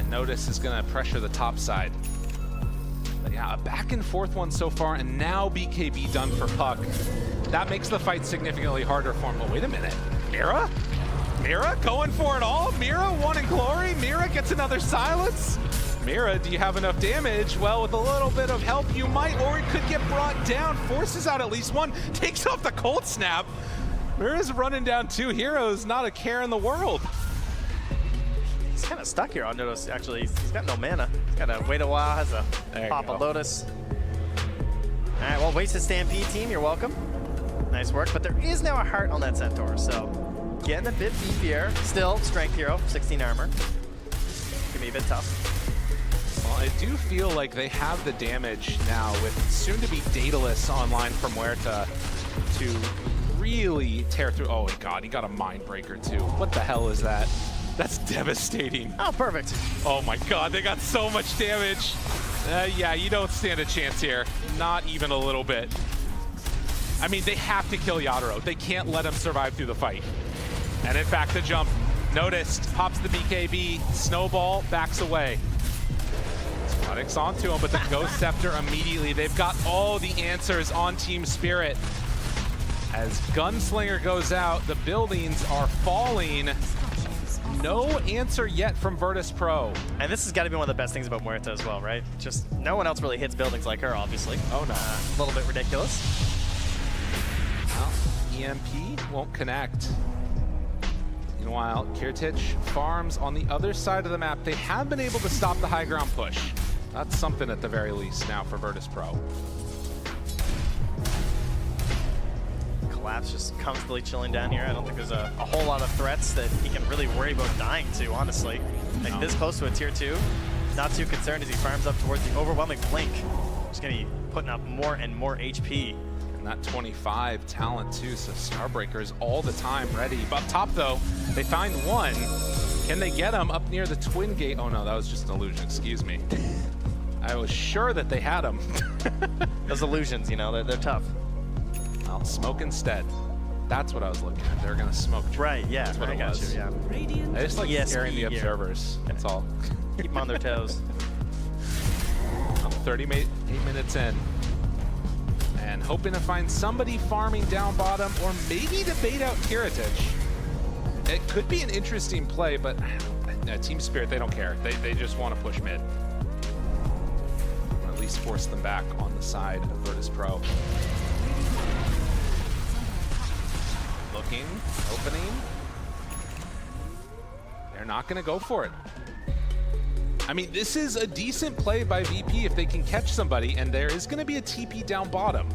And Notice is gonna pressure the top side. But yeah, a back and forth one so far, and now BKB done for Puck. That makes the fight significantly harder for him. But wait a minute, Mira? Mira going for it all? Mira wanting glory? Mira gets another silence? Mira, do you have enough damage? Well, with a little bit of help, you might, or it could get brought down. Forces out at least one, takes off the cold snap. Mira's running down 2 heroes, not a care in the world. He's kind of stuck here on Notice, actually. He's got no mana. He's got to wait a while, has to pop a Lotus. All right, well, Wasted Stampede team, you're welcome. Nice work, but there is now a heart on that Centaur, so getting a bit beefier. Still, strength hero, 16 armor. Gonna be a bit tough. Well, I do feel like they have the damage now with soon-to-be Daedalus online from Muerta to really tear through. Oh my god, he got a Mindbreaker too. What the hell is that? That's devastating. Oh, perfect. Oh my god, they got so much damage. Yeah, you don't stand a chance here. Not even a little bit. I mean, they have to kill Yadro. They can't let him survive through the fight. And in fact, the jump, Noticed, pops the BKB, Snowball backs away. Squadix onto him, but the Ghost Scepter immediately. They've got all the answers on Team Spirit. As Gunslinger goes out, the buildings are falling. No answer yet from VIRTUS.PRO. And this has got to be one of the best things about Muerta as well, right? Just no one else really hits buildings like her, obviously. Oh no. A little bit ridiculous. Well, EMP won't connect. Meanwhile, Kirtich farms on the other side of the map. They have been able to stop the high ground push. That's something at the very least now for VIRTUS.PRO. Collapse just comfortably chilling down here. I don't think there's a whole lot of threats that he can really worry about dying to, honestly. Like this close to a tier 2, not too concerned as he farms up towards the overwhelming blink. Just gonna be putting up more and more HP. And that 25 talent too, so Starbreaker is all the time ready. Up top though, they find one. Can they get him up near the twin gate? Oh no, that was just an illusion, excuse me. I was sure that they had him. Those illusions, you know, they're tough. Well, smoke instead. That's what I was looking at. They're gonna smoke. Right, yeah, that's what I it got was. you, yeah. I just like ESP scaring the observers, that's all. Keep them on their toes. 38 minutes in. And hoping to find somebody farming down bottom, or maybe to bait out Kirtich. It could be an interesting play, but Team Spirit, they don't care. They just want to push mid. Or at least force them back on the side of VIRTUS.PRO. Looking, opening. They're not going to go for it. I mean, this is a decent play by VP if they can catch somebody, and there is going to be a TP down bottom.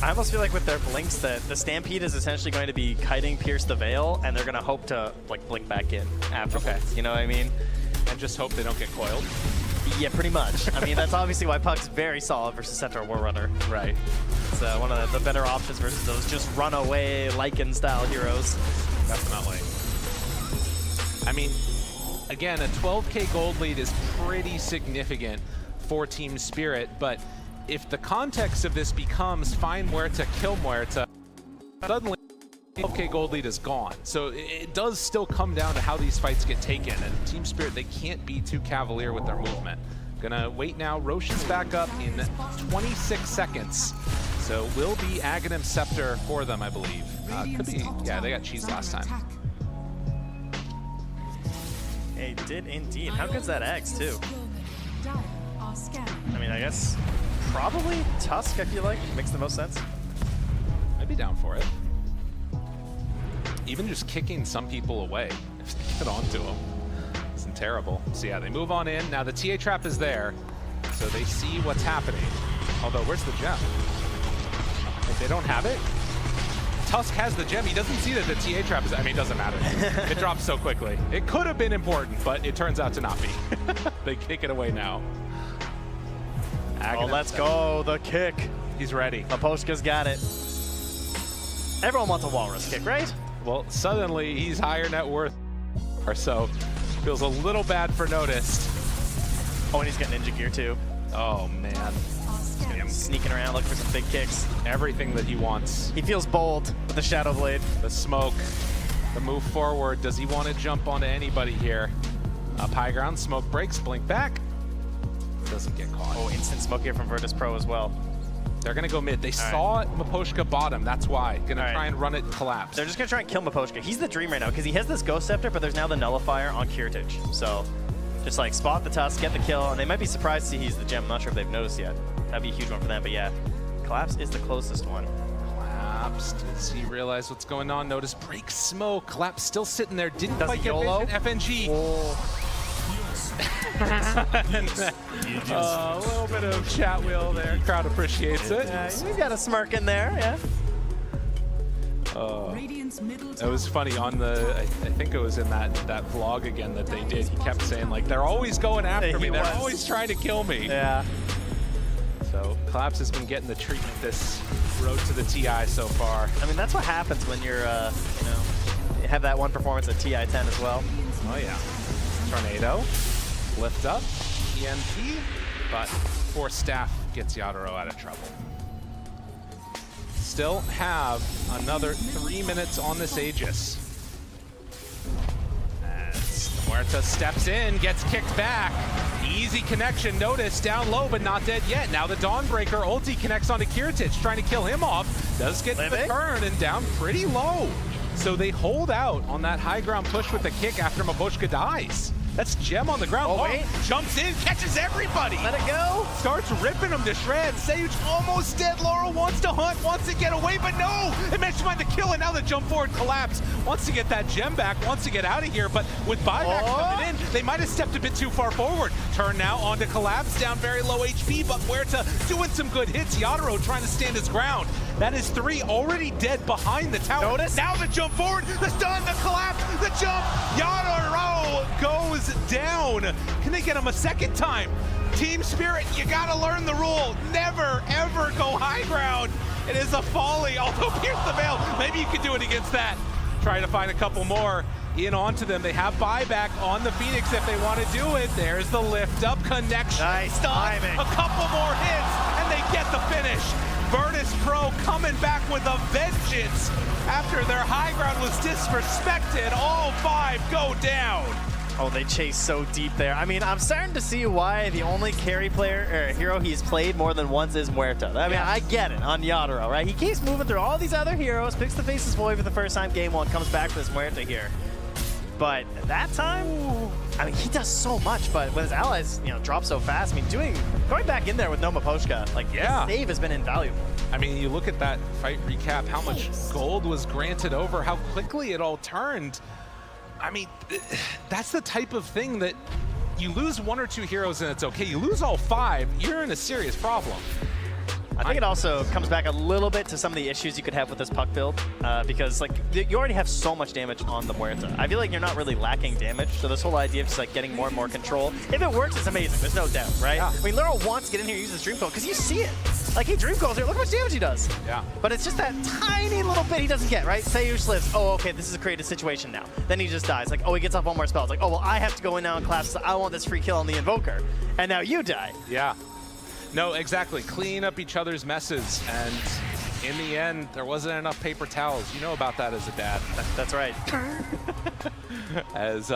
I almost feel like with their blinks that the Stampede is essentially going to be kiting Pierce the Veil, and they're going to hope to like blink back in afterwards. Okay. You know what I mean? And just hope they don't get coiled. Yeah, pretty much. I mean, that's obviously why Puck's very solid versus Centaur War Runner. Right. It's one of the better options versus those just runaway Lycan-style heroes. Definitely. I mean, again, a 12K gold lead is pretty significant for Team Spirit, but if the context of this becomes find Muerta, kill Muerta, suddenly 12K gold lead is gone. So it does still come down to how these fights get taken, and Team Spirit, they can't be too cavalier with their movement. Gonna wait now. Roche is back up in 26 seconds. So will be Aghanim Scepter for them, I believe. Could be, yeah, they got cheese last time. They did indeed. How good's that X, too? I mean, I guess probably Tusk, I feel like, makes the most sense. I'd be down for it. Even just kicking some people away if they get onto them isn't terrible. So yeah, they move on in. Now the TA trap is there, so they see what's happening. Although, where's the gem? If they don't have it, Tusk has the gem. He doesn't see that the TA trap is, I mean, it doesn't matter. It drops so quickly. It could have been important, but it turns out to not be. They kick it away now. Oh, let's go, the kick. He's ready. Maposhka's got it. Everyone wants a walrus kick, right? Well, suddenly he's higher net worth, or so. Feels a little bad for Noticed. Oh, and he's got ninja gear too. Oh, man. Sneaking around looking for some big kicks. Everything that he wants. He feels bold with the Shadow Blade. The smoke, the move forward. Does he want to jump onto anybody here? Up high ground, smoke breaks, blink back. Doesn't get caught. Oh, instant smoke here from VIRTUS.PRO as well. They're going to go mid. They saw Maposhka bottom. That's why. Going to try and run it collapse. They're just going to try and kill Maposhka. He's the dream right now because he has this Ghost Scepter, but there's now the Nullifier on Kirtich. So just like spot the Tusk, get the kill, and they might be surprised to see he's the gem. I'm not sure if they've noticed yet. That'd be a huge one for them, but yeah. Collapse is the closest one. Collapse. Does he realize what's going on? Notice break smoke. Collapse still sitting there. Didn't Does quite get YOLO? vision. FNG. Oh. A little bit of chat wheel there. Crowd appreciates it. Yeah, he's got a smirk in there, yeah. It was funny on the, I think it was in that vlog again that they did. He kept saying like, they're always going after me. They're always trying to kill me. Yeah. So Collapse has been getting the treatment this road to the TI so far. I mean, that's what happens when you're, you know, you have that one performance at TI-10 as well. Oh yeah. Tornado, lift up, EMP, but Force Staff gets Yadoro out of trouble. Still have another 3 minutes on this Aegis. As Muerta steps in, gets kicked back. Easy connection, Notice down low, but not dead yet. Now the Dawnbreaker ulti connects onto Kirtich, trying to kill him off. Does get the Living? turn and down pretty low. So they hold out on that high ground push with the kick after Maboshka dies. That's Gem on the ground. Oh, wait. Jumps in, catches everybody. Let it go. Starts ripping them to shreds. Sage almost dead. Laurel wants to hunt, wants to get away, but no! It managed to find the kill, and now the jump forward collapse. Wants to get that Gem back, wants to get out of here, but with buyback coming in, they might have stepped a bit too far forward. Turn now onto collapse, down very low HP, but Huerta doing some good hits. Yadaro trying to stand his ground. That is 3 already dead behind the tower. Notice. Now the jump forward, the stun, the collapse, the jump. Yadaro goes down. Can they get him a second time? Team Spirit, you gotta learn the rule. Never, ever go high ground. It is a folly, although pierce the veil. Maybe you could do it against that. Try to find a couple more in onto them. They have buyback on the Phoenix if they want to do it. There's the lift up connection. Nice Stun, timing. a couple more hits, and they get the finish. VIRTUS.PRO coming back with a vengeance after their high ground was disrespected. All 5 go down. Oh, they chase so deep there. I mean, I'm starting to see why the only carry player or hero he's played more than once is Huerta. I mean, I get it on Yadaro, right? He keeps moving through all these other heroes, picks the Faceless Void for the first time game 1, comes back with his Huerta here. But that time, I mean, he does so much, but when his allies, you know, drop so fast, I mean, going back in there with no Maboshka, like, his save has been invaluable. I mean, you look at that fight recap, how much gold was granted over, how quickly it all turned. I mean, that's the type of thing that you lose 1 or 2 heroes and it's okay. You lose all 5, you're in a serious problem. I think it also comes back a little bit to some of the issues you could have with this puck build, because like you already have so much damage on the Huerta. I feel like you're not really lacking damage, so this whole idea of just like getting more and more control, if it works, it's amazing. There's no doubt, right? Yeah. I mean, Laurel wants to get in here and use his Dream Coil because you see it. Like he Dream Coils here, look how much damage he does. Yeah. But it's just that tiny little bit he doesn't get, right? Say you lives. Oh, okay, this is a creative situation now. Then he just dies. Like, oh, he gets off 1 more spell. It's like, oh, well, I have to go in now and collapse. I want this free kill on the Invoker, and now you die. Yeah. No, exactly. Clean up each other's messes, and in the end, there wasn't enough paper towels. You know about that as a dad. That's right. As,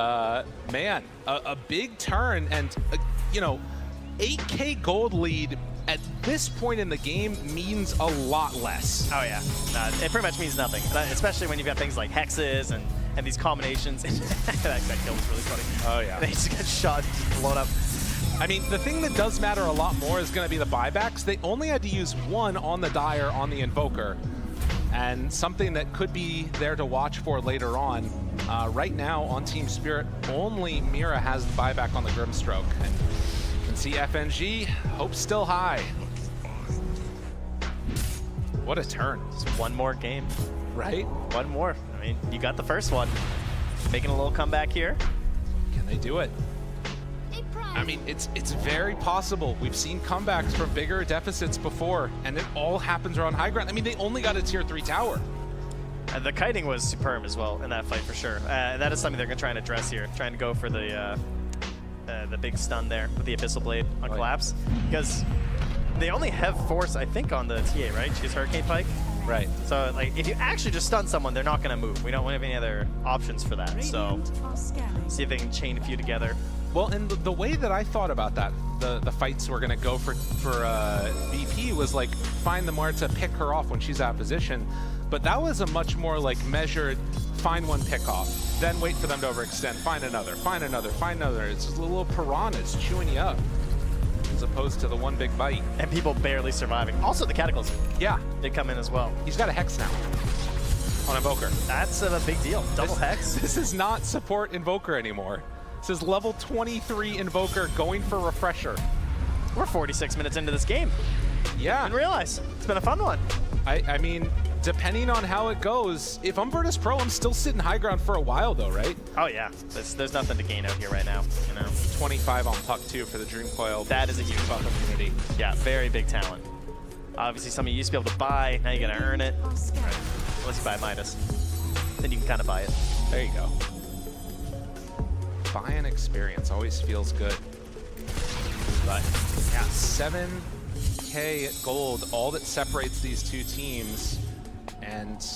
man, a big turn, and, you know, 8K gold lead at this point in the game means a lot less. Oh, yeah. It pretty much means nothing, especially when you've got things like hexes and these combinations. that kill was really funny. Oh, yeah. They just get shot and blown up. I mean, the thing that does matter a lot more is going to be the buybacks. They only had to use 1 on the Dire, on the Invoker, and something that could be there to watch for later on. Right now, on Team Spirit, only Mira has the buyback on the Grimstroke. And you can see FNG, hope's still high. What a turn. Just 1 more game. Right? 1 more. I mean, you got the first one. Making a little comeback here. Can they do it? I mean, it's very possible. We've seen comebacks from bigger deficits before, and it all happens around high ground. I mean, they only got a tier 3 tower. The kiting was superb as well in that fight for sure. That is something they're going to try and address here, trying to go for the big stun there with the Abyssal Blade on Collapse. Because they only have force, I think, on the TA, right? She's Hurricane Pike. Right. So, like, if you actually just stun someone, they're not going to move. We don't have any other options for that. So, see if they can chain a few together. Well, and the way that I thought about that, the fights we're going to go for VP was like, find the Marta, pick her off when she's out of position. But that was a much more like measured, find 1 pick off, then wait for them to overextend, find another, find another, find another. It's just little piranhas chewing you up, as opposed to the 1 big bite. And people barely surviving. Also, the Cataclysm. Yeah. Did come in as well. He's got a Hex now on Invoker. That's a big deal. Double Hex. This is not support Invoker anymore. This is level 23 Invoker going for Refresher. We're 46 minutes into this game. Yeah. Didn't realize. It's been a fun one. I mean, depending on how it goes, if I'm VIRTUS.PRO, I'm still sitting high ground for a while though, right? Oh yeah. There's nothing to gain out here right now. You know, 25 on puck too for the Dream Coil. That is a huge opportunity. Yeah, very big talent. Obviously, some of you used to be able to buy. Now you gotta earn it. Right. Unless you buy Midas, then you can kind of buy it. There you go. Buy an experience always feels good. But yeah, 7K gold, all that separates these 2 teams. And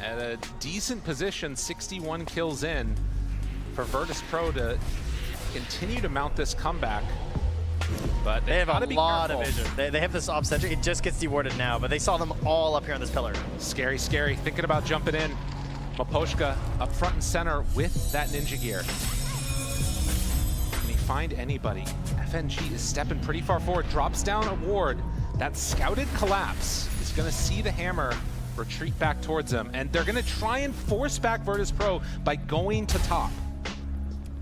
at a decent position, 61 kills in for VIRTUS.PRO to continue to mount this comeback. but They have gotta a be lot careful. of vision. They have this op sentry. It just gets dewarded now, but they saw them all up here on this pillar. Scary, scary. Thinking about jumping in. Maposhka up front and center with that ninja gear. Can he find anybody? FNG is stepping pretty far forward. Drops down a ward. That scouted Collapse is going to see the hammer retreat back towards him, and they're going to try and force back VIRTUS.PRO by going to top.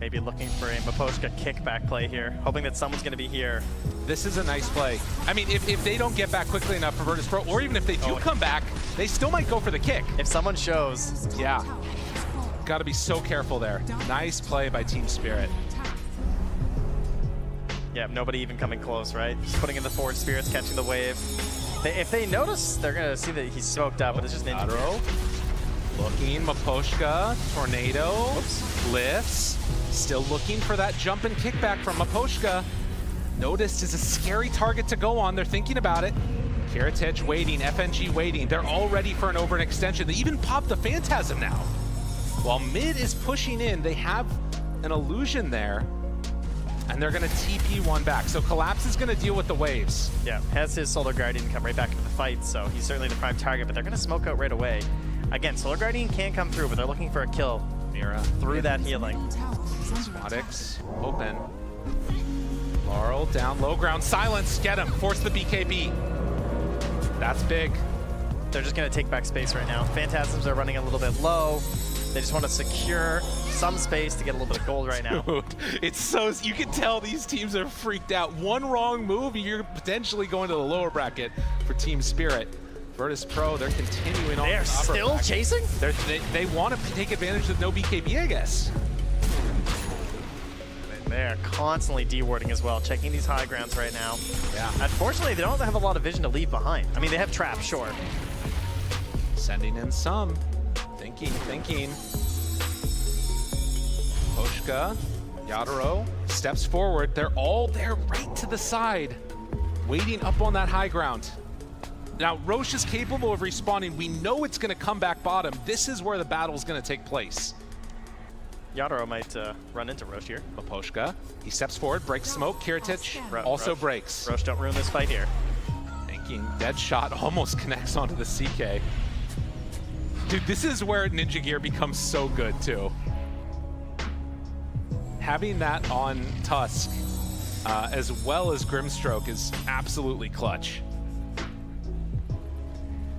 Maybe looking for a Maposhka kickback play here, hoping that someone's going to be here. This is a nice play. I mean, if they don't get back quickly enough for VIRTUS.PRO, or even if they do come back, they still might go for the kick. If someone shows. Yeah. Got to be so careful there. Nice play by Team Spirit. Yeah, nobody even coming close, right? Just putting in the forward spirits, catching the wave. If they notice, they're going to see that he's smoked up, but it's just ninja. Looking, Maposhka, Tornado, lifts. Still looking for that jump and kickback from Maposhka. Noticed is a scary target to go on. They're thinking about it. Kiritich waiting, FNG waiting. They're all ready for an over an extension. They even popped the Phantasm now. While mid is pushing in, they have an illusion there. And they're going to TP one back. So Collapse is going to deal with the waves. Yeah, has his Solar Guardian come right back into the fight, so he's certainly the prime target, but they're going to smoke out right away. Again, Solar Guardian can come through, but they're looking for a kill Mira through that healing. SWATix open. Laurel down low ground. Silence, get him. Force the BKB. That's big. They're just going to take back space right now. Phantasms are running a little bit low. They just want to secure some space to get a little bit of gold right now. Dude, it's so, you can tell these teams are freaked out. One wrong move, you're potentially going to the lower bracket for Team Spirit. VIRTUS.PRO, they're continuing on. They're still chasing? They want to take advantage of no BKB, I guess. They're constantly dewarding as well, checking these high grounds right now. Yeah. Unfortunately, they don't have a lot of vision to leave behind. I mean, they have traps, sure. Sending in some. Thinking. Poshka, Yadaro steps forward. They're all there right to the side, waiting up on that high ground. Now, Roche is capable of respawning. We know it's going to come back bottom. This is where the battle is going to take place. Yadaro might run into Roche here. Maposhka, he steps forward, breaks smoke. Kiritich also breaks. Roche, don't ruin this fight here. Thinking, dead shot almost connects onto the CK. Dude, this is where Ninja Gear becomes so good, too. Having that on Tusk, as well as Grimstroke, is absolutely clutch.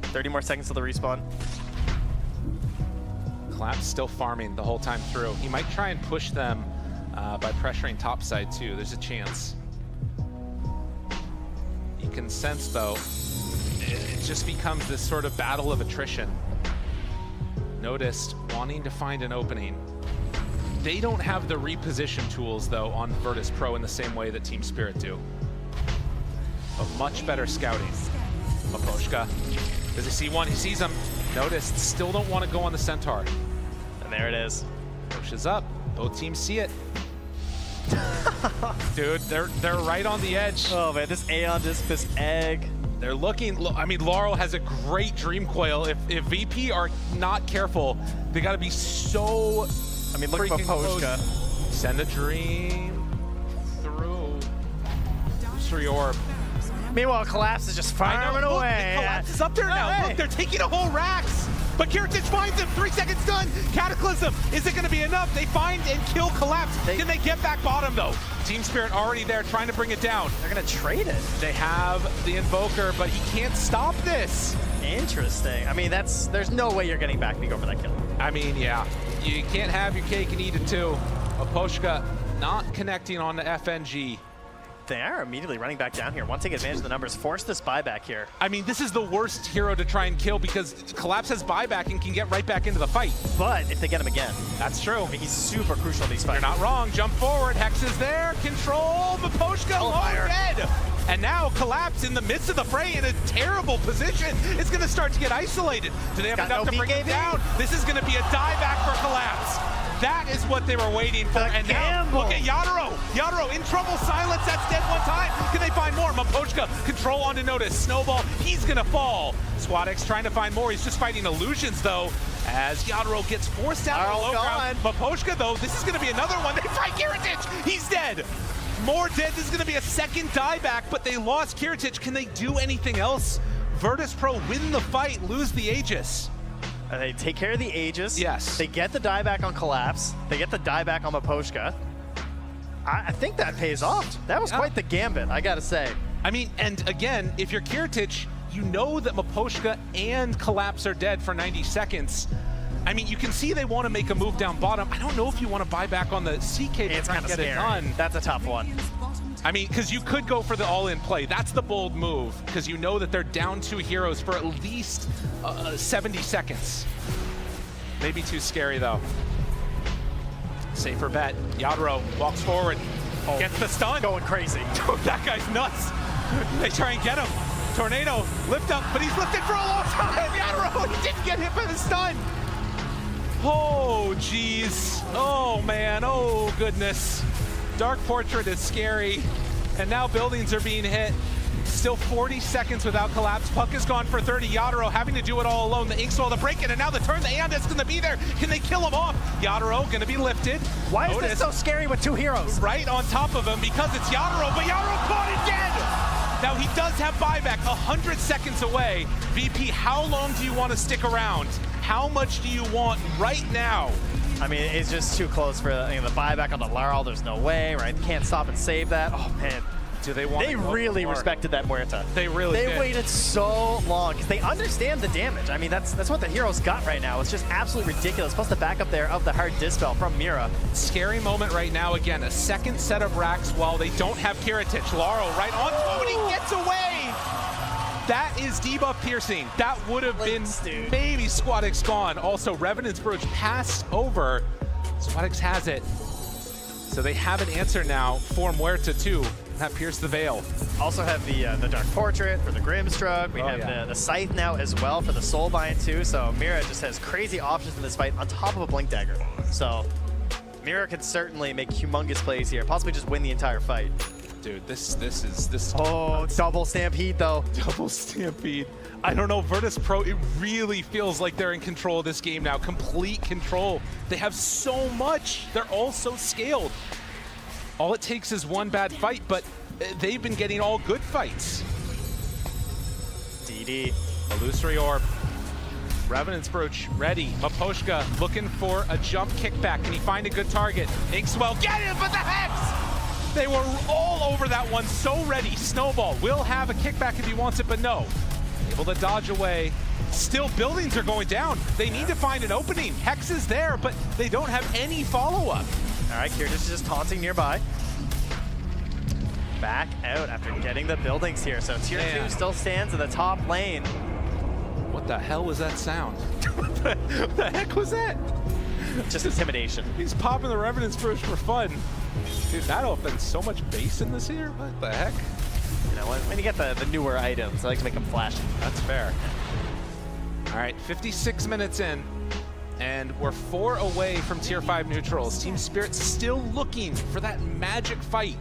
30 more seconds to the respawn. Collapse still farming the whole time through. He might try and push them by pressuring topside, too. There's a chance. You can sense, though, it just becomes this sort of battle of attrition. Noticed wanting to find an opening. They don't have the reposition tools, though, on VIRTUS.PRO in the same way that Team Spirit do. But much better scouting. Maposhka. Does he see one? He sees him. Noticed. Still don't want to go on the Centaur. And there it is. Pushes up. Both teams see it. Dude, they're right on the edge. Oh, man, this Aeon Disc, this egg. They're looking, I mean, Laurel has a great Dream Coil. If VP are not careful, they got to be so I mean, look at Maposhka. Send the Dream through. Illusory Orb. Meanwhile, Collapse is just farming away. Collapse is up there now. Look, they're taking a whole Rax. But Kiritich finds him. 3 seconds done. Cataclysm. Is it going to be enough? They find and kill Collapse. Can they get back bottom, though? Team Spirit already there trying to bring it down. They're going to trade it. They have the Invoker, but he can't stop this. Interesting. I mean, there's no way you're getting back to go for that kill. I mean, yeah. You can't have your cake and eat it, too. Maposhka not connecting on the FNG. They are immediately running back down here. Want to take advantage of the numbers, force this buyback here. I mean, this is the worst hero to try and kill because Collapse has buyback and can get right back into the fight. But if they get him again. That's true. I mean, he's super crucial in these fights. You're not wrong. Jump forward. Hex is there. Control. Maposhka low dead. And now Collapse in the midst of the fray in a terrible position is going to start to get isolated. Do they have enough to bring it down? This is going to be a dieback for Collapse. That is what they were waiting for. And now, look at Yadaro. Yadaro in trouble. Silence. That's dead one time. Can they find more? Maposhka, control onto Notice. Snowball. He's going to fall. SWATix trying to find more. He's just fighting illusions, though, as Yadaro gets forced down the low ground. Maposhka, though, this is going to be another one. They fight Kiritich. He's dead. More dead. This is going to be a second dieback, but they lost Kiritich. Can they do anything else? VIRTUS.PRO win the fight, lose the Aegis. And they take care of the Aegis. Yes. They get the dieback on Collapse. They get the dieback on Maposhka. I think that pays off. That was quite the gambit, I gotta say. I mean, and again, if you're Kiritich, you know that Maposhka and Collapse are dead for 90 seconds. I mean, you can see they want to make a move down bottom. I don't know if you want to buy back on the CK to It's try kind and of get it done. That's a tough one. I mean, because you could go for the all-in play. That's the bold move, because you know that they're down 2 heroes for at least 70 seconds. Maybe too scary, though. Safer bet. Yadro walks forward, gets the stun. Going crazy. That guy's nuts. They try and get him. Tornado, lift up, but he's lifted for a long time. Yadro, he didn't get hit by the stun. Oh, jeez. Oh, man. Oh, goodness. Dark Portrait is scary. And now buildings are being hit. Still 40 seconds without Collapse. Puck is gone for 30. Yadro having to do it all alone. The Inkswell, the break-in, and now the turn. The Aeon's going to be there. Can they kill him off? Yadro going to be lifted. Why is this so scary with 2 heroes? Right on top of him because it's Yadro, but Yadro caught it dead! Now he does have buyback, 100 seconds away. VP, how long do you want to stick around? How much do you want right now? I mean, it's just too close for the buyback on the Laurel. There's no way, right? Can't stop and save that. Oh, man. Do they want? They really respected that Muerta. They really did. They waited so long because they understand the damage. I mean, that's what the heroes got right now. It's just absolutely ridiculous. Plus the backup there of the hard dispel from Mira. Scary moment right now. Again, a second set of racks while they don't have Kiritich. Laurel right on to him, and he gets away. That is debuff piercing. That would have been maybe Squadix gone. Also, Revenant's Brooch passed over. Squadix has it. So they have an answer now for Muerta too. That pierced the veil. Also have the Dark Portrait for the Grimstroke. We have the Scythe now as well for the Soulbind too. So Mira just has crazy options in this fight on top of a Blink Dagger. So Mira could certainly make humongous plays here, possibly just win the entire fight. Dude, this is oh, double Stampede though. Double Stampede. I don't know, VIRTUS.PRO, it really feels like they're in control of this game now. Complete control. They have so much. They're all so scaled. All it takes is one bad fight, but they've been getting all good fights. DD. Illusory Orb. Revenant's Brooch ready. Maposhka looking for a jump kickback. Can he find a good target? Inkswell, get him, but the Hex! They were all over that one, so ready. Snowball will have a kickback if he wants it, but no. Able to dodge away. Still, buildings are going down. They need to find an opening. Hex is there, but they don't have any follow-up. All right, Kiritich is just taunting nearby. Back out after getting the buildings here. So tier 2 still stands in the top lane. What the hell was that sound? What the heck was that? Just intimidation. He's popping the Revenant's Brooch for fun. Dude, that opens so much base in this here. What the heck? You know, when you get the newer items, I like to make them flashy. That's fair. All right, 56 minutes in, and we're 4 away from tier 5 neutrals. Team Spirit still looking for that magic fight.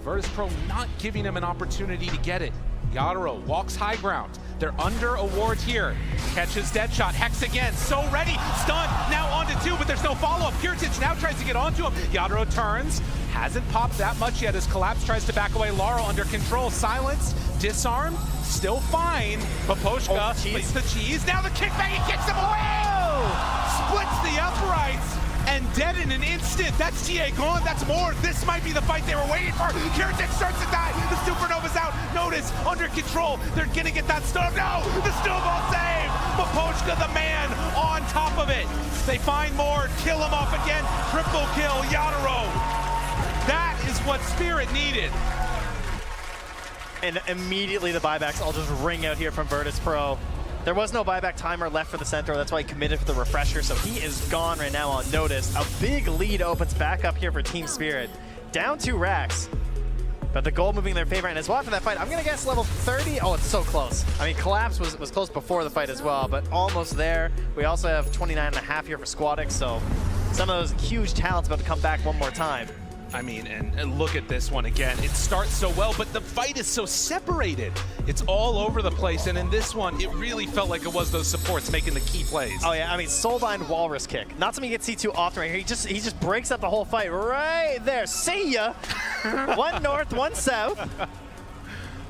VIRTUS.PRO not giving him an opportunity to get it. Yadro walks high ground. They're under a ward here. Catches Deadshot. Hex again. So ready. Stun. Now onto 2, but there's no follow-up. Kiritich now tries to get onto him. Yadro turns. Hasn't popped that much yet as Collapse tries to back away. Laurel under control. Silence. Disarmed. Still fine. Maposhka plays the cheese. Now the kickback. He kicks him away. Splits the uprights. And dead in an instant. That's TA gone. That's more. This might be the fight they were waiting for. Kiritich starts to die. The Supernova's out. Notice under control. They're gonna get that stun. No! The snowball save! Maposhka, the man, on top of it. They find more. Kill him off again. Triple kill. Yadro. That is what Spirit needed. And immediately the buybacks all just ring out here from VIRTUS.PRO. There was no buyback timer left for the Centaur. That's why he committed for the refresher. So he is gone right now on notice. A big lead opens back up here for Team Spirit. Down 2 racks. But the gold moving in their favor. And as well for that fight, I'm going to guess level 30. Oh, it's so close. I mean, Collapse was close before the fight as well, but almost there. We also have 29.5 here for Squadix. So some of those huge talents about to come back one more time. I mean, and look at this one again. It starts so well, but the fight is so separated. It's all over the place, and in this one, it really felt like it was those supports making the key plays. Oh yeah, I mean, Soulbind Walrus Kick. Not something you get to see too often right here. He just breaks up the whole fight right there. See ya! One north, one south.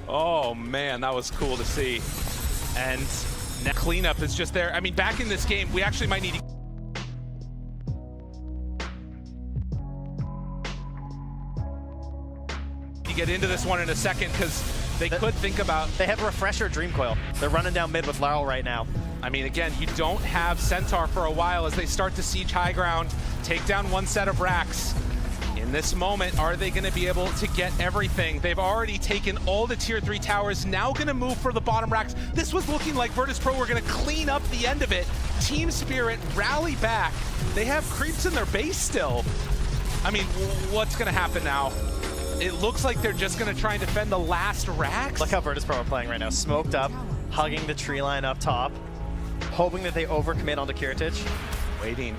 Oh man, that was cool to see. And now cleanup is just there. I mean, back in this game, we actually might need to get into this one in a second, because they could think about... They have Refresher Dream Coil. They're running down mid with Laurel right now. I mean, again, you don't have Centaur for a while as they start to siege high ground, take down one set of racks. In this moment, are they going to be able to get everything? They've already taken all the tier 3 towers, now going to move for the bottom racks. This was looking like VIRTUS.PRO were going to clean up the end of it. Team Spirit rally back. They have creeps in their base still. I mean, what's going to happen now? It looks like they're just going to try and defend the last racks. Look how VIRTUS.PRO are playing right now. Smoked up, hugging the tree line up top, hoping that they overcommit onto Kiritich. Waiting.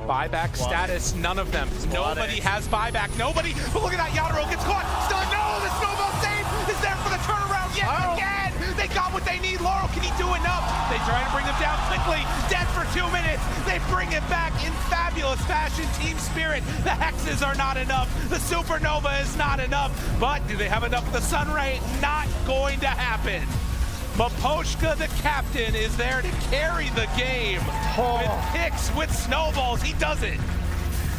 Buyback status, none of them. Nobody has buyback, nobody. But look at that, Yadro gets caught. Still, no, the snowball save is there for the turnaround yet again. They got what they need. Laurel, can he do enough? They try to bring him down quickly. Dead for 2 minutes. They bring it back in fabulous fashion. Team Spirit, the hexes are not enough. The supernova is not enough. But do they have enough of the sun ray? Not going to happen. Maposhka, the captain, is there to carry the game. With picks, with snowballs, he does it.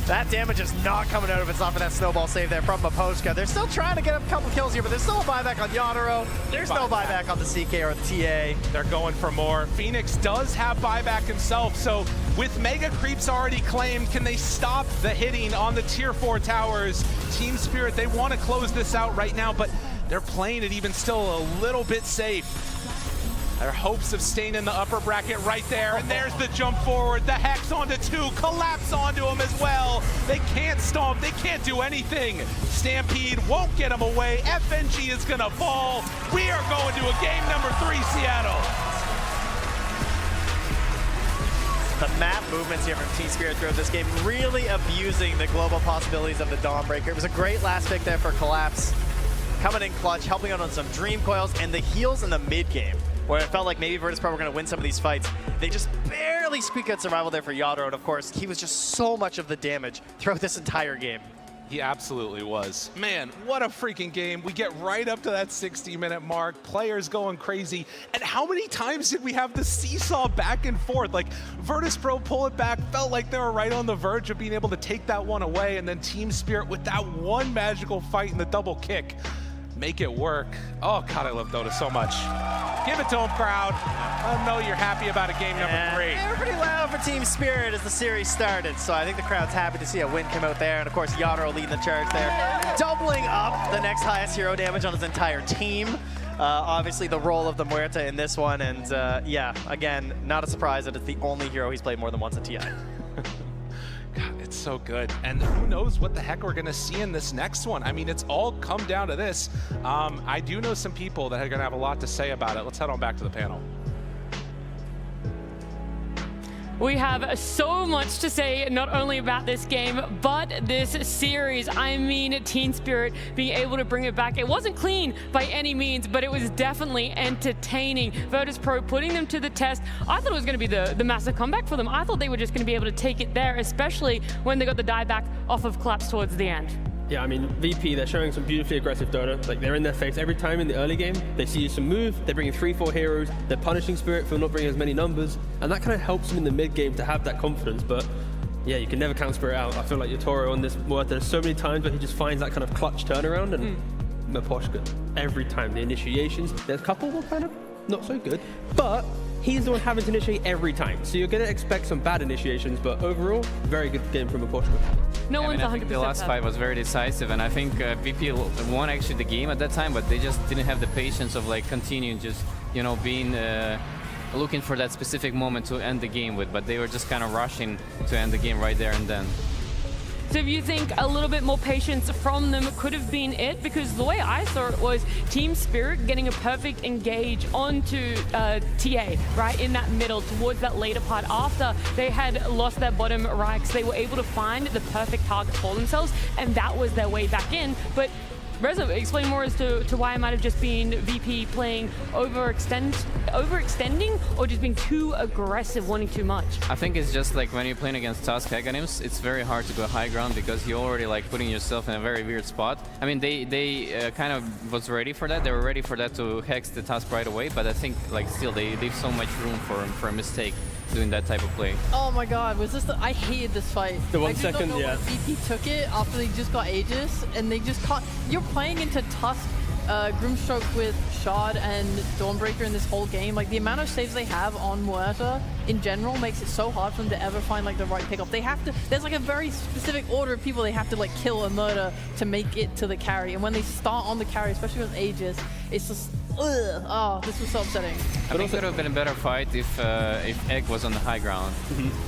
That damage is not coming out if it's off of that snowball save there from Maposhka. They're still trying to get a couple kills here, but there's still a buyback on Yadro. There's no buyback on the CK or the TA. They're going for more. Phoenix does have buyback himself, so with mega creeps already claimed, can they stop the hitting on the tier 4 towers? Team Spirit, they want to close this out right now, but they're playing it even still a little bit safe. Their hopes of staying in the upper bracket right there, and there's the jump forward. The Hex onto 2, collapse onto him as well. They can't stomp, they can't do anything. Stampede won't get him away. FNG is gonna fall. We are going to a game number 3, Seattle. The map movements here from Team Spirit throughout this game, really abusing the global possibilities of the Dawnbreaker. It was a great last pick there for Collapse. Coming in clutch, helping out on some Dream Coils, and the heals in the mid game, where it felt like maybe VIRTUS.PRO were going to win some of these fights. They just barely squeak out survival there for Yadro, and of course, he was just so much of the damage throughout this entire game. He absolutely was. Man, what a freaking game. We get right up to that 60-minute mark, players going crazy, and how many times did we have the seesaw back and forth? Like, VIRTUS.PRO pull it back, felt like they were right on the verge of being able to take that one away, and then Team Spirit with that one magical fight and the double kick, make it work. Oh God, I love Dota so much. Give it to him, crowd. I know you're happy about a game number 3. They were pretty loud for Team Spirit as the series started, so I think the crowd's happy to see a win come out there, and of course Yadro leading the charge there, doubling up the next highest hero damage on his entire team. Obviously the role of the Muerta in this one, and yeah, again, not a surprise that it's the only hero he's played more than once in TI. God, it's so good. And who knows what the heck we're gonna see in this next one. I mean, it's all come down to this. I do know some people that are gonna have a lot to say about it. Let's head on back to the panel. We have so much to say, not only about this game, but this series. I mean, Team Spirit being able to bring it back. It wasn't clean by any means, but it was definitely entertaining. VIRTUS.PRO putting them to the test. I thought it was going to be the massive comeback for them. I thought they were just going to be able to take it there, especially when they got the dieback off of Collapse towards the end. Yeah, I mean, VP, they're showing some beautifully aggressive Dota. Like, they're in their face every time in the early game. They see some move, they're bringing 3-4 heroes, they're punishing Spirit for not bringing as many numbers, and that kind of helps them in the mid game to have that confidence. But yeah, you can never count Spirit out. I feel like Yatoro on this Muerta, there's so many times where he just finds that kind of clutch turnaround, and Maposhka, every time. The initiations, there's a couple were kind of not so good, but he's the one having to initiate every time. So you're going to expect some bad initiations, but overall, very good game from Maposhka. No one's 100% I think the last fight was very decisive, and I think VP won actually the game at that time, but they just didn't have the patience of like continuing just, you know, being looking for that specific moment to end the game with, but they were just kind of rushing to end the game right there and then. So if you think a little bit more patience from them could have been it, because the way I saw it was Team Spirit getting a perfect engage onto TA, right, in that middle, towards that later part after they had lost their bottom racks. They were able to find the perfect target for themselves, and that was their way back in. But Reza, explain more as to why it might have just been VP playing overextending or just being too aggressive, wanting too much. I think it's just like when you're playing against Tusk Aghanim's, it's very hard to go high ground because you're already like putting yourself in a very weird spot. I mean, they kind of was ready for that. They were ready for that to hex the Tusk right away, but I think like still they leave so much room for a mistake doing that type of play. Oh my god, was this I hated this fight. The 1 I just second, don't know yeah. why VP took it after they just got Aegis, and they just caught. You're playing into Tusk, Grimstroke with Shard and Dawnbreaker in this whole game. Like, the amount of saves they have on Muerta in general makes it so hard for them to ever find like the right pickup. They have to, there's like a very specific order of people they have to like kill or murder to make it to the carry. And when they start on the carry, especially with Aegis, it's just, ugh. Oh, this was so upsetting. I think it would have been a better fight if Egg was on the high ground.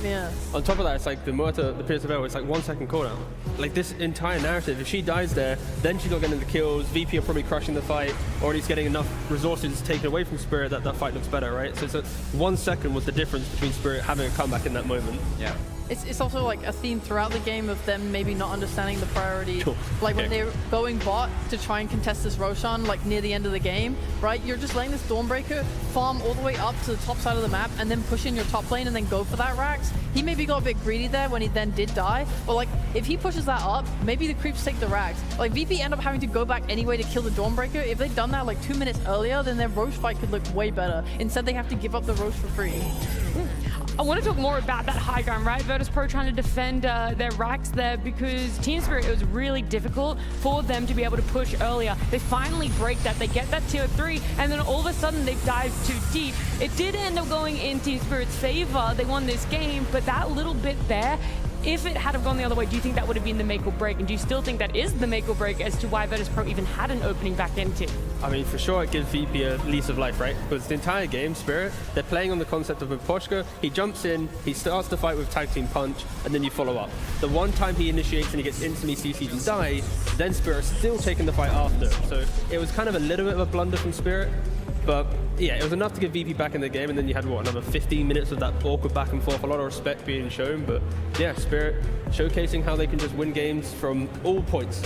Yeah. On top of that, it's like the Muerta, the Pierce of Air, it's like 1 second cooldown. Like this entire narrative, if she dies there, then she's not getting the kills, VP are probably crushing the fight, or he's getting enough resources taken away from Spirit that that fight looks better, right? So it's 1 second was the difference between Spirit having a comeback in that moment. Yeah. It's also like a theme throughout the game of them maybe not understanding the priority. Sure. Like when Okay. they're going bot to try and contest this Roshan like near the end of the game, right? You're just letting this Dawnbreaker farm all the way up to the top side of the map and then push in your top lane and then go for that Rax. He maybe got a bit greedy there when he then did die, but like if he pushes that up, maybe the creeps take the Rax. Like VP end up having to go back anyway to kill the Dawnbreaker. If they'd done that like 2 minutes earlier, then their Roche fight could look way better. Instead they have to give up the Roche for free. I want to talk more about that high ground, right? VIRTUS.PRO trying to defend their racks there because Team Spirit, it was really difficult for them to be able to push earlier. They finally break that. They get that tier 3, and then all of a sudden they've dived too deep. It did end up going in Team Spirit's favor. They won this game, but that little bit there, if it had have gone the other way, do you think that would have been the make or break? And do you still think that is the make or break as to why VIRTUS.PRO even had an opening back into? I mean, for sure, it gives VP a lease of life, right? Because the entire game, Spirit, they're playing on the concept of Miposhka. He jumps in, he starts the fight with Tag Team Punch, and then you follow up. The one time he initiates and he gets instantly CC'd and dies, then Spirit's still taking the fight after. So it was kind of a little bit of a blunder from Spirit. But yeah, it was enough to get VP back in the game, and then you had, what, another 15 minutes of that awkward back and forth, a lot of respect being shown. But yeah, Spirit showcasing how they can just win games from all points.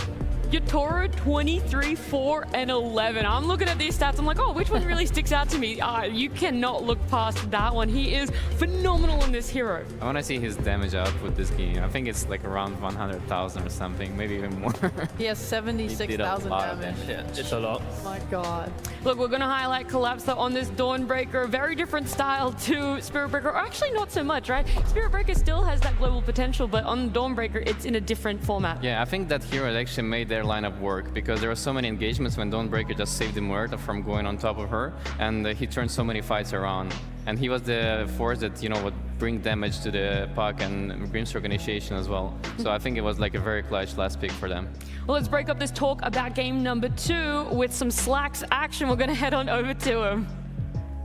Yatora 23, 4, and 11. I'm looking at these stats. I'm like, oh, which one really sticks out to me? You cannot look past that one. He is phenomenal in this hero. I want to see his damage output this game. I think it's like around 100,000 or something, maybe even more. He has 76,000 damage. Yeah, it's a lot. Oh my god. Look, we're going to highlight Collapse though on this Dawnbreaker. Very different style to Spirit Breaker. Or actually not so much, right? Spirit Breaker still has that global potential, but on Dawnbreaker, it's in a different format. Yeah, I think that hero actually made their lineup work because there were so many engagements when Dawnbreaker just saved the Muerta from going on top of her, and he turned so many fights around. And he was the force that, you know, would bring damage to the puck and Grimstroke initiation as well. So I think it was like a very clutch last pick for them. Well, let's break up this talk about game number 2 with some Slacks action. We're going to head on over to him.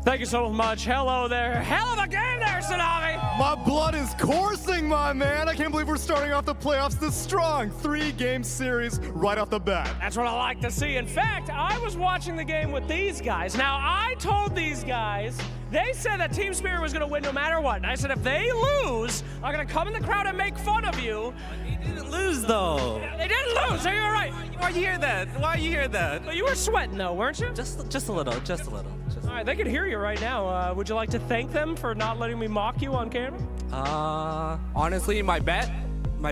Thank you so much. Hello there. Hell of a game there, Tsunami. My blood is coursing, my man. I can't believe we're starting off the playoffs this strong. 3-game series right off the bat. That's what I like to see. In fact, I was watching the game with these guys. Now, I told these guys, they said that Team Spirit was going to win no matter what. And I said, if they lose, I'm going to come in the crowd and make fun of you. They didn't lose, though. They didn't lose, so you're right. Why you hear that? Why you hear that? But you were sweating, though, weren't you? Just a little, just a little. All right, they can hear you right now. Would you like to thank them for not letting me mock you on camera? Honestly, my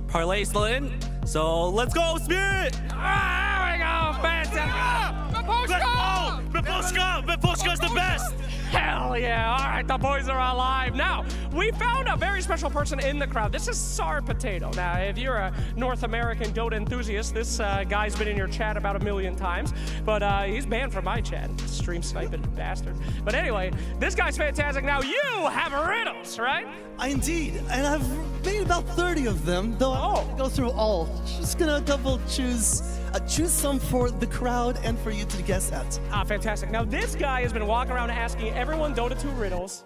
parlay is still in. So let's go, Spirit! There we go, fantastic. Miposhka's the best! Hell yeah, all right, the boys are alive. Now, we found a very special person in the crowd. This is Sar Potato. Now, if you're a North American Dota enthusiast, this guy's been in your chat about 1 million times, but he's banned from my chat. Stream sniping bastard. But anyway, this guy's fantastic. Now, you have riddles, right? Indeed, and I've made about 30 of them, though I'm not gonna go through all. Just gonna double choose some for the crowd and for you to guess at. Fantastic. Now, this guy has been walking around asking everyone Dota 2 riddles.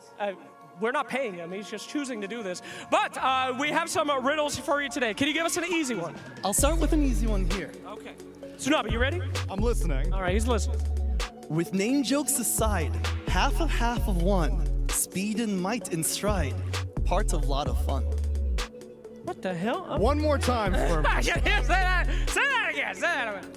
we're not paying him. He's just choosing to do this. But we have some riddles for you today. Can you give us an easy one? I'll start with an easy one here. Okay. Tsunami, you ready? I'm listening. All right, he's listening. With name jokes aside, half of one, speed and might in stride, part of lot of fun. What the hell? One more time for me. Say that again. Say that again.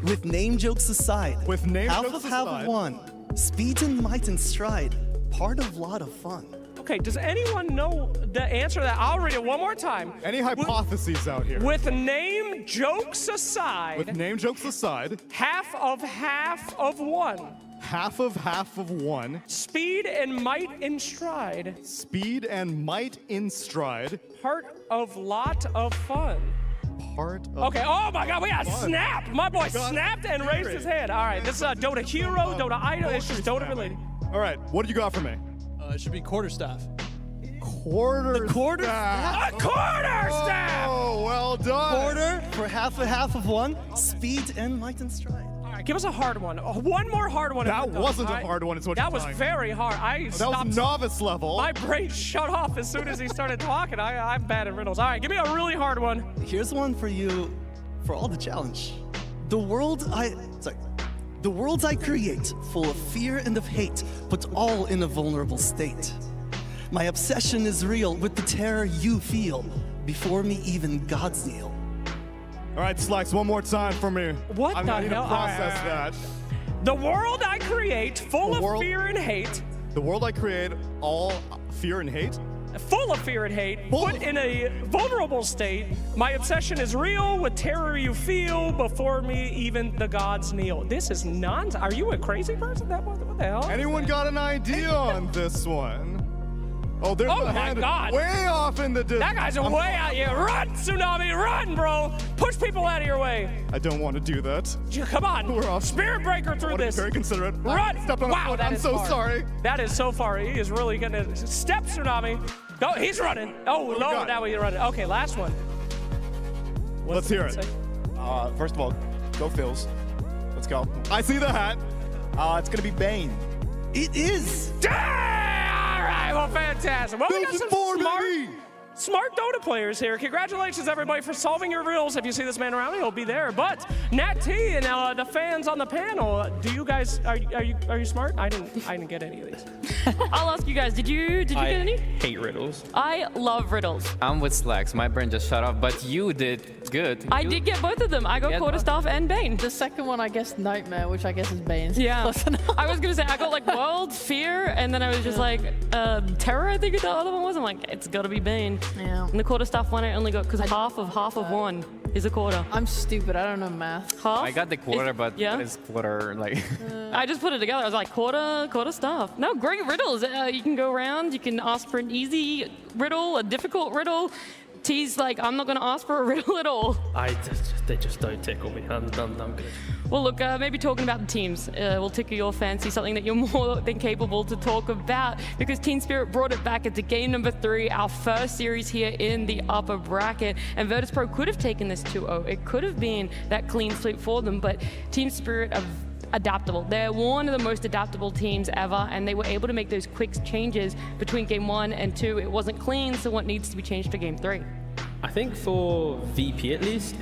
With name jokes aside, With name half jokes of aside. one, speed and might in stride, part of lot of fun. Okay, does anyone know the answer to that? I'll read it one more time. Any hypotheses out here? With name jokes aside, With name jokes aside, half of one. half of one, Speed and might in stride, speed and might in stride, part of lot of fun. part of... Okay, oh my god, we got Fun. snapped. My boy God, snapped and raised his hand. All right, this is Dota Hero, Dota Idol. It's just Dota related. All right, what do you got for me? It should be quarterstaff. Quarter staff. A quarter staff! Oh, well done. Quarter for half of one, speed and might in stride. All right, give us a hard one. One more hard one. That and we're done, wasn't all a right? hard one, is what That you're was telling me. very hard. I That stopped. was novice level. My brain shut off as soon as he started talking. I'm bad at riddles. All right, give me a really hard one. Here's one for you, for all the challenge. The worlds I create, full of fear and of hate, but all in a vulnerable state. My obsession is real with the terror you feel. Before me, even gods kneel. All right, Slacks, one more time for me. What I'm the gonna need to hell? All right, process all right. that. The world I create, full The of world- fear and hate, The world I create, all fear and hate. full of fear and hate, Full put of- in a vulnerable state. My obsession is real, with terror you feel. Before me, even the gods kneel. This is nonsense. Are you a crazy person? What the hell? Anyone got an idea on this one? Oh, there's Oh the my hand God. way off in the distance. That guy's way out here. Run, Tsunami, run, bro. Push people out of your way. I don't want to do that. Come on. We're off. Spirit breaker I through want to be this. very considerate. Run. I stepped on a Wow, foot. that I'm is so far. sorry. That is so far. He is really gonna step, Tsunami. Go, he's running. Oh, no, got? now he's running. Okay, last one. Let's hear it. First of all, go Phils. Let's go. I see the hat. It's gonna be Bane. It is! All right, well, fantastic. Well, we got some smart Dota players here. Congratulations, everybody, for solving your riddles. If you see this man around, he'll be there. But Nat T and the fans on the panel, do you guys are you smart? I didn't get any of these. I'll ask you guys, did you get any? hate riddles. I love riddles. I'm with Slacks. My brain just shut off, but you did good. I did get both of them. I got Yeah, Quarterstaff and Bane. The second one, I guess, Nightmare, which I guess is Bane. Yeah. Close enough. I was gonna say I got like World, Fear, and then I was just like Terror. I think the other one was. I'm like, it's got to be Bane. Yeah. And the Quarterstaff one I only got because half of one is a quarter. I'm stupid. I don't know math. Half. I got the quarter, is- but yeah. it's quarter like. I just put it together. I was like, quarter stuff. No, great riddles. You can go around. You can ask for an easy riddle, a difficult riddle. T's like, I'm not going to ask for a riddle at all. They just don't tickle me. I'm good. Well, look, maybe talking about the teams will tickle your fancy, something that you're more than capable to talk about, because Team Spirit brought it back into game number 3, our first series here in the upper bracket, and VIRTUS.PRO could have taken this 2-0. It could have been that clean sweep for them, but Team Spirit are adaptable. They're one of the most adaptable teams ever, and they were able to make those quick changes between game 1 and 2. It wasn't clean, so what needs to be changed for game 3? I think for VP at least,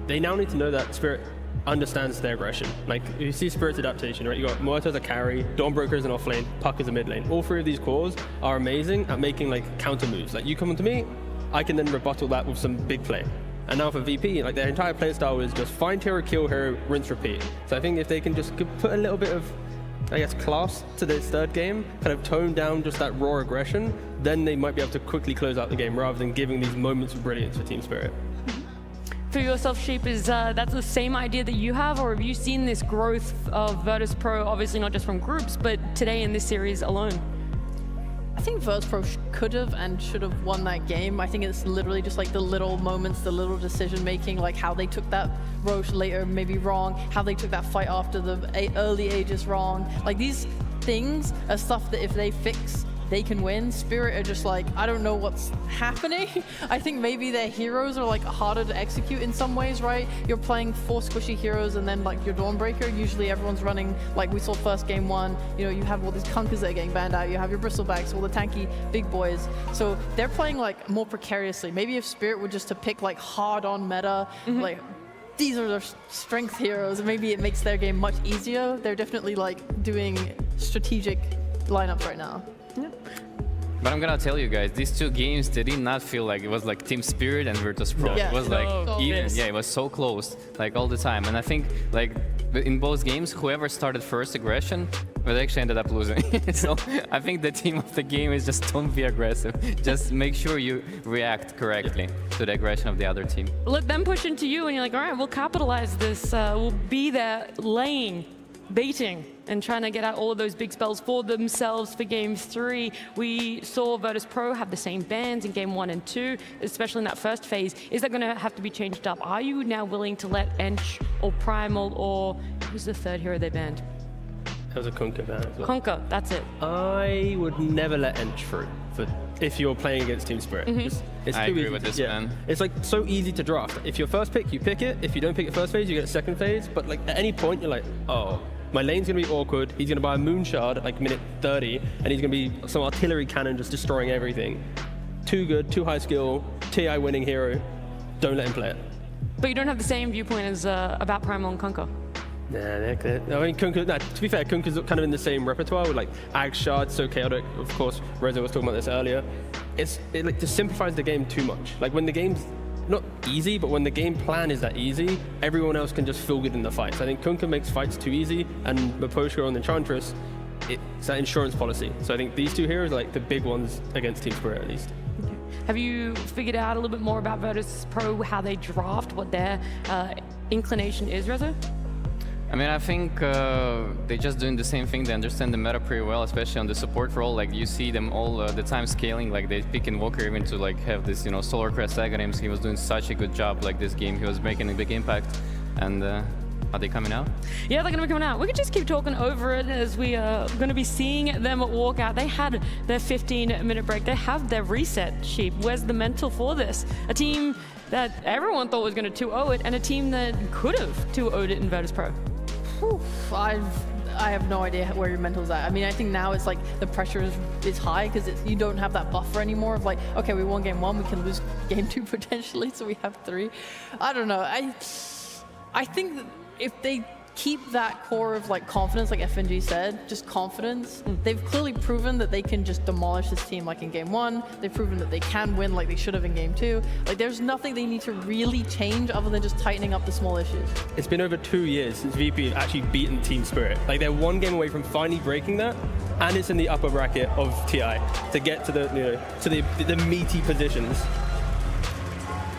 they now need to know that Spirit understands their aggression. Like, you see Spirit's adaptation, right? You got Muerto as a carry, Dawnbreaker as an off lane, Puck as a mid lane. All 3 of these cores are amazing at making like counter moves. Like, you come to me, I can then rebuttal that with some big play. And now for VP, like, their entire play style is just find hero, kill hero, rinse, repeat. So I think if they can just put a little bit of, I guess, class to this third game, kind of tone down just that raw aggression, then they might be able to quickly close out the game rather than giving these moments of brilliance for Team Spirit. For yourself, Sheep, is that's the same idea that you have, or have you seen this growth of VIRTUS.PRO, obviously not just from groups, but today in this series alone? I think VIRTUS.PRO could have and should have won that game. I think it's literally just like the little moments, the little decision making, like how they took that Roche later maybe wrong, how they took that fight after the early Aegis wrong. Like, these things are stuff that if they fix they can win. Spirit are just like, I don't know what's happening. I think maybe their heroes are like harder to execute in some ways, right? You're playing 4 squishy heroes and then like your Dawnbreaker, usually everyone's running, like we saw first game 1, you know, you have all these Kunkers that are getting banned out, you have your Bristlebacks, all the tanky big boys. So they're playing like more precariously. Maybe if Spirit were just to pick like hard on meta, like these are their strength heroes, maybe it makes their game much easier. They're definitely like doing strategic lineups right now. But I'm gonna tell you guys, these 2 games, they did not feel like it was like Team Spirit and Virtus.PRO. Yeah. It was like even, yeah, it was so close, like all the time. And I think like in both games, whoever started first aggression, but actually ended up losing. So I think the theme of the game is just don't be aggressive. Just make sure you react correctly to the aggression of the other team. Let them push into you and you're like, all right, we'll capitalize this. We'll be there laying, baiting, and trying to get out all of those big spells for themselves for game 3. We saw VIRTUS.PRO have the same bans in game 1 and 2, especially in that first phase. Is that going to have to be changed up? Are you now willing to let Ench or Primal or who's the third hero they banned? That was a Kunkka ban as well. Kunkka, that's it. I would never let Ench through if you're playing against Team Spirit. It's I too agree easy with to- this, yeah. man. It's like so easy to draft. If your first pick, you pick it. If you don't pick it first phase, you get a second phase. But like at any point, you're like, oh, my lane's gonna be awkward. He's gonna buy a moon shard at like minute 30, and he's gonna be some artillery cannon just destroying everything. Too good, too high skill, TI winning hero. Don't let him play it. But you don't have the same viewpoint as about Primal and Kunkka. Nah, I mean, Kunkka, to be fair, Kunkka's kind of in the same repertoire with like Ag Shard, so chaotic. Of course, Reza was talking about this earlier. It like just simplifies the game too much. Like when the game's not easy, but when the game plan is that easy, everyone else can just feel good in the fights. I think Kunkka makes fights too easy, and Maposhka on the Enchantress, it's that insurance policy. So I think these 2 heroes are like the big ones against Team Spirit at least. Have you figured out a little bit more about VIRTUS.PRO, how they draft, what their inclination is, Reza? I mean, I think they're just doing the same thing. They understand the meta pretty well, especially on the support role. Like you see them all the time scaling. Like they pick Invoker even to like have this, you know, Solar Crest Aghanim's. He was doing such a good job. Like this game, he was making a big impact. And are they coming out? Yeah, they're going to be coming out. We could just keep talking over it as we are going to be seeing them walk out. They had their 15-minute break. They have their reset sheep. Where's the mental for this? A team that everyone thought was going to 2-0 it, and a team that could have 2-0'd it in VIRTUS.PRO. I have no idea where your mental's at. I mean, I think now it's like the pressure is high because you don't have that buffer anymore of like, okay, we won game 1, we can lose game 2 potentially, so we have 3. I don't know. I think that if they keep that core of like confidence, like FNG said, just confidence. They've clearly proven that they can just demolish this team like in game 1. They've proven that they can win like they should have in game 2. Like there's nothing they need to really change other than just tightening up the small issues. It's been over 2 years since VP have actually beaten Team Spirit. Like they're 1 game away from finally breaking that, and it's in the upper bracket of TI to get to the, you know, to the meaty positions.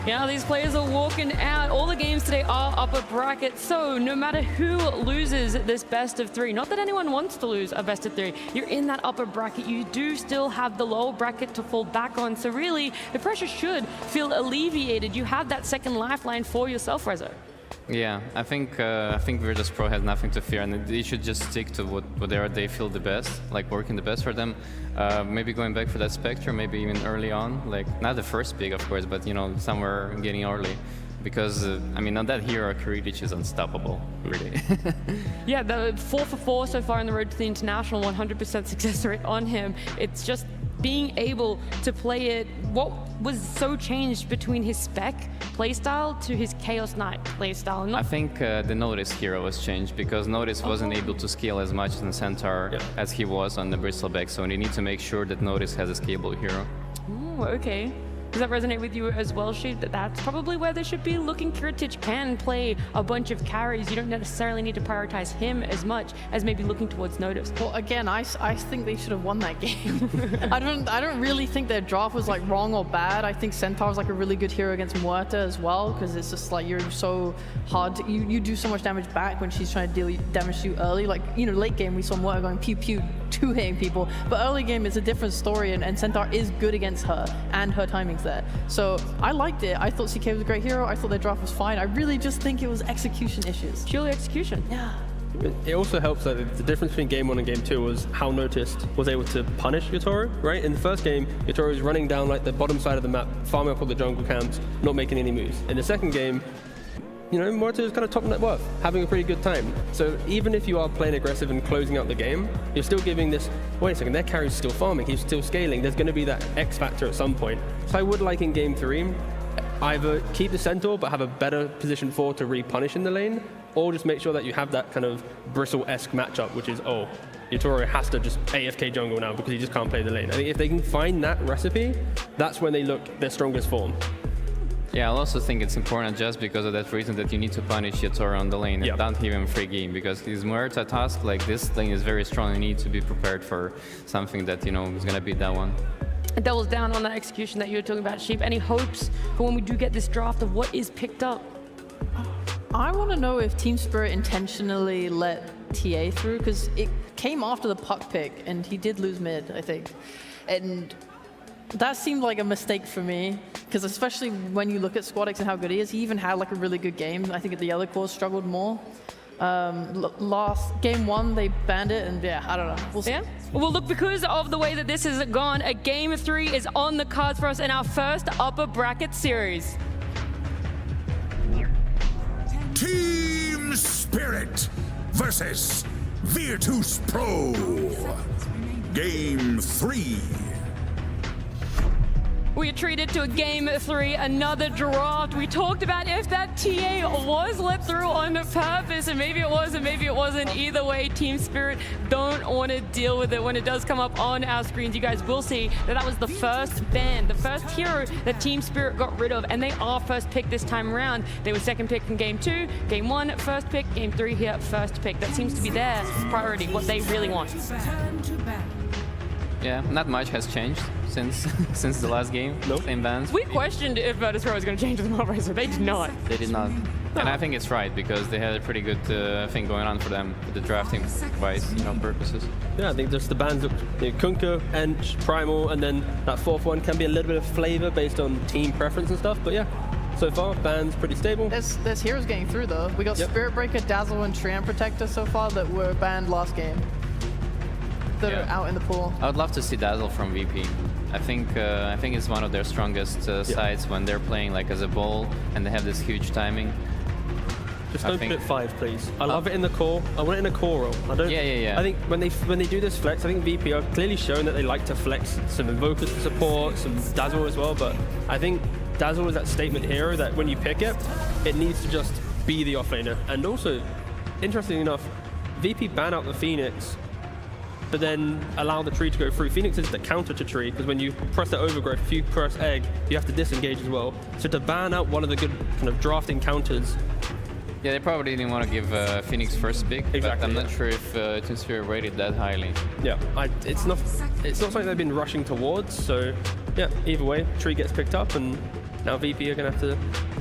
Yeah, these players are walking out. All the games today are upper bracket, so no matter who loses this best of 3, not that anyone wants to lose a best of 3, you're in that upper bracket. You do still have the lower bracket to fall back on, so really the pressure should feel alleviated. You have that second lifeline for yourself, Reza. Yeah, I think VIRTUS.PRO has nothing to fear, and they should just stick to whatever they feel the best, like working the best for them. Maybe going back for that Spectre, maybe even early on, like not the first pick, of course, but you know, somewhere getting early. Because, I mean, on that hero, Kuridic is unstoppable, really. Yeah, the 4 for 4 so far on the road to the International, 100% success rate on him. It's just being able to play it. What was so changed between his spec playstyle to his Chaos Knight playstyle? I think the Notice hero was changed because Notice wasn't able to scale as much in Centaur as he was on the Bristleback, so you need to make sure that Notice has a scalable hero. Oh, okay. Does that resonate with you as well, Sheep? That's probably where they should be looking. Kuridic can play a bunch of carries. You don't necessarily need to prioritize him as much as maybe looking towards Notice. Well, again, I think they should have won that game. I don't really think their draft was like wrong or bad. I think Centaur's like a really good hero against Muerta as well, because it's just like you're so hard to, you do so much damage back when she's trying to deal damage to you early. Like, you know, late game we saw Muerta going pew pew, two-hitting people, but early game is a different story, and Centaur is good against her and her timing's there. So I liked it. I thought CK was a great hero. I thought their draft was fine. I really just think it was execution issues. Purely execution. Yeah. It also helps that the difference between game 1 and game 2 was how Noticed was able to punish Yotaro, right? In the first game, Yotaro was running down like the bottom side of the map, farming up all the jungle camps, not making any moves. In the second game, you know, Morito is kind of top net worth, having a pretty good time. So even if you are playing aggressive and closing out the game, you're still giving this, wait a second, their carry's still farming, he's still scaling, there's going to be that X factor at some point. So I would like in game 3, either keep the Centaur but have a better position 4 to re-punish in the lane, or just make sure that you have that kind of Bristle-esque matchup, which is, oh, Yotaro has to just AFK jungle now because he just can't play the lane. I think if they can find that recipe, that's when they look their strongest form. Yeah, I also think it's important just because of that reason that you need to punish Yotaro on the lane and don't give him free game, because his Muerta task, like this lane is very strong. You need to be prepared for something that, you know, is going to beat that one. It doubles down on that execution that you were talking about, Sheep. Any hopes for when we do get this draft of what is picked up? I want to know if Team Spirit intentionally let TA through, because it came after the puck pick, and he did lose mid, I think. And that seemed like a mistake for me, because especially when you look at SquadX and how good he is, he even had like a really good game. I think the other cores struggled more. Last game 1, they banned it, and yeah, I don't know. We'll see. Yeah. Well, look, because of the way that this has gone, a game 3 is on the cards for us in our first upper bracket series. Team Spirit versus VIRTUS.PRO. Game 3. We are treated to a game 3, another draft. We talked about if that TA was let through on purpose, and maybe it was and maybe it wasn't. Either way, Team Spirit don't want to deal with it. When it does come up on our screens, you guys will see that that was the first ban, the first hero that Team Spirit got rid of, and they are first pick this time around. They were second pick in game 2, game 1 first pick, game 3 here first pick. That seems to be their priority, what they really want. Yeah, not much has changed since the last game. Nope. Same bans. We questioned if VIRTUS.PRO was going to change the mob racer. They did not. They did not. And I think it's right, because they had a pretty good thing going on for them with the drafting wise, you know, purposes. Yeah, I think just the bans of Kunkka, Ench, Primal, and then that fourth one can be a little bit of flavor based on team preference and stuff. But yeah, so far, ban's pretty stable. There's heroes getting through though. We got Spirit Breaker, Dazzle, and Treant Protector so far that were banned last game. That are out in the pool. I would love to see Dazzle from VP. I think it's one of their strongest sides when they're playing like as a ball and they have this huge timing. Just don't put it 5, please. I love it in the core. I want it in a core role. I don't. Yeah. I think when they do this flex, I think VP are clearly showing that they like to flex some Invokers for support, some Dazzle as well. But I think Dazzle is that statement hero that when you pick it, it needs to just be the offlaner. And also, interestingly enough, VP ban out the Phoenix, but then allow the tree to go through. Phoenix is the counter to tree, because when you press the overgrowth, if you press egg, you have to disengage as well. So to ban out one of the good kind of drafting counters. Yeah, they probably didn't want to give Phoenix first pick, but I'm not sure if Team Spirit rated that highly. Yeah, it's not something they've been rushing towards, so yeah, either way, tree gets picked up, and now VP are going to have to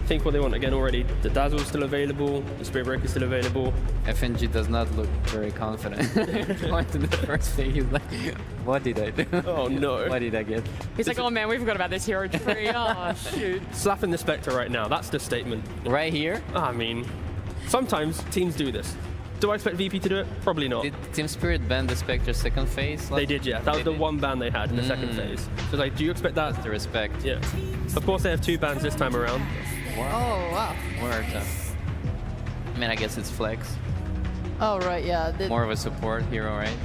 think what they want again already. The Dazzle's still available, the Spirit Breaker's still available. FNG does not look very confident. Going to the first thing, he's like, what did I do? Oh no. What did I get? He's like, oh man, we forgot about this hero tree. Oh shoot. Slapping the Spectre right now, that's the statement. Right here? I mean, sometimes teams do this. Do I expect VP to do it? Probably not. Did Team Spirit ban the Spectre second phase? They did, yeah. That was the one ban they had in the second phase. So like, do you expect that? The respect. Yeah. Of course they have 2 bans this time around. Wow. Oh, wow. Muerta. I mean, I guess it's flex. Oh, right, yeah. More of a support hero, right?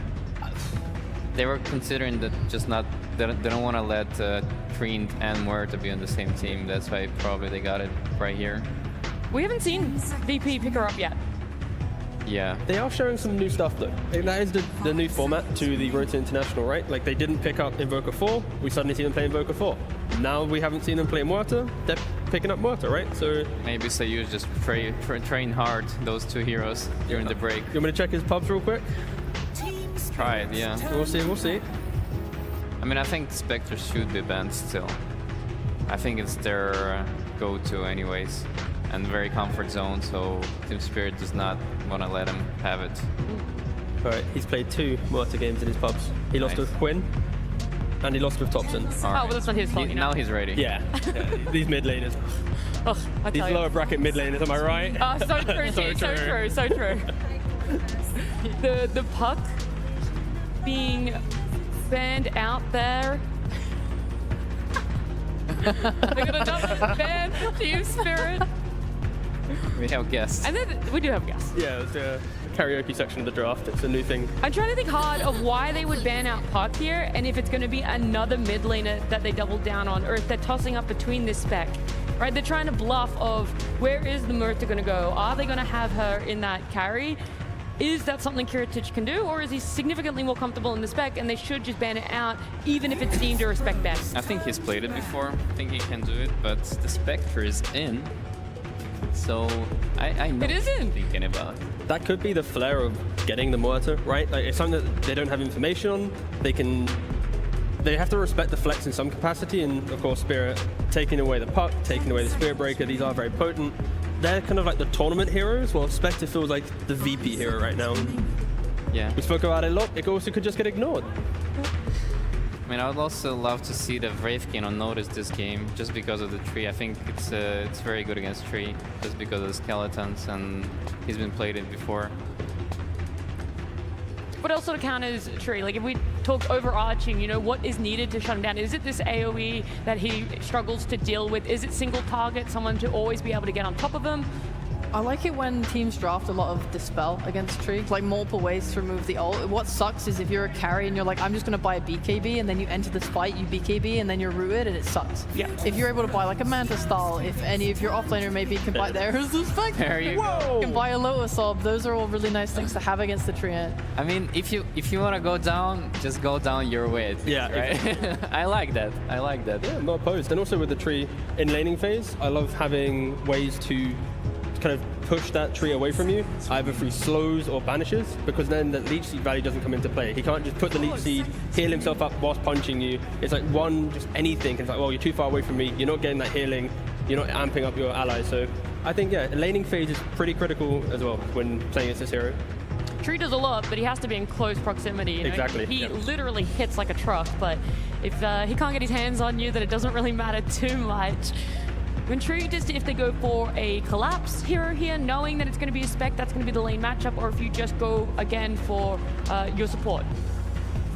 They were considering that just not, they don't want to let Treant and Muerta be on the same team. That's why probably they got it right here. We haven't seen VP pick her up yet. Yeah. They are showing some new stuff though. And that is the new format to the Road to International, right? Like they didn't pick up Invoker 4, we suddenly see them play Invoker 4. Now we haven't seen them play Muerta, they're picking up Muerta, right? So maybe Sayus just train hard those 2 heroes during the break. You want me to check his pubs real quick? Try it, yeah. We'll see. I mean, I think Spectre should be banned still. I think it's their go-to anyways. And very comfort zone, so Team Spirit does not want to let him have it. Alright, he's played 2 Muerta games in his pubs. He lost with Quinn, and he lost with Thompson. Oh, well, that's not his fault, you know. Now he's ready. Yeah. These mid laners. Oh, These lower bracket mid laners, am I right? Oh, so true, so true. The puck being banned out there. They got another ban for Team Spirit. We have guests. And then we do have guests. Yeah, it's the karaoke section of the draft. It's a new thing. I'm trying to think hard of why they would ban out Puck here, and if it's going to be another mid laner that they double down on, or if they're tossing up between this spec. Right, they're trying to bluff of where is the Murta going to go? Are they going to have her in that carry? Is that something Kiritich can do, or is he significantly more comfortable in the spec and they should just ban it out, even if it's deemed a respect best? I think he's played it before. I think he can do it, but the Spectre is in. So I know it is in. Thinking about. That could be the flair of getting the Muerta, right? Like, it's something that they don't have information on. They have to respect the flex in some capacity, and of course Spirit taking away the puck, taking away the Spirit Breaker, these are very potent. They're kind of like the tournament heroes, while Spectre feels like the VP hero right now. Yeah. We spoke about it a lot, it also could just get ignored. I mean, I would also love to see the Wraithkin on notice this game, just because of the tree. I think it's very good against tree, just because of the skeletons, and he's been played it before. What else sort of counters Tree? Like if we talk overarching, you know, what is needed to shut him down? Is it this AoE that he struggles to deal with? Is it single target, someone to always be able to get on top of him? I like it when teams draft a lot of Dispel against Tree, like multiple ways to remove the ult. What sucks is if you're a carry and you're like, I'm just going to buy a BKB, and then you enter this fight, you BKB, and then you're rooted, and it sucks. Yeah. If you're able to buy like a Manta style, if any of your offlaner maybe can buy there's the spec. There you go. Can buy a Lotus Orb. Those are all really nice things to have against the Tree. I mean, if you want to go down, just go down your way. Yeah, right. I like that. I like that. Yeah, I'm not opposed. And also with the Tree in laning phase, I love having ways to kind of push that Tree away from you, either through slows or banishes, because then the leech seed value doesn't come into play. He can't just put the leech seed, heal himself up whilst punching you. It's like just anything. It's like, well, you're too far away from me. You're not getting that healing. You're not amping up your allies. So I think, yeah, laning phase is pretty critical as well when playing against this hero. Tree does a lot, but he has to be in close proximity. You know? Exactly. He literally hits like a truck, but if he can't get his hands on you, then it doesn't really matter too much. I'm intrigued as to if they go for a collapse hero here, knowing that it's going to be a spec, that's going to be the lane matchup, or if you just go again for your support.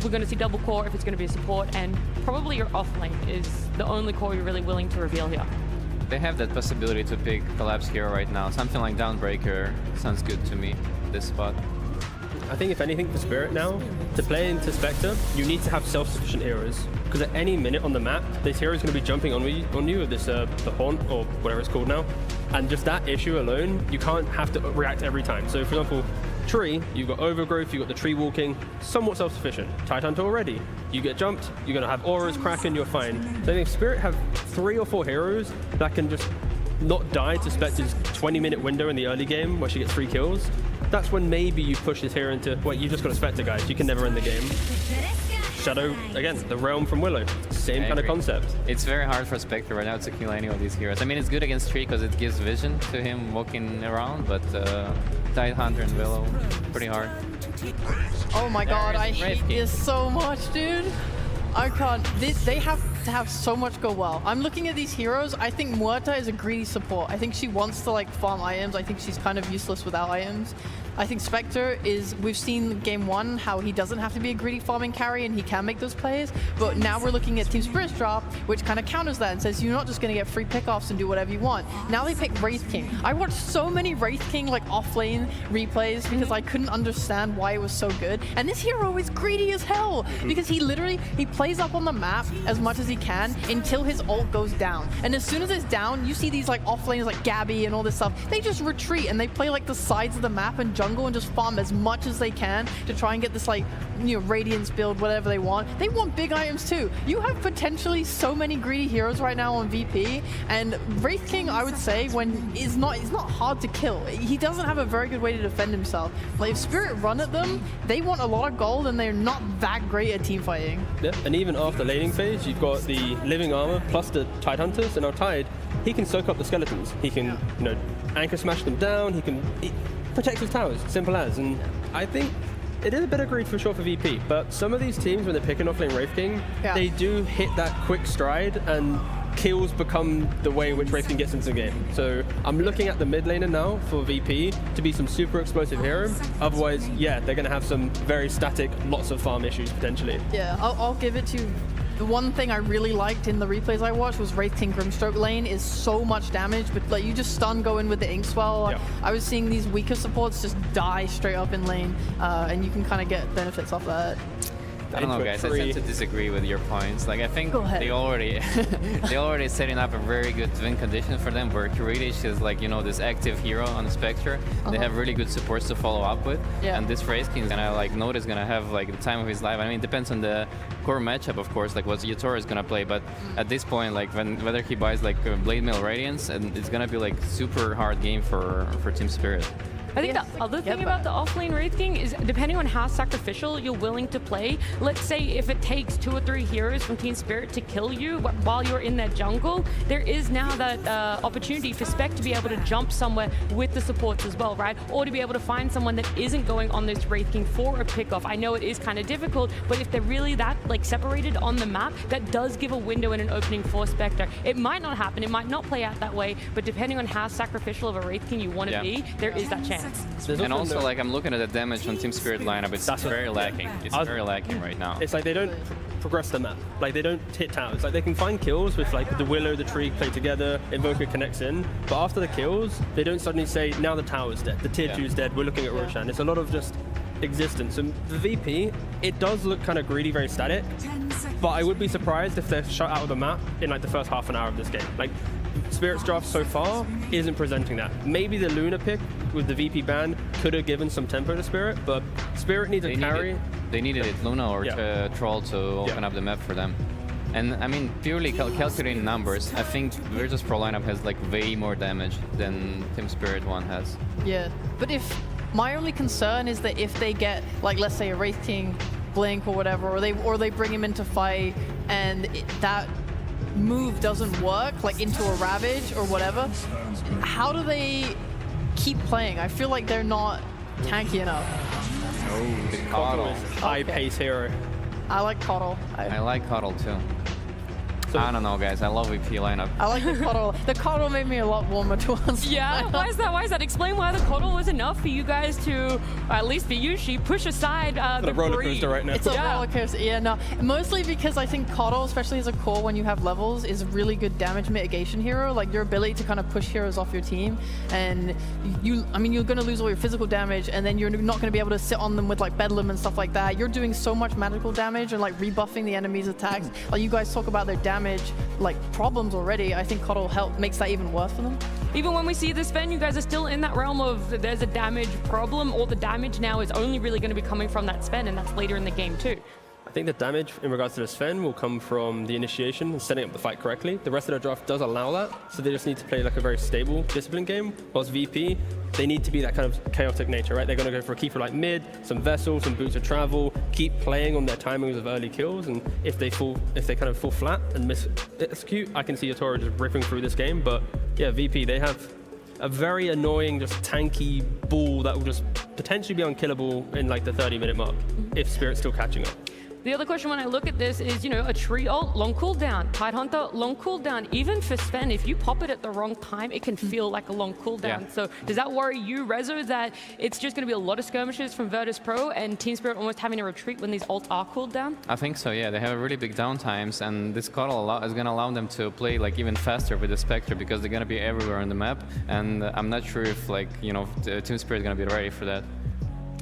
We're going to see double core if it's going to be a support, and probably your off lane is the only core you're really willing to reveal here. They have that possibility to pick collapse hero right now. Something like Downbreaker sounds good to me, this spot. I think if anything for Spirit now, to play into Spectre, you need to have self-sufficient heroes. Because at any minute on the map, this hero is going to be jumping on you with this the Haunt, or whatever it's called now. And just that issue alone, you can't have to react every time. So for example, Tree, you've got Overgrowth, you've got the Tree Walking, somewhat self-sufficient. Tidehunter already. You get jumped, you're going to have auras, Kraken, you're fine. So I think Spirit have 3 or 4 heroes that can just not die to Spectre's 20-minute window in the early game where she gets 3 kills. That's when maybe you push this hero into, wait, you just got a Spectre, guys. You can never end the game. Shadow, again, the Realm from Willow. Same kind of concept. It's very hard for Spectre right now to kill any of these heroes. I mean, it's good against Tree because it gives vision to him walking around, but Tidehunter and Willow, pretty hard. Oh my god, I hate this so much, dude. I can't. They have to have so much go well. I'm looking at these heroes. I think Muerta is a greedy support. I think she wants to like farm items. I think she's kind of useless without items. I think Spectre is, we've seen game 1 how he doesn't have to be a greedy farming carry and he can make those plays, but now we're looking at Team Spirit's draft, which kind of counters that and says you're not just going to get free pickoffs and do whatever you want. Now they pick Wraith King. I watched so many Wraith King like off-lane replays because I couldn't understand why it was so good, and this hero is greedy as hell because he plays up on the map as much as he can until his ult goes down, and as soon as it's down, you see these like off-lanes like Gabby and all this stuff, they just retreat and they play like the sides of the map and jungle and just farm as much as they can to try and get this like, you know, Radiance build, whatever they want. They want big items too. You have potentially so many greedy heroes right now on VP, and Wraith King, I would say, is not hard to kill. He doesn't have a very good way to defend himself. Like if Spirit run at them, they want a lot of gold and they're not that great at team fighting. Yeah, and even after laning phase, you've got the living armor plus the Tidehunters, and now Tide, he can soak up the skeletons. He can, you know, anchor smash them down. He protect his towers, simple as. And I think it is a bit of greed for sure for VP, but some of these teams, when they're picking off lane Wraith King, they do hit that quick stride, and kills become the way in which Wraith King gets into the game. So I'm looking at the mid laner now for VP to be some super explosive hero. Otherwise, yeah, they're going to have some very static, lots of farm issues potentially. Yeah, I'll give it to the one thing I really liked in the replays I watched was Wraith King Grimstroke lane is so much damage, but like you just stun, go in with the Inkswell. Yeah. I was seeing these weaker supports just die straight up in lane, and you can kind of get benefits off that. I don't know, guys. I tend to disagree with your points. Like, I think they already setting up a very good win condition for them, where Kuritish is like, you know, this active hero on the Spectre. They have really good supports to follow up with, and this Wraith King is gonna like notice gonna have like the time of his life. I mean, it depends on the core matchup, of course, like what Yator is gonna play. But at this point, like whether he buys like Blade Mail Radiance, and it's gonna be like super hard game for Team Spirit. I think the other thing about the offlane Wraith King is depending on how sacrificial you're willing to play. Let's say if it takes 2 or 3 heroes from Team Spirit to kill you while you're in that jungle, there is now that opportunity for Spec to be able to jump somewhere with the supports as well, right? Or to be able to find someone that isn't going on this Wraith King for a pickoff. I know it is kind of difficult, but if they're really that like separated on the map, that does give a window and an opening for Spectre. It might not happen, it might not play out that way, but depending on how sacrificial of a Wraith King you want to be, there is that chance. And also, like, I'm looking at the damage on Team Spirit lineup. It's very lacking. It's very lacking right now. It's like they don't progress the map. Like they don't hit towers. Like they can find kills with like the Willow, the tree play together, Invoker connects in. But after the kills, they don't suddenly say, now the tower's dead, the tier 2's dead, we're looking at Roshan. It's a lot of just existence. And the VP, it does look kind of greedy, very static. But I would be surprised if they're shut out of the map in like the first half an hour of this game. Like Spirit's draft so far isn't presenting that. Maybe the Luna pick with the VP ban could have given some tempo to Spirit, but Spirit needs a carry. They needed it, Luna or Troll, to open up the map for them. And I mean, purely calculating numbers, I think VIRTUS.PRO lineup has like way more damage than Team Spirit one has. Yeah, but if my only concern is that if they get like, let's say a Wraith King blink or whatever, or they bring him into fight and that move doesn't work, like into a Ravage or whatever, how do they keep playing? I feel like they're not tanky enough. Oh, Coddle. High pace hero. I like Coddle. I like Coddle too. I don't know, guys. I love VP lineup. I like the Coddle. The Coddle made me a lot warmer towards Yeah, why is that? Why is that? Explain why the Coddle was enough for you guys to, at least for you, she push aside the roller coaster right now. It's a roller coaster. Yeah, no. Mostly because I think Coddle, especially as a core when you have levels, is a really good damage mitigation hero. Like your ability to kind of push heroes off your team, and you're going to lose all your physical damage, and then you're not going to be able to sit on them with like Bedlam and stuff like that. You're doing so much magical damage and like rebuffing the enemy's attacks. Like you guys talk about their damage like problems already. I think Coddle makes that even worse for them. Even when we see this Sven, you guys are still in that realm of there's a damage problem, or the damage now is only really going to be coming from that Sven, and that's later in the game too. I think the damage in regards to the Sven will come from the initiation and setting up the fight correctly. The rest of the draft does allow that, so they just need to play like a very stable, disciplined game. Whilst VP, they need to be that kind of chaotic nature, right? They're going to go for a keeper like mid, some Vessel, some Boots of Travel, keep playing on their timings of early kills, and if they kind of fall flat and miss execute, I can see Yatora just ripping through this game. But yeah, VP, they have a very annoying, just tanky ball that will just potentially be unkillable in like the 30-minute mark if Spirit's still catching up. The other question when I look at this is, you know, a tree ult, long cooldown, Tidehunter, long cooldown. Even for Sven, if you pop it at the wrong time, it can feel like a long cooldown. Yeah. So does that worry you, Rezo, that it's just going to be a lot of skirmishes from VIRTUS.PRO and Team Spirit almost having to retreat when these ults are cooled down? I think so, yeah. They have really big downtimes, and this Coddle is going to allow them to play like even faster with the Spectre, because they're going to be everywhere on the map, and I'm not sure if like, you know, Team Spirit is going to be ready for that.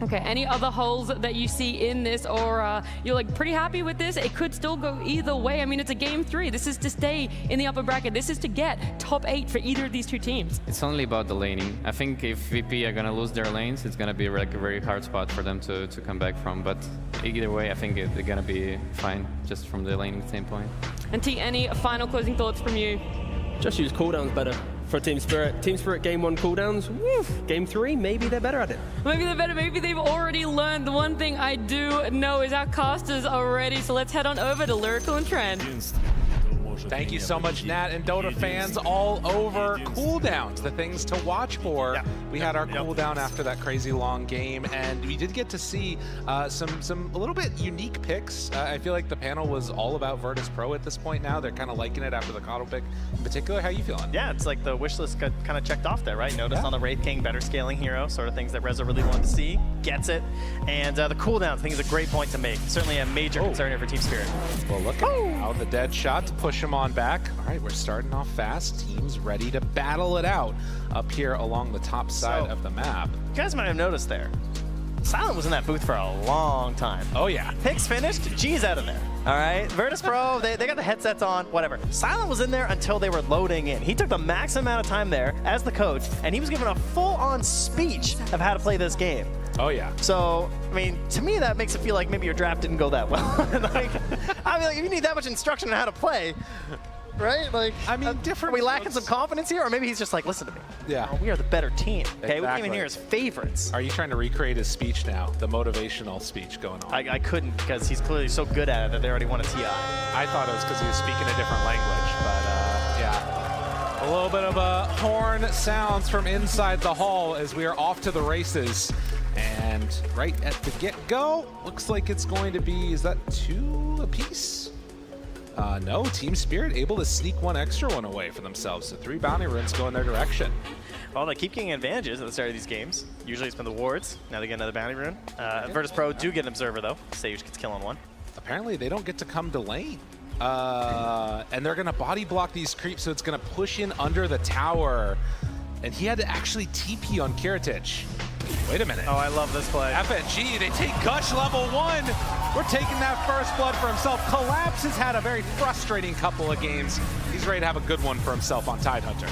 Okay, any other holes that you see in this, or you're like pretty happy with this? It could still go either way. I mean, it's a game 3. This is to stay in the upper bracket. This is to get top 8 for either of these two teams. It's only about the laning. I think if VP are going to lose their lanes, it's going to be like a very hard spot for them to come back from. But either way, I think they're going to be fine, just from the laning standpoint. And T, any final closing thoughts from you? Just use cooldowns better for Team Spirit. Team Spirit game 1 cooldowns, woof. Game 3, maybe they're better at it. Maybe they're better, maybe they've already learned. The one thing I do know is our casters are ready, so let's head on over to Lyrical and Trend. Thank you so much, Nat and Dota fans all over. Cooldowns, the things to watch for. Yeah. We had our cooldown after that crazy long game, and we did get to see some a little bit unique picks. I feel like the panel was all about VIRTUS.PRO at this point now. They're kind of liking it after the Coddle pick in particular. How are you feeling? Yeah, it's like the wish list got kind of checked off there, right? Notice on the Wraith King, better scaling hero, sort of things that Reza really wanted to see. Gets it. And the cooldown, I think, is a great point to make. Certainly a major concern here for Team Spirit. Well, look at how the dead shot to push him on back. All right, we're starting off fast. Team's ready to battle it out up here along the top side of the map. You guys might have noticed there. Silent was in that booth for a long time. Oh, yeah. Picks finished, G's out of there. All right, VIRTUS.PRO, they got the headsets on, whatever. Silent was in there until they were loading in. He took the maximum amount of time there as the coach, and he was given a full-on speech of how to play this game. Oh, yeah. So, I mean, to me, that makes it feel like maybe your draft didn't go that well. Like, I mean, like, if you need that much instruction on how to play, right? Like, I mean, different. Are we lacking some confidence here, or maybe he's just like, listen to me. Yeah. We are the better team. Okay, Exactly. we came in here as favorites. Are you trying to recreate his speech now? The motivational speech going on? I couldn't, because he's clearly so good at it that they already won a TI. I thought it was because he was speaking a different language, but yeah. A little bit of horn sounds from inside the hall as we are off to the races. And right at the get-go, looks like it's going to be, is that 2 apiece? No, Team Spirit able to sneak one extra one away for themselves. So 3 bounty runes go in their direction. Well, they keep getting advantages at the start of these games. Usually it's been the wards. Now they get another bounty rune. VIRTUS.PRO do get an observer, though. Sage gets kill on one. Apparently they don't get to come to lane. And they're going to body block these creeps, so it's going to push in under the tower. And he had to actually TP on Kiritich. Wait a minute. Oh, I love this play. FNG, they take Gush level 1. We're taking that first blood for himself. Collapse has had a very frustrating couple of games. He's ready to have a good one for himself on Tidehunter.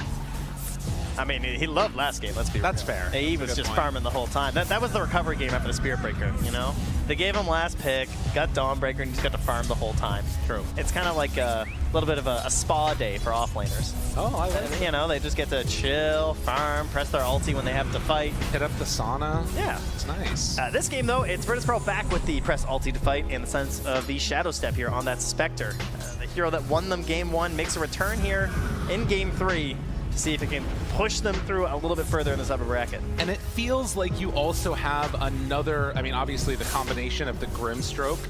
I mean, he loved last game, let's be real. That's fair. He was just farming the whole time. That was the recovery game after the Spirit Breaker, you know? They gave him last pick, got Dawnbreaker, and just got to farm the whole time. True. It's kind of like a little bit of a spa day for offlaners. Oh, I like it. You know, they just get to chill, farm, press their ulti when they have to fight. Hit up the sauna. Yeah. It's nice. This game, though, it's VIRTUS.PRO back with the press ulti to fight in the sense of the Shadow Step here on that Spectre. The hero that won them game 1 makes a return here in game 3. See if it can push them through a little bit further in this upper bracket. And it feels like you also have another, I mean, obviously the combination of the Grimstroke,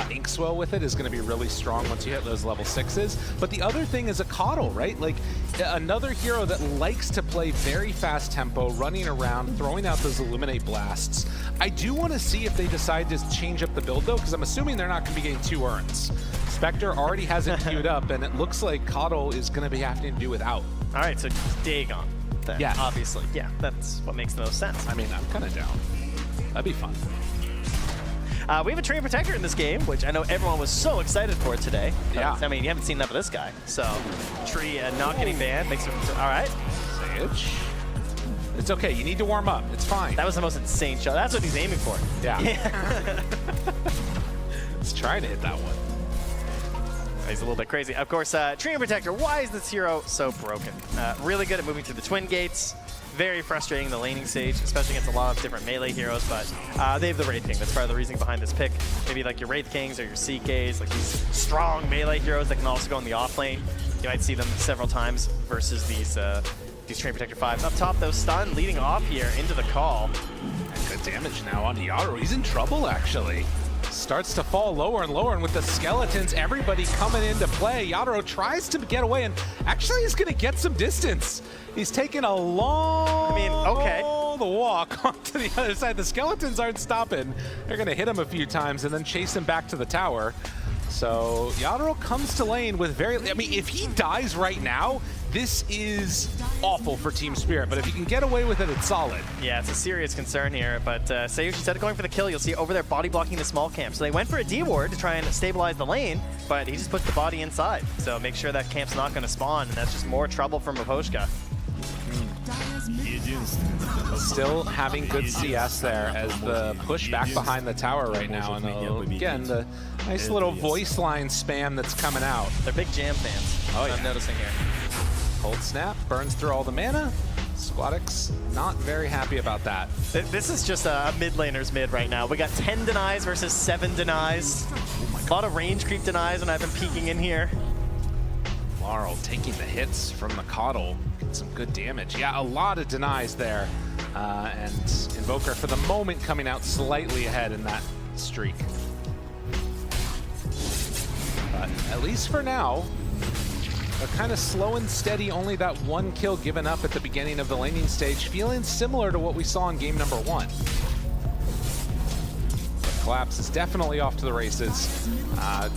Inkswell with it is going to be really strong once you hit those level 6s. But the other thing is a Coddle, right? Like another hero that likes to play very fast tempo, running around, throwing out those Illuminate blasts. I do want to see if they decide to change up the build though, because I'm assuming they're not going to be getting 2 urns. Spectre already has it queued up, and it looks like Coddle is going to be having to do without. All right, so Dagon. Yeah. Obviously. Yeah, that's what makes the most sense. I mean, I'm kind of down. That'd be fun. We have a Tree Protector in this game, which I know everyone was so excited for today. Yeah. I mean, you haven't seen enough of this guy. So, Tree not getting banned makes it... All right. Sage. It's okay. You need to warm up. It's fine. That was the most insane shot. That's what he's aiming for. Yeah. Let's try to hit that one. He's a little bit crazy. Of course, Tree Protector, why is this hero so broken? Really good at moving through the twin gates. Very frustrating the laning stage, especially against a lot of different melee heroes, but they have the Wraith King. That's part of the reasoning behind this pick. Maybe like your Wraith Kings or your CKs, like these strong melee heroes that can also go in the off lane. You might see them several times versus these Tree Protector 5s. Up top, though, stun leading off here into the call. Good damage now on Yaro. He's in trouble, actually. Starts to fall lower and lower, and with the skeletons, everybody coming into play, Yadro tries to get away, and actually he's going to get some distance. He's taking a long the walk onto the other side. The skeletons aren't stopping. They're going to hit him a few times and then chase him back to the tower. So Yadro comes to lane with very... I mean, if he dies right now, this is awful for Team Spirit, but if he can get away with it, it's solid. Yeah, it's a serious concern here, but Sayushi, instead of going for the kill, you'll see over there body blocking the small camp. So they went for a D-ward to try and stabilize the lane, but he just puts the body inside. So make sure that camp's not going to spawn, and that's just more trouble from Maposhka. Still having good CS there as the push back behind the tower right now. And again, the nice little voice line spam that's coming out. They're big Jam fans. Oh, yeah. I'm noticing here. Cold Snap burns through all the mana. Squadix not very happy about that. This is just a mid laner's mid right now. We got 10 denies versus 7 denies. A lot of range creep denies when I've been peeking in here. Laurel taking the hits from the Coddle. Some good damage. Yeah, a lot of denies there. And Invoker for the moment coming out slightly ahead in that streak. But at least for now, they're kind of slow and steady, only that one kill given up at the beginning of the laning stage, feeling similar to what we saw in game number 1. Collapse is definitely off to the races.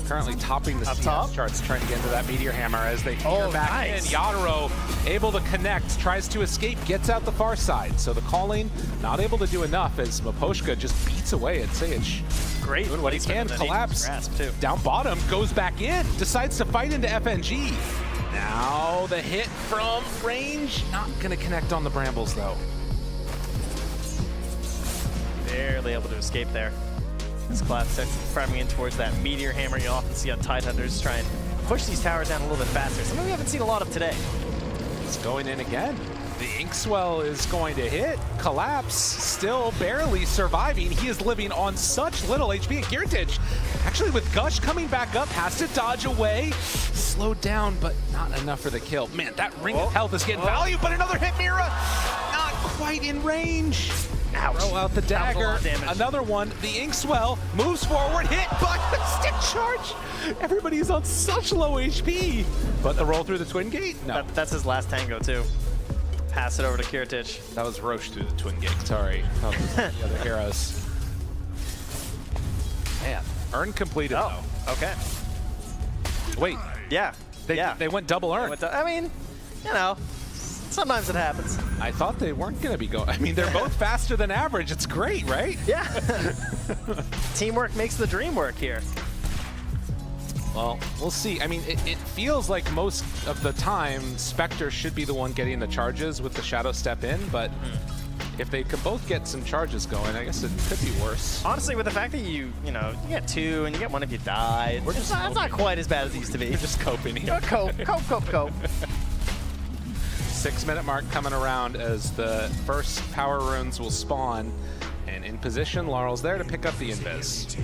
Currently topping the CS charts, trying to get into that Meteor Hammer as they fear back in. Yatoro able to connect, tries to escape, gets out the far side. So the calling not able to do enough as Maposhka just beats away at Sage. Great. Doing what he can. Collapse down bottom, goes back in, decides to fight into FNG. Now the hit from range, not gonna connect on the Brambles though. Barely able to escape there. This Collapse starts farming in towards that Meteor Hammer you often see on Tidehunters, try and push these towers down a little bit faster. Something we haven't seen a lot of today. It's going in again. The Inkswell is going to hit. Collapse still barely surviving. He is living on such little HP. And Girtich, actually with Gush coming back up, has to dodge away. Slowed down, but not enough for the kill. Man, that ring of health is getting value, but another hit, Mira. Not quite in range. Ouch. Throw out the dagger. Another one. The Inkswell moves forward, hit by the stick charge. Everybody's on such low HP. But the roll through the Twin Gate? No. That's his last tango, too. Pass it over to Kirtich. That was Roche through the Twin Gate. Sorry. That was the other heroes. Man, earn completed, though. Okay. Wait. Yeah. They went double earn. I mean, you know, sometimes it happens. I thought they weren't going to be going. I mean, they're both faster than average. It's great, right? Yeah. Teamwork makes the dream work here. Well, we'll see. I mean, it feels like most of the time Spectre should be the one getting the charges with the Shadow Step in, but if they could both get some charges going, I guess it could be worse. Honestly, with the fact that you get 2 and you get 1 if you die, it's not quite as bad as it used to be. We're just coping here. Cope. 6-minute mark coming around as the first power runes will spawn. And in position, Laurel's there to pick up the invis.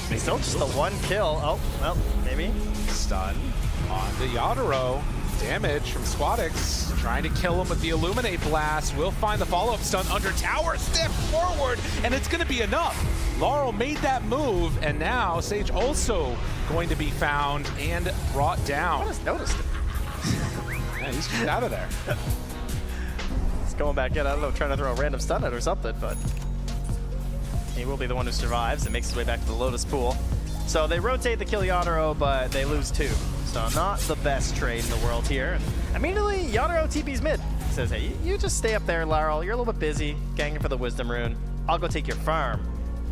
They still just the 1 kill. Oh, well, maybe. Stun on the Yatoro. Damage from Squadix. Trying to kill him with the Illuminate Blast. Will find the follow-up stun under tower. Step forward, and it's going to be enough. Laurel made that move, and now Sage also going to be found and brought down. I just noticed it. Yeah, he's just out of there. He's going back in. I don't know, trying to throw a random stun at or something, but he will be the one who survives and makes his way back to the Lotus Pool. So they rotate the kill Yatoro, but they lose 2. So not the best trade in the world here. Immediately, Yatoro TP's mid. Says, hey, you just stay up there, Laurel. You're a little bit busy, ganging for the Wisdom Rune. I'll go take your farm.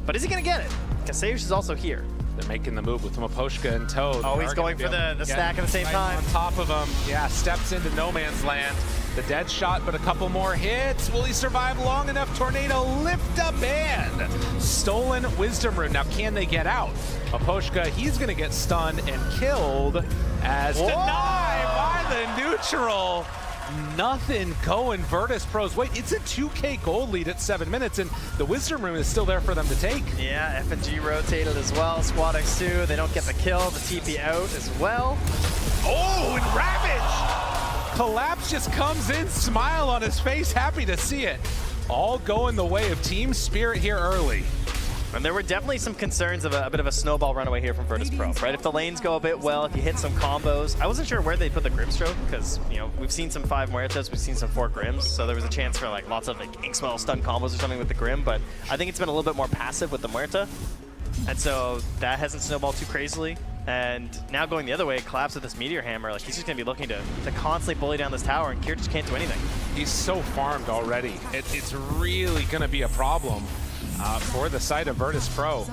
But is he going to get it? Because Sage is also here. They're making the move with Maposhka and Toad. Oh, he's going for the stack at the same time. On top of him. Yeah, steps into no man's land. The dead shot, but a couple more hits. Will he survive long enough? Tornado lift up and stolen Wisdom Rune. Now, can they get out? Maposhka, he's going to get stunned and killed as denied by the neutral. Nothing going. VIRTUS.PRO's. Wait, it's a 2K gold lead at 7 minutes, and the Wisdom Rune is still there for them to take. Yeah, FNG rotated as well. Squadix 2, they don't get the kill. The TP out as well. Oh, and Ravage! Collapse just comes in, smile on his face, happy to see it. All going the way of Team Spirit here early. And there were definitely some concerns of a bit of a snowball runaway here from VIRTUS.PRO, right? If the lanes go a bit well, if you hit some combos. I wasn't sure where they put the Grimstroke because, we've seen some 5 Muertas, we've seen some 4 Grims, so there was a chance for like lots of like Inkswell stun combos or something with the Grim, but I think it's been a little bit more passive with the Muerta. And so that hasn't snowballed too crazily. And now going the other way, Collapse with this Meteor Hammer, like he's just going to be looking to constantly bully down this tower, and Kier just can't do anything. He's so farmed already. It's really going to be a problem for the side of VIRTUS.PRO.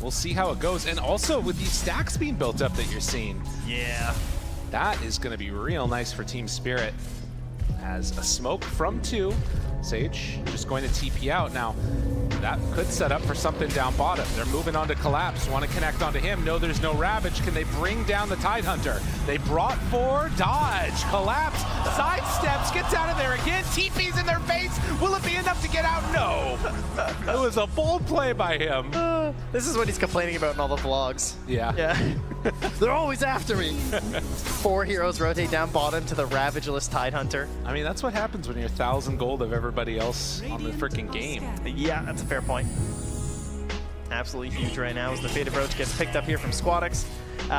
We'll see how it goes. And also with these stacks being built up that you're seeing. Yeah. That is going to be real nice for Team Spirit. As a smoke from 2, Sage just going to TP out. Now, that could set up for something down bottom. They're moving on to Collapse, want to connect onto him. No, there's no Ravage. Can they bring down the Tidehunter? They brought 4, dodge. Collapse sidesteps, gets out of there again. TP's in their face. Will it be enough to get out? No. It was a bold play by him. This is what he's complaining about in all the vlogs. Yeah. Yeah. They're always after me. 4 heroes rotate down bottom to the Ravageless Tidehunter. I mean, that's what happens when you're 1,000 gold of everybody else on the freaking game. Yeah, that's a fair point. Absolutely huge right now as the Faded Roach gets picked up here from Squadix.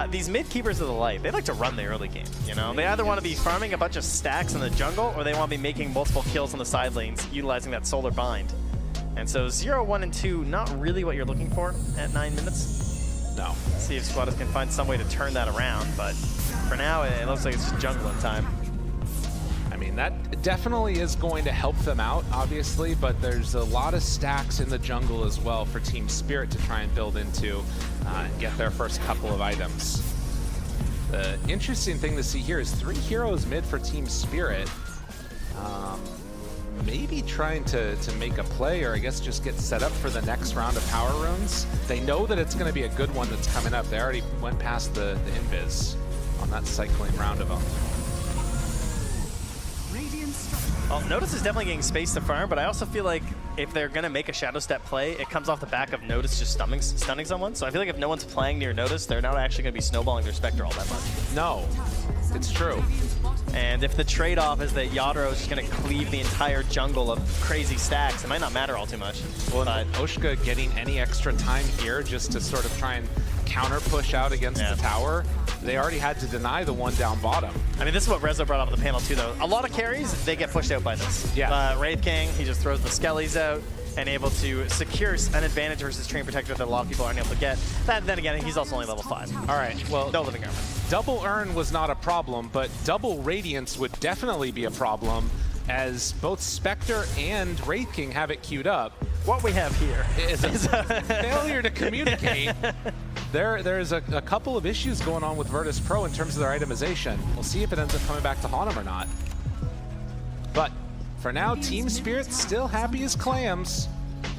These mid keepers of the light, they like to run the early game, you know? They either want to be farming a bunch of stacks in the jungle, or they want to be making multiple kills on the side lanes, utilizing that solar bind. And so 0, 1, and 2, not really what you're looking for at 9 minutes. No. Let's see if Squadix can find some way to turn that around, but for now, it looks like it's just jungling time. I mean, that definitely is going to help them out, obviously, but there's a lot of stacks in the jungle as well for Team Spirit to try and build into and get their first couple of items. The interesting thing to see here is 3 heroes mid for Team Spirit. Maybe trying to make a play, or I guess just get set up for the next round of power runes. They know that it's going to be a good one that's coming up. They already went past the invis on that cycling round of them. Well, Notice is definitely getting space to farm, but I also feel like if they're going to make a Shadow Step play, it comes off the back of Notice just stunning someone. So I feel like if no one's playing near Notice, they're not actually going to be snowballing their Spectre all that much. No, it's true. And if the trade-off is that Yadro is just going to cleave the entire jungle of crazy stacks, it might not matter all too much. Well, but Oshka getting any extra time here just to sort of try and counter push out against the tower, they already had to deny the one down bottom. I mean, this is what Rezo brought up on the panel too, though. A lot of carries, they get pushed out by this. Yeah. Wraith King, he just throws the Skellies out and able to secure an advantage versus Train Protector that a lot of people aren't able to get. Then again, he's also only level 5. All right, well, no living armor. Double Earn was not a problem, but double Radiance would definitely be a problem, as both Spectre and Wraith King have it queued up. What we have here is a failure to communicate. There's a couple of issues going on with Virtus.Pro in terms of their itemization. We'll see if it ends up coming back to haunt them or not. But for now, Team Spirit still happy as clams,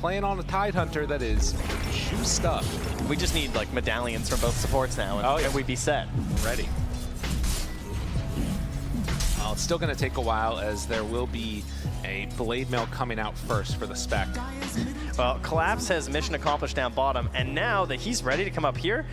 playing on a Tidehunter that is juiced up. We just need like medallions from both supports now, and we'd be set. Ready. Well, it's still going to take a while, as there will be a Blade Mail coming out first for the Spec. Well, Collapse has mission accomplished down bottom, and now that he's ready to come up here,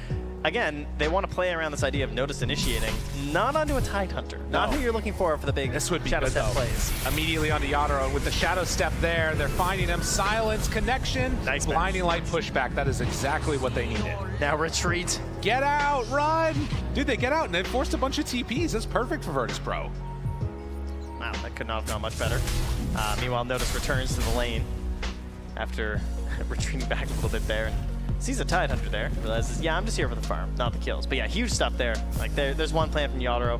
again, they want to play around this idea of Notice initiating, not onto a Tidehunter, not who you're looking for the big Shadow Step plays. Immediately onto Yadro, and with the Shadow Step there, they're finding him. Silence, connection, nice blinding light pushback. That is exactly what they needed. Now retreat. Get out, run! Dude, they get out, and they forced a bunch of TPs. That's perfect for Virtus.Pro. Wow, that could not have gone much better. Meanwhile, Notice returns to the lane after retreating back a little bit there. And sees a Tidehunter there. Realizes, yeah, I'm just here for the farm, not the kills. But yeah, huge stuff there. Like there's one plan from Yadro.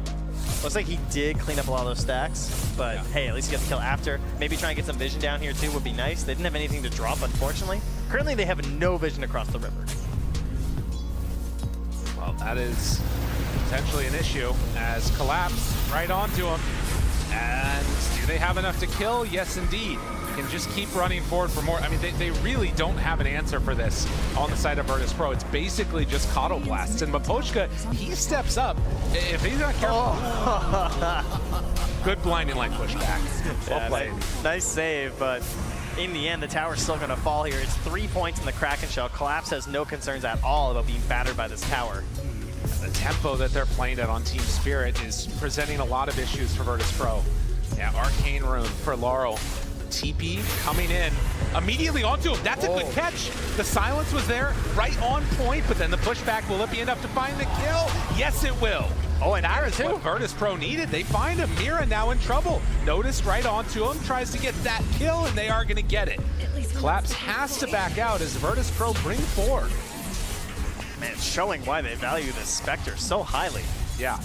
Looks like he did clean up a lot of those stacks, but hey, at least he got the kill after. Maybe try and get some vision down here too would be nice. They didn't have anything to drop, unfortunately. Currently, they have no vision across the river. Well, that is potentially an issue, as Collapse right onto him. And do they have enough to kill? Yes, indeed. Can just keep running forward for more. I mean, they really don't have an answer for this on the side of Virtus.Pro. It's basically just Coddle Blasts. And Mapochka, he steps up. If he's not careful. Good blinding light pushback. Well played. Nice save, but in the end, the tower's still going to fall here. It's 3 points in the Kraken Shell. Collapse has no concerns at all about being battered by this tower. The tempo that they're playing at on Team Spirit is presenting a lot of issues for Virtus.Pro. Yeah, Arcane Rune for Laurel. TP coming in immediately onto him. That's a good catch. The silence was there, right on point, but then the pushback, will it be enough to find the kill? Yes, it will. Oh, and that is what Virtus.Pro needed. They find him. Mira now in trouble. Notice right onto him, tries to get that kill, and they are going to get it. Collapse has to back out as Virtus.Pro bring forward. Man, it's showing why they value this Spectre so highly. Yeah.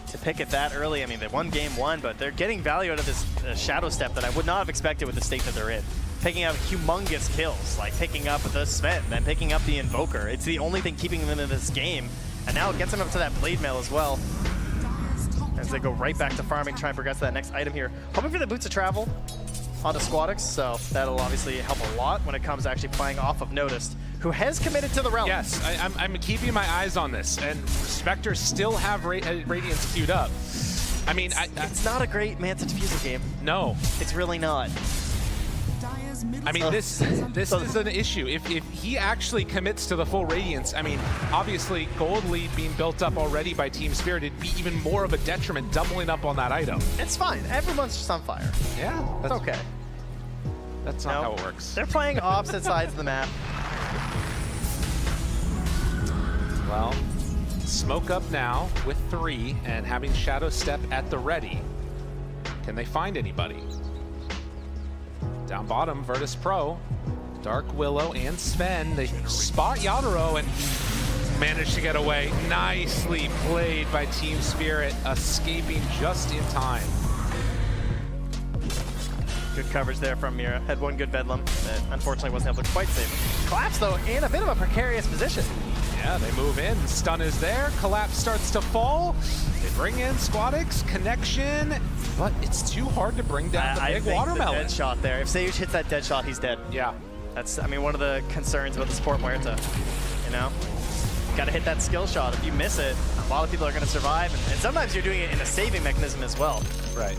To pick it that early, I mean, they won game 1, but they're getting value out of this Shadow Step that I would not have expected with the state that they're in. Picking up humongous kills, like picking up the Sven, then picking up the Invoker. It's the only thing keeping them in this game, and now it gets them up to that Blade Mail as well. As they go right back to farming, try and progress to that next item here. Hoping for the Boots of Travel onto Squadix, so that'll obviously help a lot when it comes to actually playing off of Noticed, who has committed to the realm. Yes, I'm keeping my eyes on this, and Spectre still have Radiance queued up. I mean, it's not a great Manta Diffuser game. No. It's really not. I mean, this is an issue. If he actually commits to the full Radiance, I mean, obviously gold lead being built up already by Team Spirit, it'd be even more of a detriment doubling up on that item. It's fine. Everyone's just on fire. Yeah, that's okay. That's not how it works. They're playing opposite sides of the map. Well, smoke up now with 3 and having Shadow Step at the ready. Can they find anybody? Down bottom, VIRTUS.PRO, Dark Willow and Sven. They spot Yadoro and manage to get away. Nicely played by Team Spirit, escaping just in time. Good coverage there from Mira. Had one good Bedlam that unfortunately wasn't able to quite save him. Collapse, though, in a bit of a precarious position. Yeah, they move in. Stun is there. Collapse starts to fall. They bring in Squadix, connection, but it's too hard to bring down the big watermelon. The dead shot there. If Sayush hits that dead shot, he's dead. Yeah. That's, I mean, one of the concerns about the support Muerta. You know? Got to hit that skill shot. If you miss it, a lot of people are going to survive, and sometimes you're doing it in a saving mechanism as well. Right.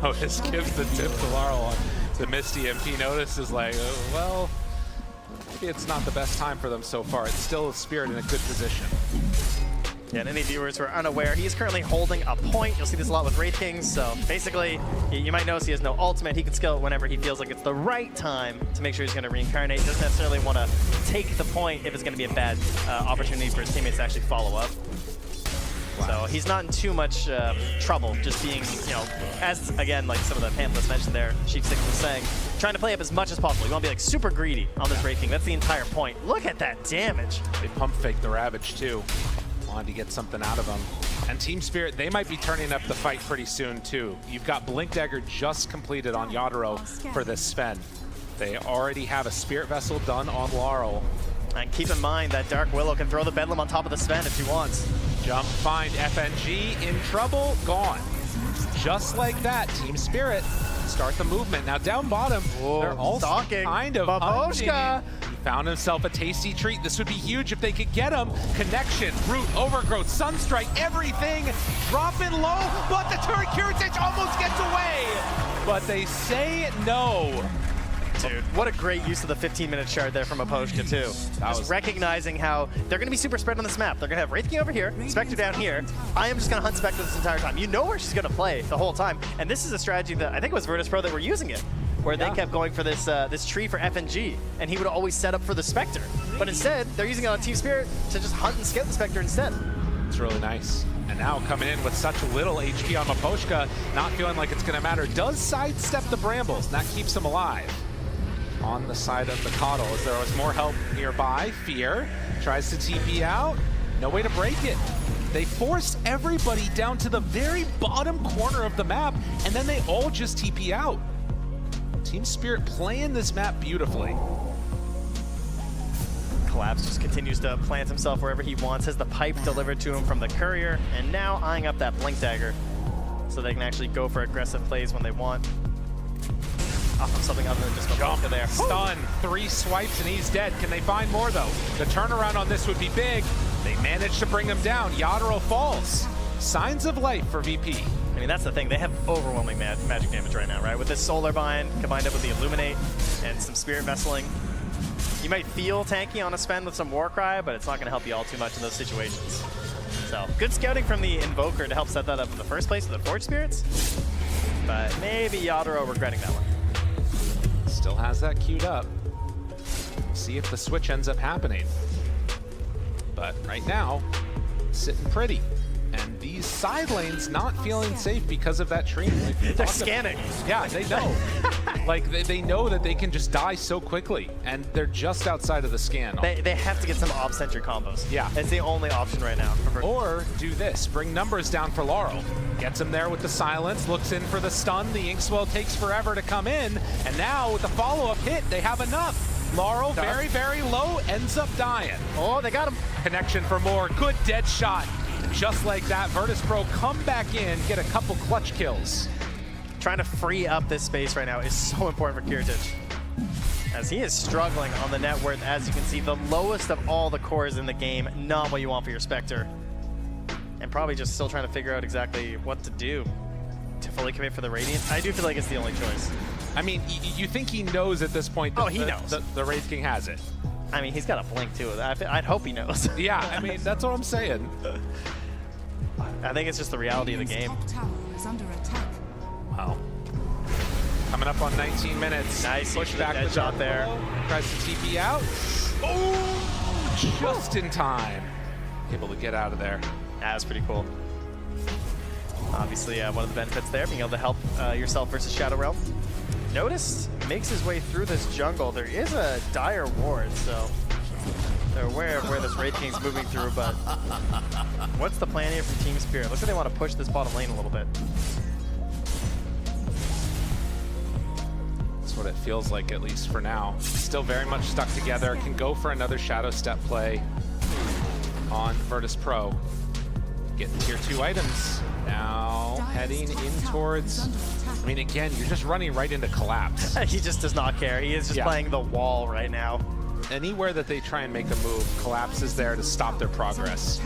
Notice gives the tip to Laurel on the Misty MP. Notice is like, well, maybe it's not the best time for them so far. It's still a Spirit in a good position. Yeah, and any viewers who are unaware, he's currently holding a point. You'll see this a lot with Wraith Kings. So basically, you might notice he has no ultimate. He can skill it whenever he feels like it's the right time to make sure he's going to reincarnate. He doesn't necessarily want to take the point if it's going to be a bad opportunity for his teammates to actually follow up. So he's not in too much trouble just being, you know, as, again, like some of the panelists mentioned there, Sheep Six was saying, trying to play up as much as possible. You want to be like super greedy on this Wraith King. That's the entire point. Look at that damage. They pump fake the Ravage too. Wanted to get something out of them. And Team Spirit, they might be turning up the fight pretty soon too. You've got Blink Dagger just completed on Yadoro for this Sven. They already have a Spirit Vessel done on Laurel. And keep in mind that Dark Willow can throw the Bedlam on top of the Sven if he wants. Jump, find FNG, in trouble, gone. Just like that, Team Spirit start the movement. Now down bottom, they're also kind of Baboshka. He found himself a tasty treat. This would be huge if they could get him. Connection, Root, Overgrowth, Sunstrike, everything dropping low, but the turret Kiritich almost gets away. But they say no. Dude, what a great use of the 15-minute shard there from Aposhka, too. Just recognizing how they're going to be super spread on this map. They're going to have Wraith King over here, Spectre down here. I am just going to hunt Spectre this entire time. You know where she's going to play the whole time. And this is a strategy that I think it was VIRTUS.PRO that were using it, where they kept going for this this tree for FNG, and he would always set up for the Spectre. But instead, they're using it on Team Spirit to just hunt and skip the Spectre instead. It's really nice. And now coming in with such little HP on Aposhka, not feeling like it's going to matter. Does sidestep the Brambles, and that keeps him alive. On the side of the Coddle, as there was more help nearby. Fear tries to TP out. No way to break it. They force everybody down to the very bottom corner of the map, and then they all just TP out. Team Spirit playing this map beautifully. Collapse just continues to plant himself wherever he wants, has the pipe delivered to him from the courier, and now eyeing up that Blink Dagger so they can actually go for aggressive plays when they want. Off of something other than just a jump there. Stun, 3 swipes and he's dead. Can they find more though? The turnaround on this would be big. They managed to bring him down. Yadoro falls. Signs of life for VP. I mean, that's the thing. They have overwhelming magic damage right now, right? With this Solar Bind combined up with the Illuminate and some Spirit Vesseling. You might feel tanky on a Sven with some Warcry, but it's not going to help you all too much in those situations. So, good scouting from the Invoker to help set that up in the first place with the Forge Spirits. But maybe Yadoro regretting that one. Still has that queued up. See if the switch ends up happening. But right now, sitting pretty. And these side lanes not feeling safe because of that tree. They're scanning. Yeah, they know. Like, they know that they can just die so quickly, and they're just outside of the scan. They have to get some off-center combos. Yeah. It's the only option right now. Or do this, bring numbers down for Laurel. Gets him there with the silence, looks in for the stun. The Inkswell takes forever to come in, and now with the follow-up hit, they have enough. Laurel, very, very low, ends up dying. Oh, they got him. Connection for more, good dead shot. Just like that, VIRTUS.PRO come back in, get a couple clutch kills. Trying to free up this space right now is so important for Kiritich, as he is struggling on the net worth. As you can see, the lowest of all the cores in the game, not what you want for your Spectre. And probably just still trying to figure out exactly what to do to fully commit for the Radiant. I do feel like it's the only choice. I mean, you think he knows at this point that he knows. The Wraith King has it. I mean, he's got a blink too. I'd hope he knows. Yeah, I mean, that's what I'm saying. I think it's just the reality of the game. Wow. Coming up on 19 minutes. Nice. Push back the shot there. Tries to TP out. Oh, just in time. Able to get out of there. That was pretty cool. Obviously, one of the benefits there, being able to help yourself versus Shadow Realm. Notice makes his way through this jungle. There is a dire ward, so they're aware of where this Wraith King's moving through, but what's the plan here for Team Spirit? Looks like they want to push this bottom lane a little bit. That's what it feels like, at least for now. Still very much stuck together. Can go for another Shadow Step play on VIRTUS.PRO. Getting tier 2 items. Now heading in towards... I mean, again, you're just running right into Collapse. He just does not care. He is just playing the wall right now. Anywhere that they try and make a move, Collapse is there to stop their progress.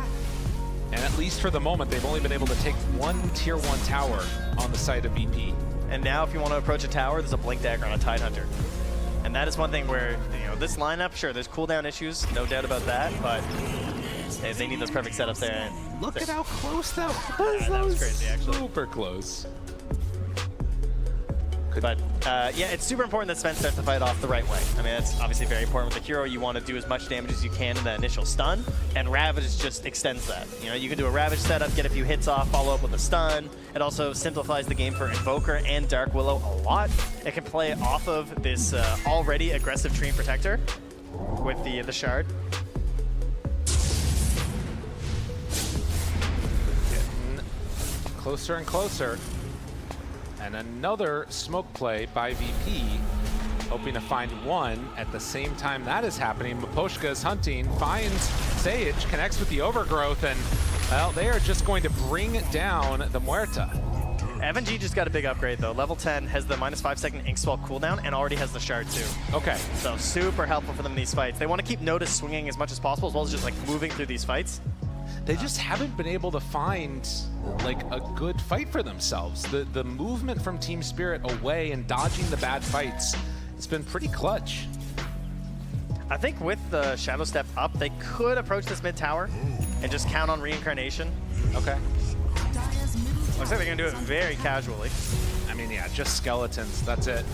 And at least for the moment, they've only been able to take one tier 1 tower on the side of VP. And now if you want to approach a tower, there's a Blink Dagger on a Tidehunter. And that is one thing where, you know, this lineup, sure, there's cooldown issues, no doubt about that, but they need those perfect setups there. And look at how close that was. That was crazy, actually. Super close. But yeah, it's super important that Sven starts the fight off the right way. I mean, that's obviously very important with the hero. You want to do as much damage as you can in the initial stun, and Ravage just extends that. You know, you can do a Ravage setup, get a few hits off, follow up with a stun. It also simplifies the game for Invoker and Dark Willow a lot. It can play off of this already aggressive Treant Protector with the Shard. Getting closer and closer. And another smoke play by VP, hoping to find one at the same time that is happening. Miposhka is hunting, finds Sage, connects with the Overgrowth, and, well, they are just going to bring down the Muerta. FNG just got a big upgrade, though. Level 10 has the -5-second Ink Swell cooldown and already has the Shard, too. Okay. So super helpful for them in these fights. They want to keep Notice swinging as much as possible, as well as just, like, moving through these fights. They just haven't been able to find like a good fight for themselves. The movement from Team Spirit away and dodging the bad fights, it's been pretty clutch. I think with the Shadow Step up, they could approach this mid tower and just count on Reincarnation. Okay. Looks like they're gonna do it very casually. I mean, yeah, just skeletons, that's it.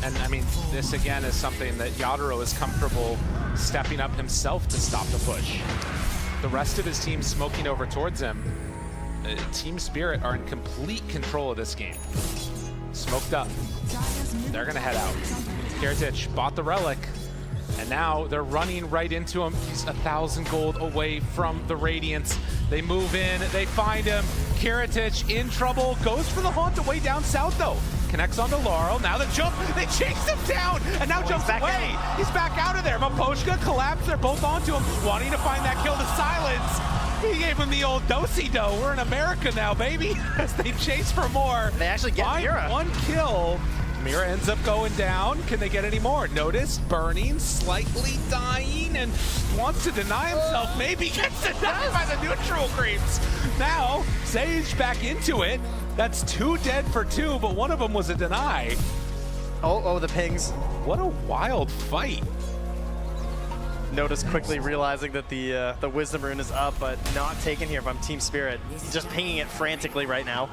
And I mean, this again is something that Yadoro is comfortable stepping up himself to stop the push. The rest of his team smoking over towards him. Team Spirit are in complete control of this game. Smoked up. They're gonna head out. Kiritich bought the relic, and now they're running right into him. He's 1,000 gold away from the Radiance. They move in, they find him. Kiritich in trouble, goes for the haunt away down south though. Connects onto Laurel, now the jump, they chase him down, and now jumps away. He's back out of there. Miposhka, Collapse, they're both onto him, wanting to find that kill to silence. He gave him the old do-si-do. We're in America now, baby. As they chase for more. They actually get Mira. One kill. Mira ends up going down. Can they get any more? Notice burning, slightly dying, and wants to deny himself. Maybe gets denied by the neutral creeps. Now, Sage back into it. That's 2 dead for 2, but one of them was a deny. Oh, the pings. What a wild fight. Notice quickly realizing that the Wisdom Rune is up, but not taken here from Team Spirit. He's just pinging it frantically right now.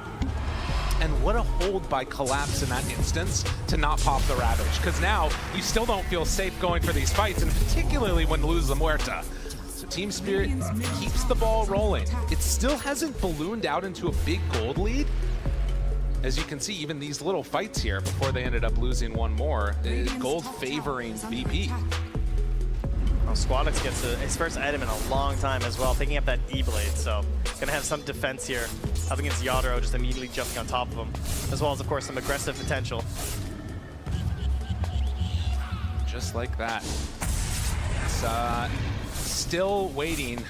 And what a hold by Collapse in that instance to not pop the Ravage, because now you still don't feel safe going for these fights, and particularly when lose the Muerta. So Team Spirit keeps the ball rolling. It still hasn't ballooned out into a big gold lead. As you can see, even these little fights here before they ended up losing one more, gold favoring VP. Oh, Squadix gets his first item in a long time as well, picking up that E-Blade, so gonna have some defense here up against Yadoro, just immediately jumping on top of him, as well as, of course, some aggressive potential. Just like that. It's still waiting.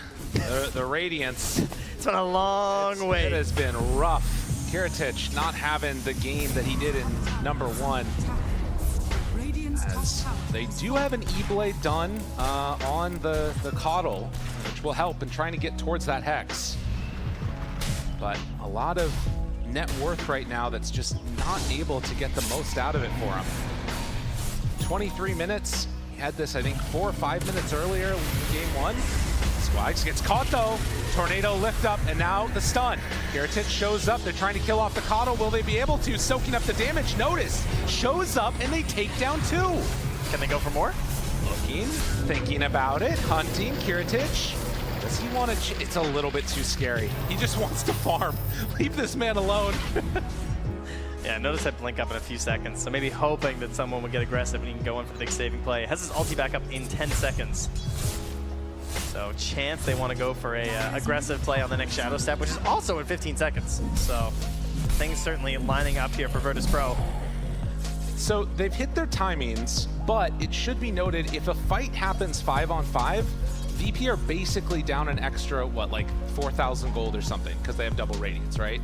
The Radiance. It's been a long wait. It has been rough. Kiritich not having the game that he did in #1. As they do have an E-Blade done on the Coddle, which will help in trying to get towards that Hex. but a lot of net worth right now that's just not able to get the most out of it for him. 23 minutes. He had this, I think, 4 or 5 minutes earlier in game 1. Swags gets caught though. Tornado lift up, and now the stun. Kiritich shows up. They're trying to kill off the Coddle. Will they be able to? Soaking up the damage. Notice shows up, and they take down 2. Can they go for more? Looking, thinking about it, hunting. Kiritich. Does he want to? It's a little bit too scary. He just wants to farm. Leave this man alone. Yeah, notice that blink up in a few seconds, so maybe hoping that someone would get aggressive and he can go in for the big saving play. Has his ulti back up in 10 seconds. So chance they want to go for a aggressive play on the next Shadow Step, which is also in 15 seconds. So things certainly lining up here for VIRTUS.PRO. So they've hit their timings, but it should be noted if a fight happens 5-on-5, VP are basically down an extra, what, like 4,000 gold or something, because they have double radiance, right?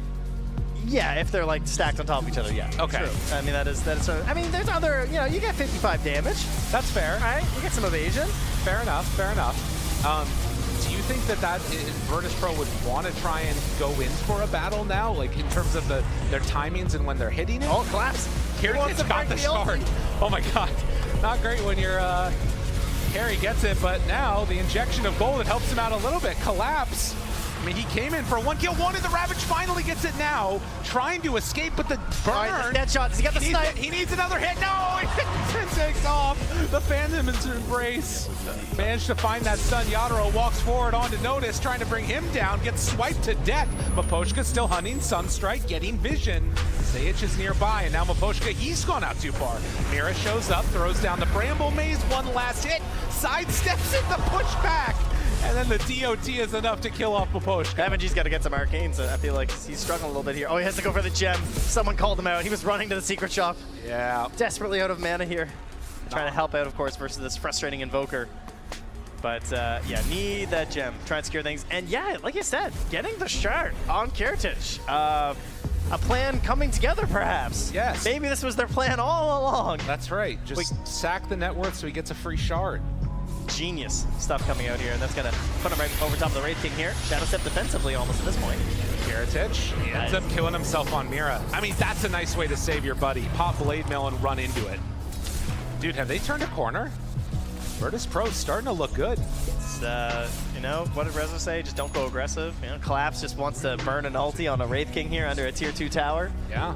Yeah, if they're like stacked on top of each other, yeah. Okay. True. I mean, that is sort of, I mean, there's other, you know, you get 55 damage. That's fair. Right? You get some evasion. Fair enough, fair enough. Do you think that VIRTUS.PRO would want to try and go in for a battle now, like in terms of their timings and when they're hitting it? Oh, collapse. Kiritich got the start. Oh my god. Not great when your carry gets it, but now the injection of gold, it helps him out a little bit. Collapse. I mean, he came in for 1 kill, wanted the Ravage, finally gets it now. Trying to escape, but the burn. Right, dead shot. Does he got the snipe? He needs another hit. No, it takes off. The Phantom's embrace. Managed to find that stun. Yadro walks forward onto Notice, trying to bring him down. Gets swiped to death. Miposhka still hunting. Sunstrike getting vision. Sayich is nearby, and now Miposhka, he's gone out too far. Mira shows up, throws down the Bramble Maze. One last hit. Sidesteps it, the pushback. And then the DOT is enough to kill off Miposhka. FNG's got to get some arcanes. I feel like he's struggling a little bit here. Oh, he has to go for the gem. Someone called him out. He was running to the secret shop. Yeah. Desperately out of mana here. Trying to help out, of course, versus this frustrating Invoker. But, yeah, need that gem. Try and secure things. And, yeah, like you said, getting the shard on Kiritich. A plan coming together, perhaps. Yes. Maybe this was their plan all along. That's right. Just sack the net worth so he gets a free shard. Genius stuff coming out here, and that's going to put him right over top of the Wraith King here. Shadow Step defensively almost at this point. Kiritich ends up killing himself on Mira. I mean, that's a nice way to save your buddy. Pop Blade Mill and run into it. Dude, have they turned a corner? VIRTUS.PRO starting to look good. It's, you know, what did Rezo say? Just don't go aggressive. You know, Collapse just wants to burn an ulti on a Wraith King here under a tier 2 tower. Yeah.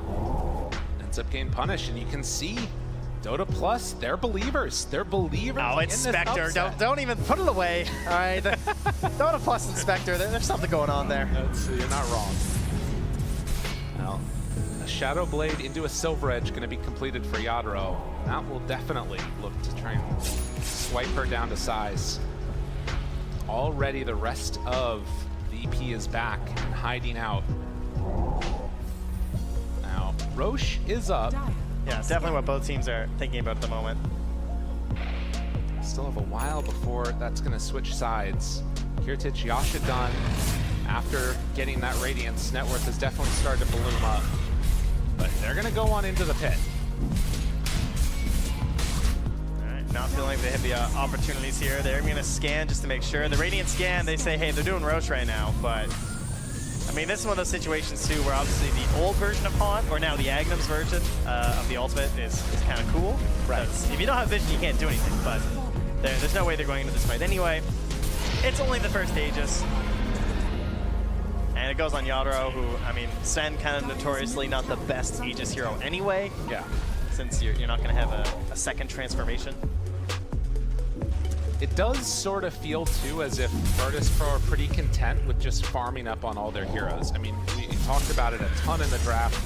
Ends up getting punished, and you can see Dota Plus, they're believers. They're believers. Oh, it's in this Spectre. upset. Don't even put it away. All right. Dota Plus and Spectre, there's something going on there. You're not wrong. Well, a Shadow Blade into a Silver Edge going to be completed for Yadro. That will definitely look to try and swipe her down to size. Already the rest of VP is back and hiding out. Now, Roche is up. Yeah, it's definitely what both teams are thinking about at the moment. Still have a while before that's going to switch sides. Kiritich, Yasha done. After getting that Radiance, net worth has definitely started to bloom up. But they're going to go on into the pit. All right, not feeling like they have the opportunities here. They're going to scan just to make sure. The Radiant scan, they say, hey, they're doing Roche right now, but I mean, this is one of those situations, too, where obviously the old version of Haunt, or now the Agnum's version of the ultimate is kind of cool. Right. If you don't have vision, you can't do anything, but there's no way they're going into this fight anyway. It's only the first Aegis. And it goes on Yadro, who, I mean, Sen kind of notoriously not the best Aegis hero anyway. Yeah. Since you're not going to have a second transformation. It does sort of feel, too, as if VIRTUS.PRO are pretty content with just farming up on all their heroes. I mean, we talked about it a ton in the draft.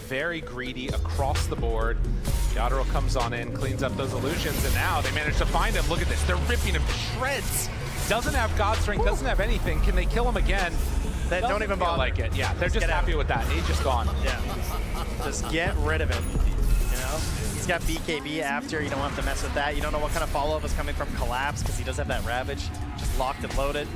Very greedy across the board. Yadro comes on in, cleans up those illusions, and now they manage to find him. Look at this. They're ripping him to shreds. Doesn't have God Strength, doesn't have anything. Can they kill him again? They don't even bother. Like it. Yeah, they're just happy with that. He's just gone. Yeah. Just get rid of him. You know? He's got BKB after. You don't have to mess with that. You don't know what kind of follow-up is coming from Collapse because he does have that Ravage. Just locked and loaded.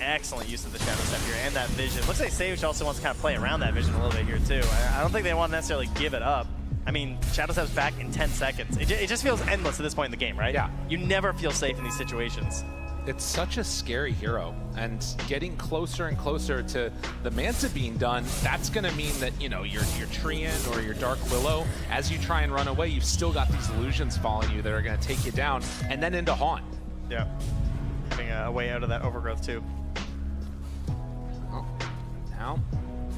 Excellent use of the Shadow Step here and that Vision. Looks like Sayich also wants to kind of play around that Vision a little bit here too. I don't think they want to necessarily give it up. I mean, Shadow Step's back in 10 seconds. It just feels endless at this point in the game, right? Yeah. You never feel safe in these situations. It's such a scary hero, and getting closer and closer to the Manta being done, that's going to mean that, you know, your Treant or your Dark Willow, as you try and run away, you've still got these illusions following you that are going to take you down, and then into Haunt. Yeah. Having a way out of that overgrowth, too. Oh. Now,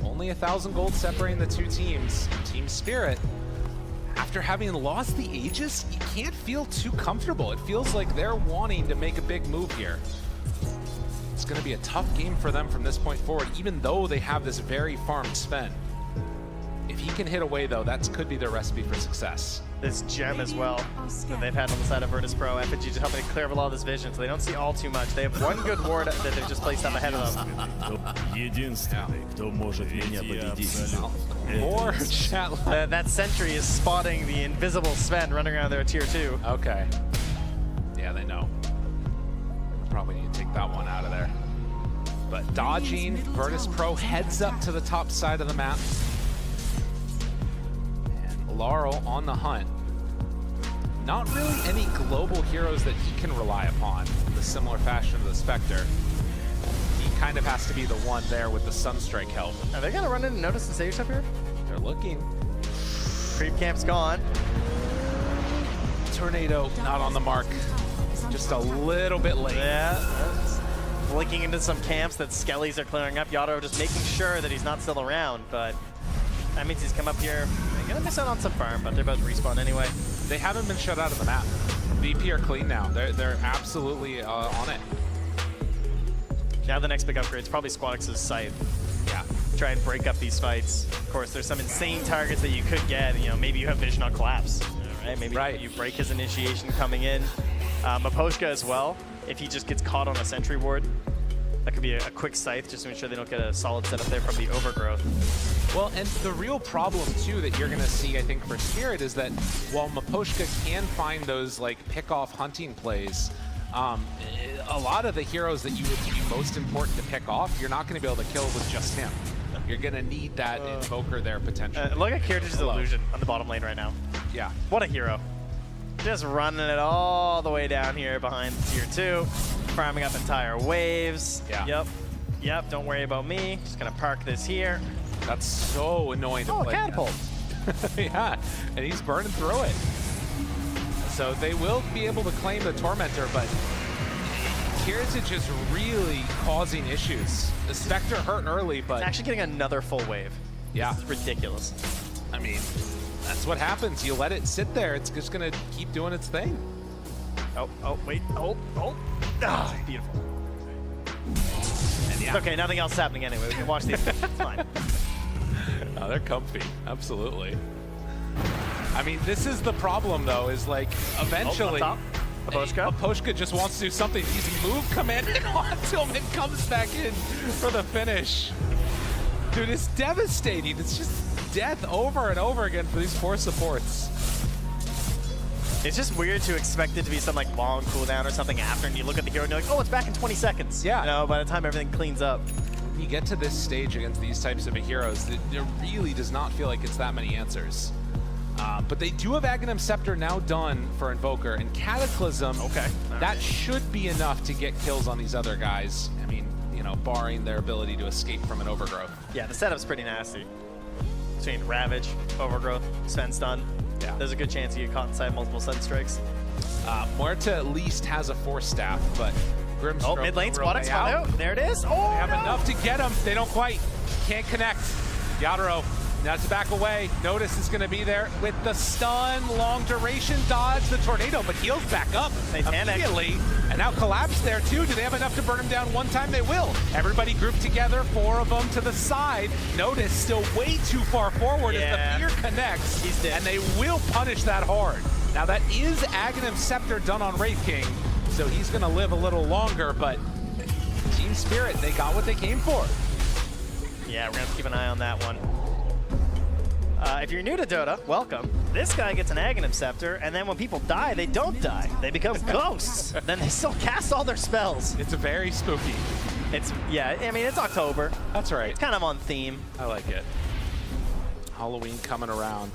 only 1,000 gold separating the two teams. Team Spirit, after having lost the Aegis, you can't feel too comfortable. It feels like they're wanting to make a big move here. It's going to be a tough game for them from this point forward, even though they have this very farmed Sven. If he can hit away, though, that could be their recipe for success. This gem as well that they've had on the side of VIRTUS.PRO. FNG just helping to clear up a lot of this vision, so they don't see all too much. They have one good ward that they've just placed up ahead of them. More chat. That sentry is spotting the invisible Sven running around there tier 2. Okay. Yeah, they know. Probably need to take that one out of there. But dodging, VIRTUS.PRO heads up to the top side of the map. And Laurel on the hunt. Not really any global heroes that he can rely upon in the similar fashion of the Spectre. He kind of has to be the one there with the Sunstrike help. Are they going to run in and notice the Sage up here? They're looking. Creep camp's gone. Tornado not on the mark. Just a little bit late. Yeah. Blinking into some camps that Skellies are clearing up. Yadro just making sure that he's not still around, but that means he's come up here. They're going to miss out on some farm, but they're about to respawn anyway. They haven't been shut out of the map. VP are clean now. They're absolutely on it. Now the next big upgrade is probably Squadix's Scythe. Yeah. Try and break up these fights. Of course, there's some insane targets that you could get. You know, maybe you have vision on Collapse. Right? Maybe you break his initiation coming in. Maposhka as well, if he just gets caught on a sentry ward. That could be a quick Scythe just to ensure they don't get a solid setup there from the overgrowth. Well, and the real problem, too, that you're going to see, I think, for Spirit is that while Maposhka can find those, like, pick-off hunting plays, a lot of the heroes that you would be most important to pick off, you're not going to be able to kill with just him. You're going to need that Invoker there, potentially. Look at Kiriti's illusion on the bottom lane right now. Yeah. What a hero. Just running it all the way down here behind tier 2, farming up entire waves. Yeah. Yep, don't worry about me. Just going to park this here. That's so annoying to play. Catapult. Yeah, and he's burning through it. So they will be able to claim the Tormentor, but Kirita just really causing issues. The Spectre hurt early, but it's actually getting another full wave. Yeah. This is ridiculous. I mean, that's what happens. You let it sit there, it's just going to keep doing its thing. Oh, wait. Oh. Ah, beautiful. And yeah. Okay, nothing else is happening anyway. We can watch these. It's fine. Oh, they're comfy. Absolutely. I mean, this is the problem, though, is like, eventually, Maposhka just wants to do something. He's move commanded on Tillman, comes back in for the finish. Dude, it's devastating. It's just death over and over again for these 4 supports. It's just weird to expect it to be some like long cooldown or something after, and you look at the hero and you're like, oh, it's back in 20 seconds. Yeah. You know, by the time everything cleans up. When you get to this stage against these types of heroes, there really does not feel like it's that many answers. But they do have Aghanim Scepter now done for Invoker, and Cataclysm, that should be enough to get kills on these other guys. I mean, you know, barring their ability to escape from an Overgrowth. Yeah, the setup's pretty nasty. Between Ravage, Overgrowth, Sven Stun. Yeah. There's a good chance you get caught inside multiple Sunstrikes. Muerta at least has a Force Staff, but Grimstroke. Oh, mid lane, Squadix out. There it is. Oh, they have enough to get him. They don't quite. Can't connect. Yadro now to back away. Notice is going to be there with the stun, long duration dodge, the tornado, but heals back up immediately. And now Collapse there too. Do they have enough to burn him down one time? They will. Everybody grouped together, 4 of them to the side. Notice still way too far forward as the fear connects. He's dead. And they will punish that hard. Now that is Aghanim Scepter done on Wraith King, so he's going to live a little longer, but Team Spirit, they got what they came for. Yeah, we're going to have to keep an eye on that one. If you're new to Dota, welcome. This guy gets an Aghanim Scepter, and then when people die, they don't die. They become ghosts. Then they still cast all their spells. It's very spooky. Yeah, I mean, it's October. That's right. It's kind of on theme. I like it. Halloween coming around.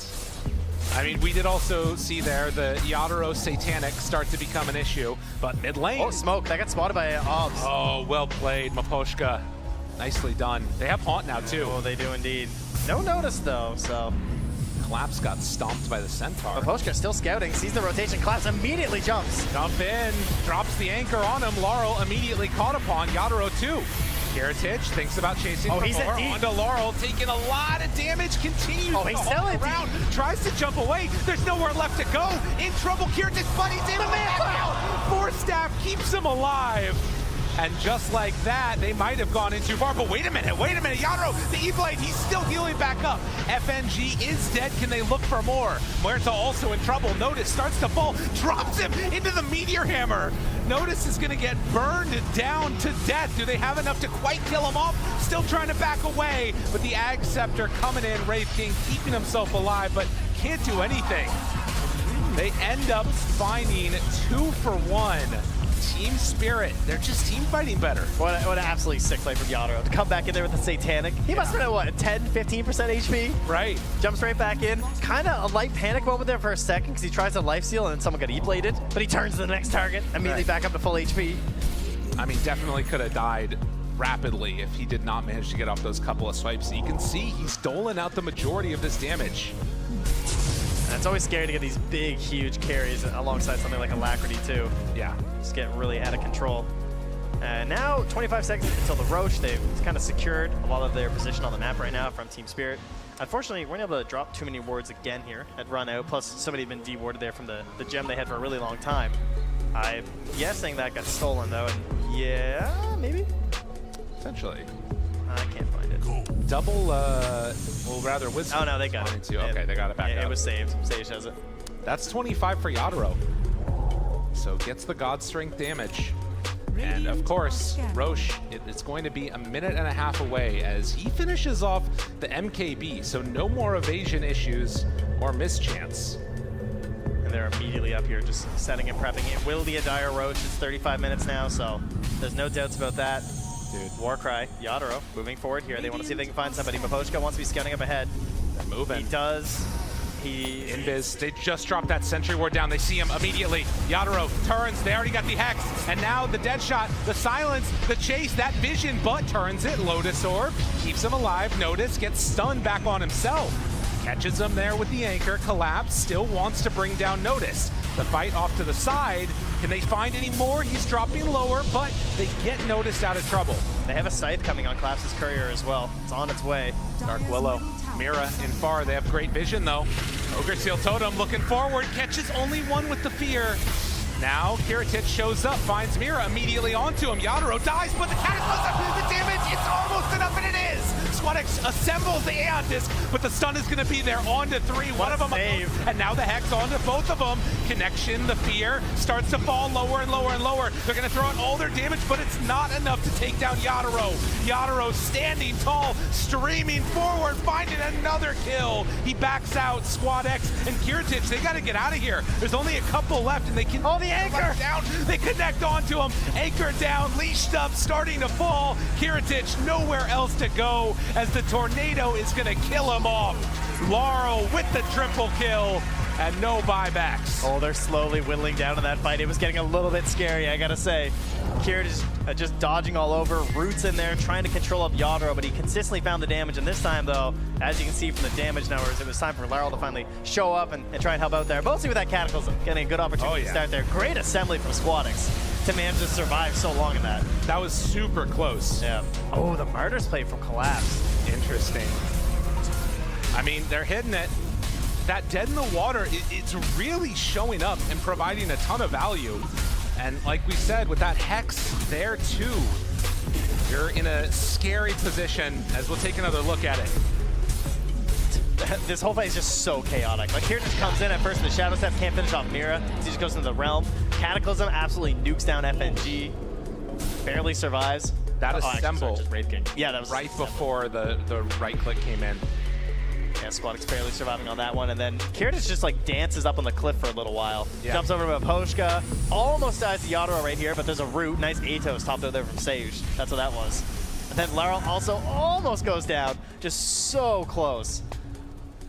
I mean, we did also see there the Yadaro Satanic start to become an issue, but mid lane. Oh, smoke. That got spotted by Obs. Oh, well played, Maposhka. Nicely done. They have Haunt now, too. Oh, they do indeed. No notice, though, so. Collapse got stomped by the Centaur. Maposhka still scouting, sees the rotation. Collapse immediately jumps. Jump in, drops the anchor on him. Laurel immediately caught upon. Yadaro, too. Kiritich thinks about chasing for more. Onto Laurel, taking a lot of damage, continues to haul around, tries to jump away. There's nowhere left to go. In trouble, Kiritich, buddies in the man. Force staff keeps him alive. And just like that, they might have gone in too far. But wait a minute, Yadaro, the E-Blade, he's still healing back up. FNG is dead. Can they look for more? Muerta also in trouble. Notice starts to fall, drops him into the Meteor Hammer. Notice is going to get burned down to death. Do they have enough to quite kill him off? Still trying to back away, but the Ag Scepter coming in. Wraith King keeping himself alive, but can't do anything. They end up finding 2 for 1. Team Spirit, they're just team fighting better. What an absolutely sick play from Yadaro. To come back in there with the Satanic. He must have been at what, 10, 15% HP? Right. Jumps right back in. Kind of a light panic moment there for a second because he tries to lifesteal and then someone got E-bladed. But he turns to the next target, immediately back up to full HP. I mean, definitely could have died rapidly if he did not manage to get off those couple of swipes. You can see he's doling out the majority of this damage. And it's always scary to get these big, huge carries alongside something like Alacrity, too. Yeah. Just get really out of control. And now, 25 seconds until the Roche. They've kind of secured a lot of their position on the map right now from Team Spirit. Unfortunately, we weren't able to drop too many wards again here at run out. Plus, somebody had been de-warded there from the gem they had for a really long time. I'm guessing that got stolen, though. And yeah, maybe? Potentially. I can't find it. Double, well, rather Wisdom. Oh, no, they got it. Okay, they got it back up. It was saved. Sage has it. That's 25 for Yadaro. So gets the God Strength damage. And of course, Roche, it's going to be a minute and a half away as he finishes off the MKB. So no more evasion issues or mischance. And they're immediately up here just setting and prepping. It will be a dire Roche. It's 35 minutes now, so there's no doubts about that. Dude. Warcry, Yadaro, moving forward here. They want to see if they can find somebody. Maposhka wants to be scouting up ahead. They're moving. He does. Invis, they just dropped that Sentry Ward down. They see him immediately. Yadaro turns, they already got the Hex. And now the dead shot, the silence, the chase, that vision, but turns it. Lotus Orb keeps him alive. Notice gets stunned back on himself. Catches him there with the anchor. Collapse still wants to bring down Notice. The fight off to the side. Can they find any more? He's dropping lower, but they get Noticed out of trouble. They have a Scythe coming on Collapse's Courier as well. It's on its way. Dark Willow. Mira in far. They have great vision, though. Ogre Seal Totem looking forward. Catches only one with the fear. Now Kiritich shows up, finds Mira immediately onto him. Yadaro dies, but the Cataclysm, the damage, it's almost enough, and it is! Squadex assembles the Aeon Disc, but the stun is going to be there. On to 3, one of them, and now the Hex onto both of them. Connection, the fear, starts to fall lower and lower and lower. They're going to throw out all their damage, but it's not enough to take down Yadaro. Yadaro standing tall, streaming forward, finding another kill. He backs out. Squadex and Kiritich, they got to get out of here. There's only a couple left, and they can... Oh, the anchor! Down. They connect onto him. Anchor down, leashed up, starting to fall. Kiritich nowhere else to go as the tornado is going to kill him off. Laurel with the triple kill and no buybacks. Oh, they're slowly whittling down in that fight. It was getting a little bit scary, I gotta say. Kiritich just dodging all over. Roots in there, trying to control up Yadaro, but he consistently found the damage. And this time, though, as you can see from the damage numbers, it was time for Laurel to finally show up and try and help out there. Mostly with that Cataclysm, getting a good opportunity to start there. Great assembly from Squadex to manage to survive so long in that. That was super close. Yeah. Oh, the Martyr's play from Collapse. Interesting. I mean, they're hitting it. That Dead in the Water, it's really showing up and providing a ton of value. And like we said, with that Hex there too, you're in a scary position as we'll take another look at it. This whole fight is just so chaotic. Like, here just comes in at first with the Shadow Step, can't finish off Mira. He just goes into the Realm. Cataclysm absolutely nukes down FNG. Barely survives. That assemble. Wraith King. Yeah, that was right before the right click came in. Yeah, Squadex barely surviving on that one, and then Kiritich just like dances up on the cliff for a little while. Yeah. Jumps over to Maposhka, almost dies to Yadaro right here, but there's a root. Nice Atos topped out there from Sage. That's what that was. And then Laurel also almost goes down, just so close.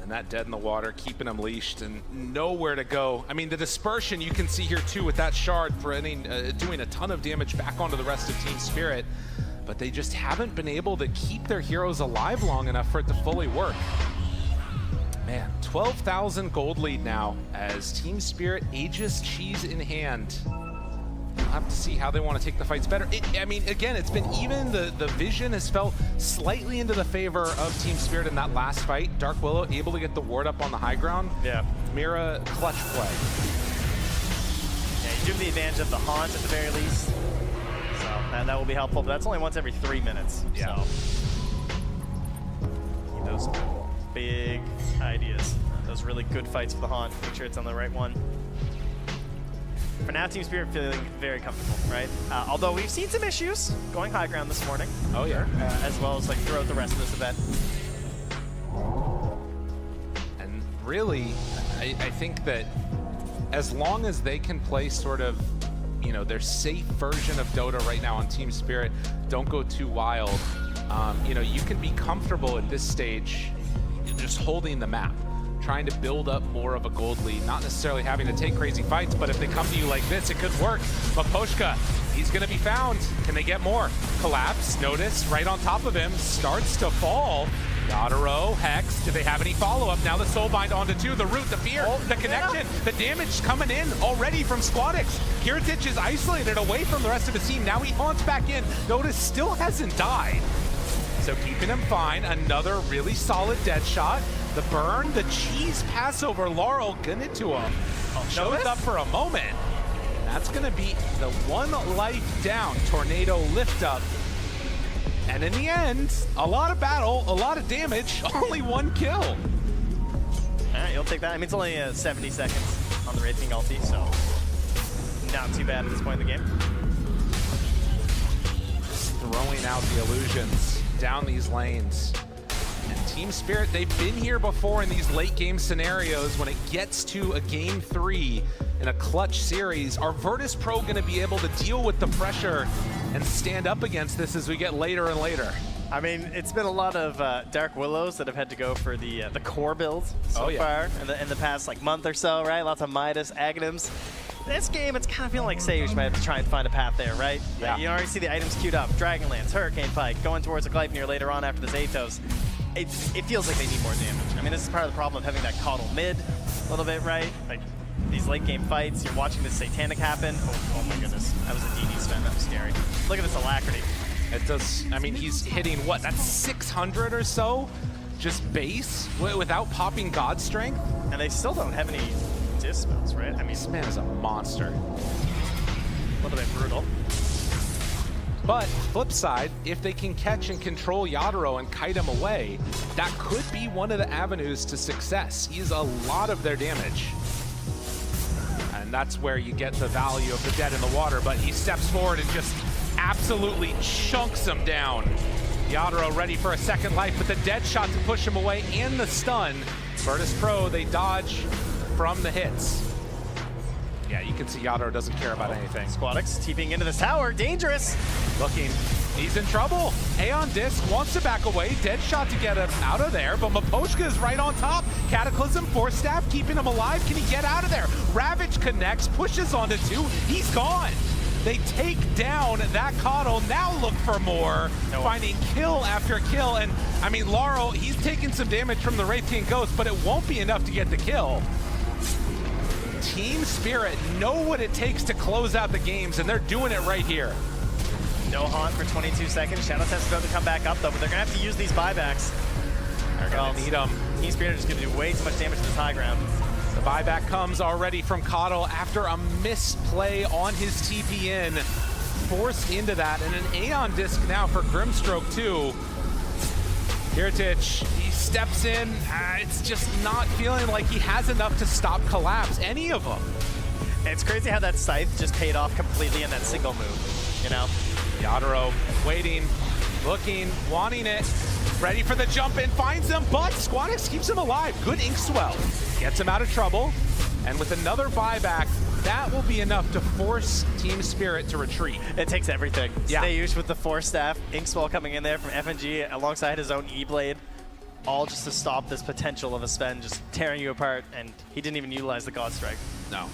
And that dead in the water, keeping him leashed and nowhere to go. I mean, the dispersion you can see here too with that shard doing a ton of damage back onto the rest of Team Spirit, but they just haven't been able to keep their heroes alive long enough for it to fully work. Man, 12,000 gold lead now as Team Spirit Aegis cheese in hand. We'll have to see how they want to take the fights better. I mean, again, it's been even. The vision has felt slightly into the favor of Team Spirit in that last fight. Dark Willow able to get the ward up on the high ground. Yeah. Mira, clutch play. Yeah, you give the advantage of the haunt at the very least. So that will be helpful, but that's only once every 3 minutes. Yeah. So need those big ideas. Those really good fights for the haunt. Make sure it's on the right one. For now, Team Spirit feeling very comfortable, right? Although we've seen some issues going high ground this morning. Oh yeah. As well as like throughout the rest of this event. And really, I think that as long as they can play sort of, you know, their safe version of Dota right now on Team Spirit, don't go too wild. You know, you can be comfortable at this stage just holding the map, trying to build up more of a gold lead, not necessarily having to take crazy fights, but if they come to you like this, it could work. Maposhka, he's gonna be found. Can they get more? Collapse, notice, right on top of him, starts to fall. Yadaro, Hex, do they have any follow-up? Now the Soulbind onto 2, the root, the fear, the connection, the damage coming in already from Squadix. Kiritich is isolated away from the rest of his team. Now he haunts back in. Notice still hasn't died. So keeping him fine, another really solid dead shot. The burn, the cheese pass over Laurel, get it to him. Shows up for a moment. And that's gonna be the one life down. Tornado lift up. And in the end, a lot of battle, a lot of damage, only 1 kill. All right, you'll take that. I mean, it's only 70 seconds on the Wraith King ulti, so not too bad at this point in the game. Just throwing out the illusions down these lanes. And Team Spirit, they've been here before in these late game scenarios when it gets to a game 3 in a clutch series. Are VIRTUS.PRO going to be able to deal with the pressure and stand up against this as we get later and later? I mean, it's been a lot of Dark Willows that have had to go for the core build so far in the past like month or so, right? Lots of Midas, Aghanims. This game, it's kind of feeling like Sage might have to try and find a path there, right? Yeah. You already see the items queued up. Dragonlance, Hurricane Pike, going towards a Gleipnir later on after the Zathos. It feels like they need more damage. I mean, this is part of the problem of having that Coddle mid a little bit, right? Like, these late game fights, you're watching this Satanic happen. Oh my goodness, that was a DD spin, that was scary. Look at this Alacrity. It does, I mean, he's hitting what, that's 600 or so? Just base without popping God Strength? And they still don't have any dispels, right? I mean, this man is a monster. A little bit brutal. But flip side, if they can catch and control Yadaro and kite him away, that could be one of the avenues to success. He's a lot of their damage. And that's where you get the value of the dead in the water, but he steps forward and just absolutely chunks him down. Yadaro ready for a second life, but the dead shot to push him away and the stun. VIRTUS.PRO, they dodge from the hits. Yeah, you can see Yadaro doesn't care about anything. Squadix TPing into this tower, dangerous. Looking, he's in trouble. Aeon Disc wants to back away, dead shot to get him out of there, but Maposhka is right on top. Cataclysm, Force Staff, keeping him alive. Can he get out of there? Ravage connects, pushes onto 2, he's gone. They take down that Coddle, now look for more, finding kill after kill. And I mean, Laurel, he's taking some damage from the Wraith King Ghost, but it won't be enough to get the kill. Team Spirit know what it takes to close out the games, and they're doing it right here. No haunt for 22 seconds. Shadow Test about to come back up, though, but they're going to have to use these buybacks. They're going to need them. Team Spirit is going to do way too much damage to this high ground. The buyback comes already from Coddle after a misplay on his TP in. Forced into that, and an Aeon Disc now for Grimstroke too. Kiritich, he steps in. It's just not feeling like he has enough to stop Collapse, any of them. It's crazy how that Scythe just paid off completely in that single move, you know? Yadaro waiting, looking, wanting it, ready for the jump in, finds him, but Squadix keeps him alive. Good Inkswell, gets him out of trouble, and with another buyback, that will be enough to force Team Spirit to retreat. It takes everything. Yeah. Stay used with the Force Staff, Inkswell coming in there from FNG alongside his own E-Blade. all just to stop this potential of a Sven just tearing you apart, and he didn't even utilize the God Strike. No.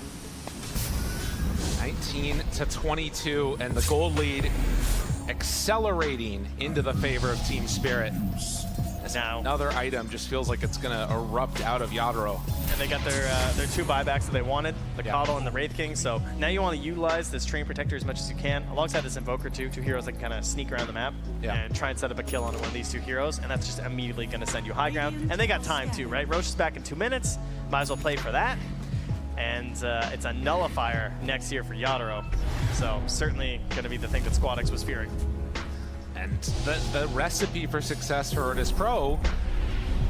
19 to 22, and the gold lead accelerating into the favor of Team Spirit. Now another item just feels like it's gonna erupt out of Yadro. And they got their 2 buybacks that they wanted, the Coddle and the Wraith King. So now you want to utilize this Train Protector as much as you can, alongside this Invoker too, 2 heroes that can kind of sneak around the map and try and set up a kill on one of these 2 heroes, and that's just immediately going to send you high ground. And they got time too, right? Roche is back in 2 minutes, might as well play for that. And it's a nullifier next year for Yadro, so certainly going to be the thing that SquadX was fearing. And the recipe for success for VIRTUS.PRO,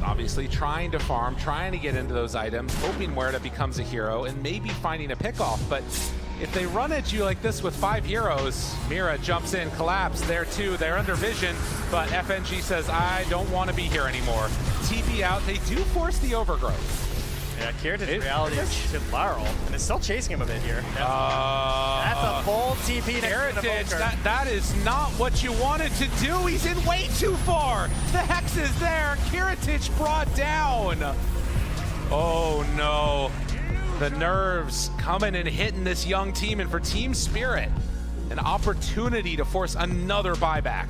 obviously trying to farm, trying to get into those items, hoping Muerta becomes a hero, and maybe finding a pickoff. But if they run at you like this with 5 heroes, Mira jumps in, Collapse, there too, they're under vision, but FNG says, I don't want to be here anymore. TP out, they do force the overgrowth. Yeah, Kirit's reality is to Laurel, and it's still chasing him a bit here. That's a bold TP to Heritage. That is not what you wanted to do. He's in way too far. The Hex is there. Kiritich brought down. Oh no. The nerves coming and hitting this young team, and for Team Spirit, an opportunity to force another buyback.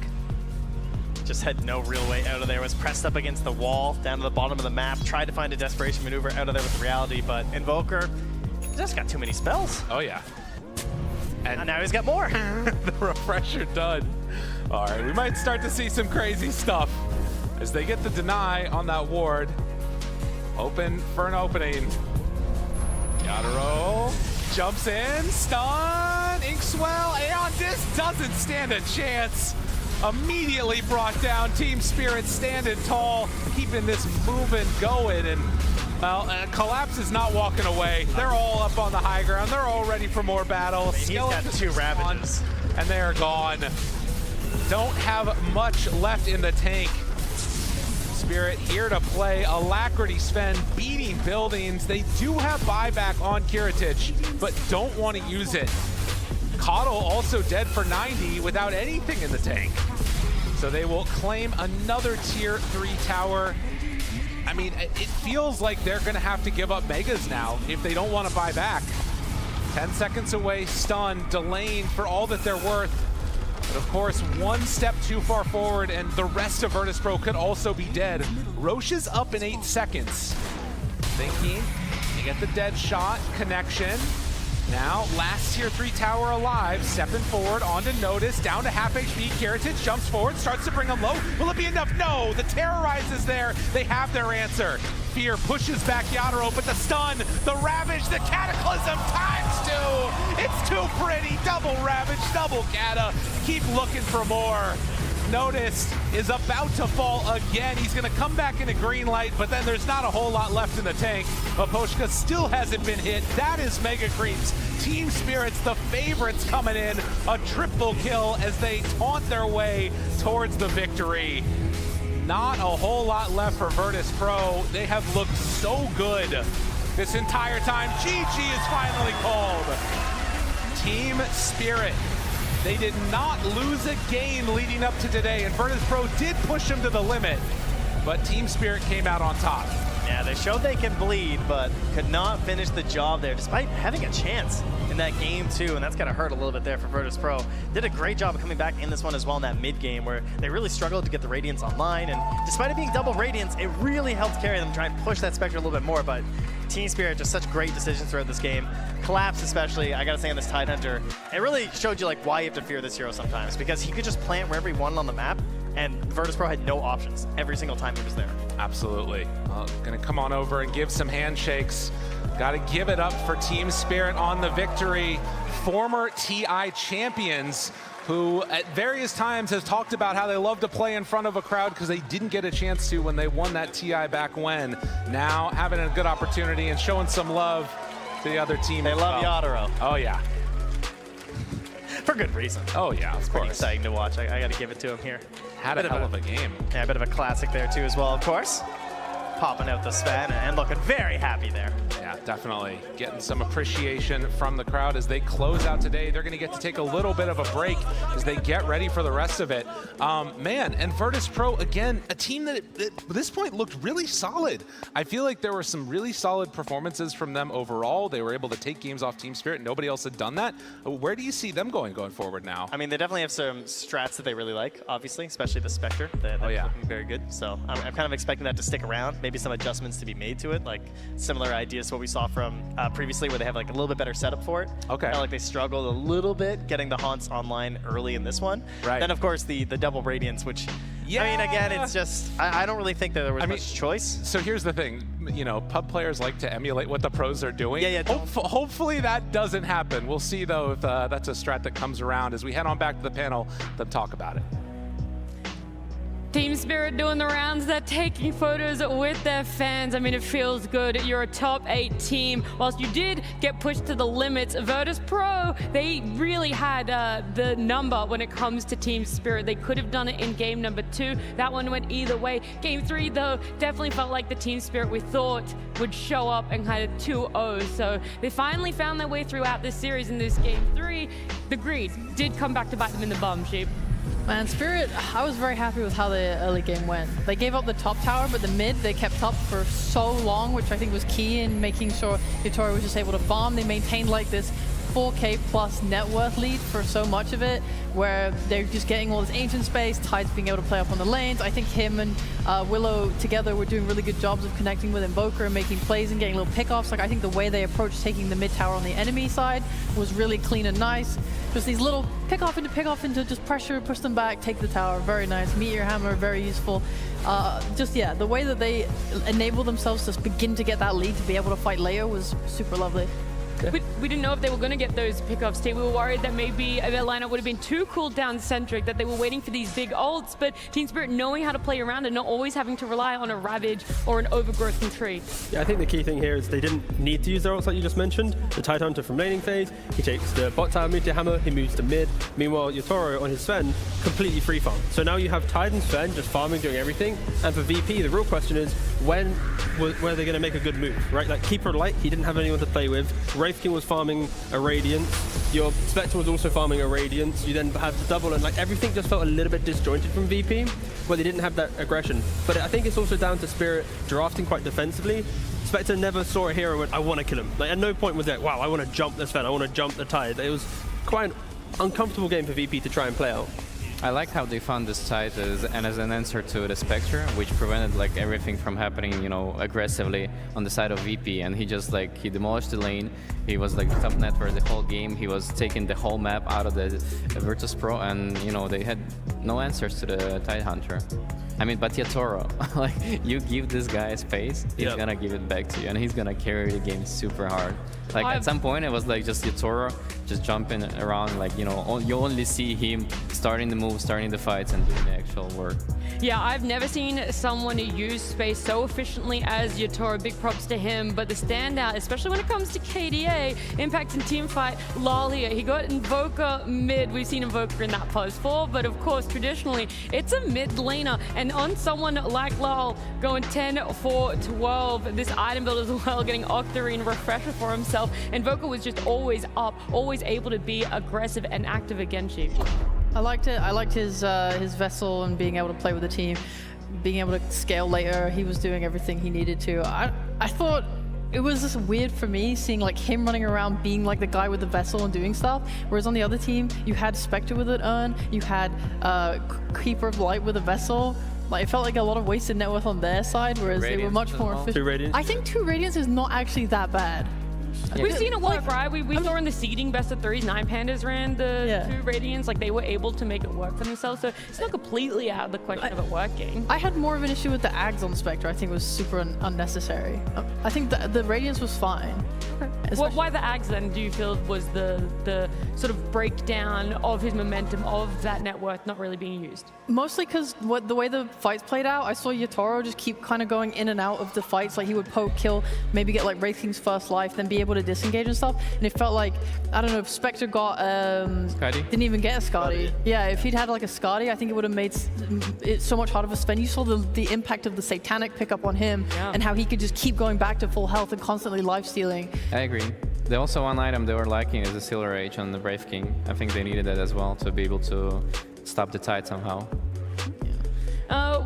Just had no real way out of there, was pressed up against the wall, down to the bottom of the map, tried to find a desperation maneuver out of there with reality, but Invoker just got too many spells. Oh yeah. And now he's got more. The refresher done. All right, we might start to see some crazy stuff as they get the deny on that ward. Open for an opening. Yadro jumps in, stun, Inkswell, Aeon Disc doesn't stand a chance. Immediately brought down. Team Spirit standing tall, keeping this moving going, and well, Collapse is not walking away. They're all up on the high ground. They're all ready for more battle. He's got 2 Ravages. And they are gone. Don't have much left in the tank. Spirit here to play. Alacrity Sven beating buildings. They do have buyback on Kiritich, but don't want to use it. Coddle also dead for 90 without anything in the tank. So they will claim another tier 3 tower. I mean, it feels like they're gonna have to give up Megas now if they don't want to buy back. 10 seconds away, stun, delaying for all that they're worth. But of course, 1 step too far forward and the rest of VIRTUS.PRO could also be dead. Roche is up in 8 seconds. Thinking, you get the dead shot, connection. Now, last tier 3 tower alive, stepping forward onto Notice, down to half HP. Kiritich jumps forward, starts to bring him low. Will it be enough? No, the Terrorize is there. They have their answer. Fear pushes back Yadro, but the stun, the Ravage, the Cataclysm ×2. It's too pretty. Double Ravage, double Cata. Keep looking for more. Notice is about to fall again. He's going to come back in a green light, but then there's not a whole lot left in the tank. Aposhka still hasn't been hit. That is Mega Creeps. Team Spirit's the favorites coming in. A triple kill as they taunt their way towards the victory. Not a whole lot left for VIRTUS.PRO. They have looked so good this entire time. GG is finally called. Team Spirit. They did not lose a game leading up to today, and VIRTUS.PRO did push them to the limit, but Team Spirit came out on top. Yeah, they showed they can bleed, but could not finish the job there, despite having a chance in that game too, and that's gonna hurt a little bit there for VIRTUS.PRO. Did a great job of coming back in this one as well in that mid game, where they really struggled to get the Radiance online, and despite it being double Radiance, it really helped carry them, try and push that Spectre a little bit more, but Team Spirit, just such great decisions throughout this game. Collapse especially, I gotta say on this Tidehunter, it really showed you like why you have to fear this hero sometimes, because he could just plant wherever he wanted on the map, and VIRTUS.PRO had no options every single time he was there. Absolutely. Gonna come on over and give some handshakes. Gotta give it up for Team Spirit on the victory. Former TI champions who at various times has talked about how they love to play in front of a crowd because they didn't get a chance to when they won that TI back when. Now having a good opportunity and showing some love to the other team. They love Yadro. Oh yeah. For good reason. Oh yeah, it's pretty exciting to watch. I gotta give it to him here. Had a hell of a game. Yeah, a bit of a classic there too as well, of course. popping out the Sven and looking very happy there. Yeah, definitely. Getting some appreciation from the crowd as they close out today. They're going to get to take a little bit of a break as they get ready for the rest of it. Man, and VIRTUS.PRO, again, a team that at this point looked really solid. I feel like there were some really solid performances from them overall. They were able to take games off Team Spirit. Nobody else had done that. Where do you see them going forward now? I mean, they definitely have some strats that they really like, obviously, especially the Spectre. That's looking very good. So I'm kind of expecting that to stick around. Maybe some adjustments to be made to it, like similar ideas to what we saw from previously, where they have like a little bit better setup for it. Okay. Kind of like they struggled a little bit getting the haunts online early in this one. Right. Then, of course, the double Radiance, which, I mean, again, it's just, I don't really think that there was much choice. So here's the thing, you know, pub players like to emulate what the pros are doing. Yeah. Hopefully that doesn't happen. We'll see, though, if that's a strat that comes around. As we head on back to the panel, them talk about it. Team Spirit doing the rounds. They're taking photos with their fans. I mean, it feels good. You're a top 8 team. Whilst you did get pushed to the limits, VIRTUS.PRO, they really had the number when it comes to Team Spirit. They could have done it in game number 2. That one went either way. Game 3, though, definitely felt like the Team Spirit we thought would show up and kind of 2-0. So they finally found their way throughout this series. In this game 3, the greed did come back to bite them in the bum, Sheep. Man, Spirit, I was very happy with how the early game went. They gave up the top tower, but the mid they kept up for so long, which I think was key in making sure yToro was just able to farm. They maintained like this 4K plus net worth lead for so much of it, where they're just getting all this ancient space, Tide's being able to play up on the lanes. I think him and Willow together were doing really good jobs of connecting with Invoker and making plays and getting little pickoffs. Like, I think the way they approached taking the mid tower on the enemy side was really clean and nice. Just these little pick off into just pressure, push them back, take the tower. Very nice. Meteor Hammer, very useful. The way that they enabled themselves to begin to get that lead to be able to fight later was super lovely. We didn't know if they were going to get those pickups. We were worried that maybe their lineup would have been too cooldown centric, that they were waiting for these big ults, but Team Spirit knowing how to play around and not always having to rely on a Ravage or an Overgrowth from Tree. Yeah, I think the key thing here is they didn't need to use their ults like you just mentioned. The Tidehunter from laning phase, he takes the bot tower Meteor Hammer, he moves to mid. Meanwhile, yToro on his Sven, completely free farm. So now you have Tide and Sven just farming, doing everything. And for VP, the real question is, when were they going to make a good move, right? Like Keeper Light, he didn't have anyone to play with. Wraith King was farming a Radiance. Your Spectre was also farming a Radiance. You then have the double, and like everything just felt a little bit disjointed from VP, where they didn't have that aggression. But I think it's also down to Spirit drafting quite defensively. Spectre never saw a hero and went, I want to kill him. Like at no point was it, wow, I want to jump the Sven, I want to jump the Tide. It was quite an uncomfortable game for VP to try and play out. I like how they found this Tide as an answer to the Spectre, which prevented like everything from happening, you know, aggressively on the side of VP. And he just like, he demolished the lane. He was like top net for the whole game. He was taking the whole map out of the VIRTUS.PRO, and you know, they had no answers to the Tidehunter. I mean, but yToro, like, you give this guy space, he's gonna give it back to you, and he's gonna carry the game super hard. Like, at some point, it was like just yToro just jumping around, like, you know, you only see him starting the moves, starting the fights, and doing the actual work. Yeah, I've never seen someone use space so efficiently as yToro. Big props to him, but the standout, especially when it comes to KDA, impact and teamfight, Lal here. He got Invoker mid. We've seen Invoker in that pose 4, but of course, traditionally, it's a mid laner. And on someone like Lal going 10 for 12, this item build as well, getting Octarine refresher for himself. Invoker was just always up, always able to be aggressive and active against you. I liked it. I liked his vessel and being able to play with the team, being able to scale later. He was doing everything he needed to. I thought it was just weird for me seeing like him running around being like the guy with the vessel and doing stuff, whereas on the other team you had Spectre with an urn, you had Keeper of Light with a vessel. Like, it felt like a lot of wasted net worth on their side, whereas they were much more efficient. 2 Radiance. I think 2 Radiance is not actually that bad. We've seen it work, right? We saw in the seeding best of 3s, 9 Pandas ran the 2 Radiants. Like, they were able to make it work for themselves, so it's not completely out of the question of it working. I had more of an issue with the Ags on Spectre. I think it was super unnecessary. I think the Radiance was fine. Why the Ags then, do you feel, was the sort of breakdown of his momentum of that net worth not really being used? Mostly because the way the fights played out, I saw yToro just keep kind of going in and out of the fights. Like, he would poke, kill, maybe get like Wraith King's first life, then be able to disengage and stuff. And it felt like, I don't know, if Spectre got, didn't even get a Scotty. Yeah, if he'd had like a Scotty, I think it would have made it so much harder for Sven. You saw the impact of the Satanic pickup on him and how he could just keep going back to full health and constantly life-stealing. I agree. The also one item they were lacking is the Silver Rage on the Brave King. I think they needed that as well to be able to stop the tide somehow.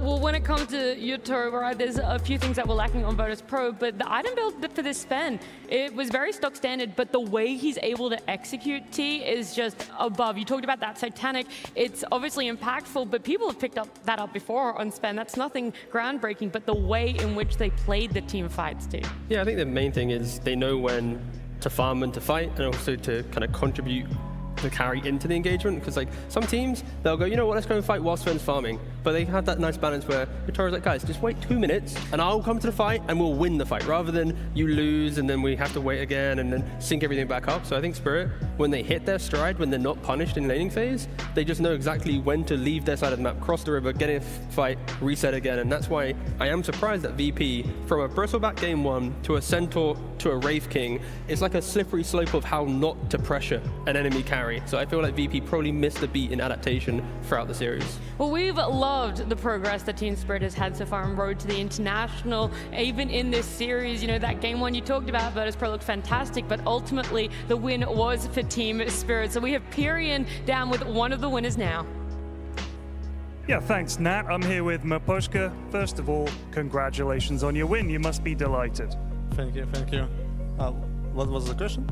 Well, when it comes to Yutaro, right, there's a few things that were lacking on VIRTUS.PRO, but the item build for this Sven, it was very stock standard, but the way he's able to execute T is just above. You talked about that Satanic. It's obviously impactful, but people have picked that up before on Sven. That's nothing groundbreaking, but the way in which they played the team fights too. Yeah, I think the main thing is they know when to farm and to fight, and also to kind of contribute to carry into the engagement, because like some teams, they'll go, you know what, let's go and fight while Sven's farming. But they have that nice balance where Yutaro's like, guys, just wait 2 minutes and I'll come to the fight and we'll win the fight, rather than you lose and then we have to wait again and then sync everything back up. So I think Spirit, when they hit their stride, when they're not punished in laning phase, they just know exactly when to leave their side of the map, cross the river, get in a fight, reset again. And that's why I am surprised that VP, from a Bristleback game 1 to a Centaur to a Wraith King, it's like a slippery slope of how not to pressure an enemy carry. So I feel like VP probably missed the beat in adaptation throughout the series. Well, we've loved the progress that Team Spirit has had so far on road to the international. Even in this series, you know, that game 1 you talked about, VIRTUS.PRO looked fantastic, but ultimately the win was for Team Spirit. So we have Pyrian down with one of the winners now. Yeah, thanks, Nat. I'm here with Maposhka. First of all, congratulations on your win. You must be delighted. Thank you, thank you. What was the question?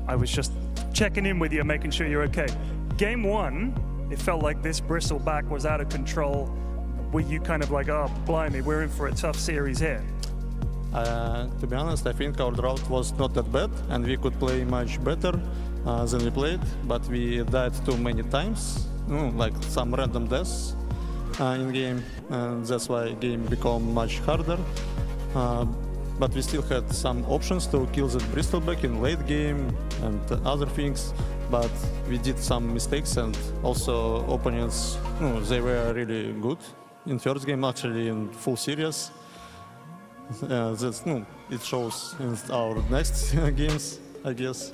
I was just checking in with you, making sure you're okay. Game 1, it felt like this Bristleback was out of control. Were you kind of like, oh, blimey, we're in for a tough series here? To be honest, I think our drought was not that bad, and we could play much better than we played, but we died too many times, like some random deaths in game, and that's why game became much harder. But we still had some options to kill that Bristleback in late game and other things, but we did some mistakes, and also opponents, they were really good in first game, actually in full series. That's, it shows in our next games, I guess.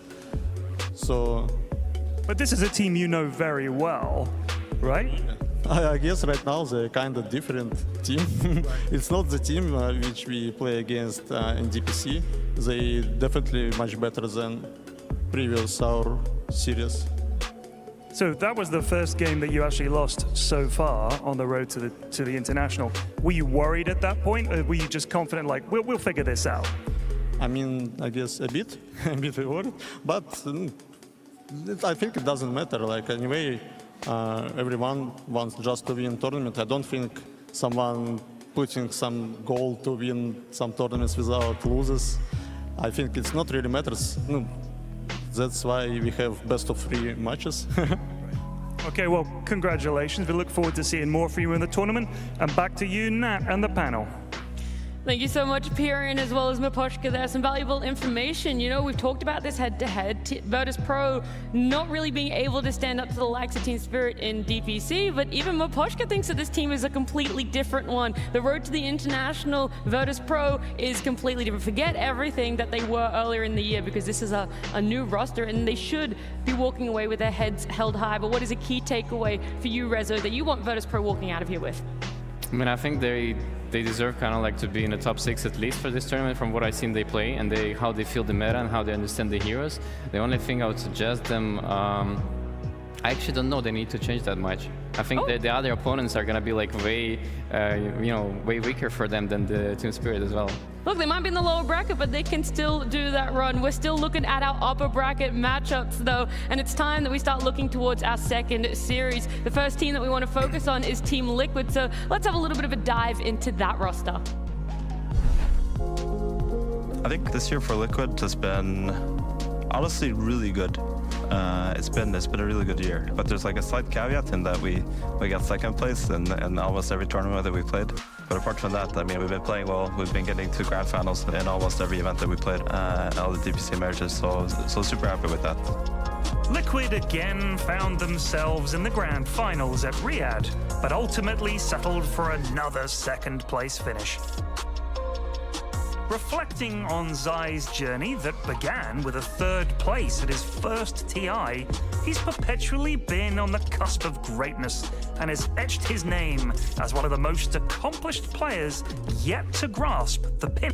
So. But this is a team you know very well, right? I guess right now they're kind of different team. It's not the team which we play against in DPC. They definitely much better than previous our series. So that was the first game that you actually lost so far on the road to the international. Were you worried at that point, or were you just confident, like we'll figure this out? I mean, I guess a bit worried, but I think it doesn't matter. Like anyway. Everyone wants just to win tournament. I don't think someone putting some goal to win some tournaments without losers. I think it's not really matters. That's why we have best of 3 matches. Okay, well, congratulations. We look forward to seeing more for you in the tournament. And back to you, Nat, and the panel. Thank you so much, Pyrian, as well as Maposhka. There's some valuable information. You know, we've talked about this head-to-head. VIRTUS.PRO not really being able to stand up to the likes of Team Spirit in DPC, but even Maposhka thinks that this team is a completely different one. The road to the international, VIRTUS.PRO is completely different. Forget everything that they were earlier in the year, because this is a new roster, and they should be walking away with their heads held high. But what is a key takeaway for you, Rezo, that you want VIRTUS.PRO walking out of here with? I mean, I think they deserve kind of like to be in the top 6 at least for this tournament, from what I've seen they play and how they feel the meta and how they understand the heroes. The only thing I would suggest them, I actually don't know they need to change that much. I think that the other opponents are going to be like way weaker for them than the Team Spirit as well. Look, they might be in the lower bracket, but they can still do that run. We're still looking at our upper bracket matchups, though, and it's time that we start looking towards our second series. The first team that we want to focus on is Team Liquid, so let's have a little bit of a dive into that roster. I think this year for Liquid has been honestly really good. It's been a really good year, but there's like a slight caveat in that we got second place in almost every tournament that we played. But apart from that, I mean, we've been playing well. We've been getting to grand finals in almost every event that we played, all the DPC marriages. So super happy with that. Liquid again found themselves in the grand finals at Riyadh, but ultimately settled for another second place finish. Reflecting on Zai's journey that began with a 3rd place at his first TI, he's perpetually been on the cusp of greatness and has etched his name as one of the most accomplished players yet to grasp the pin.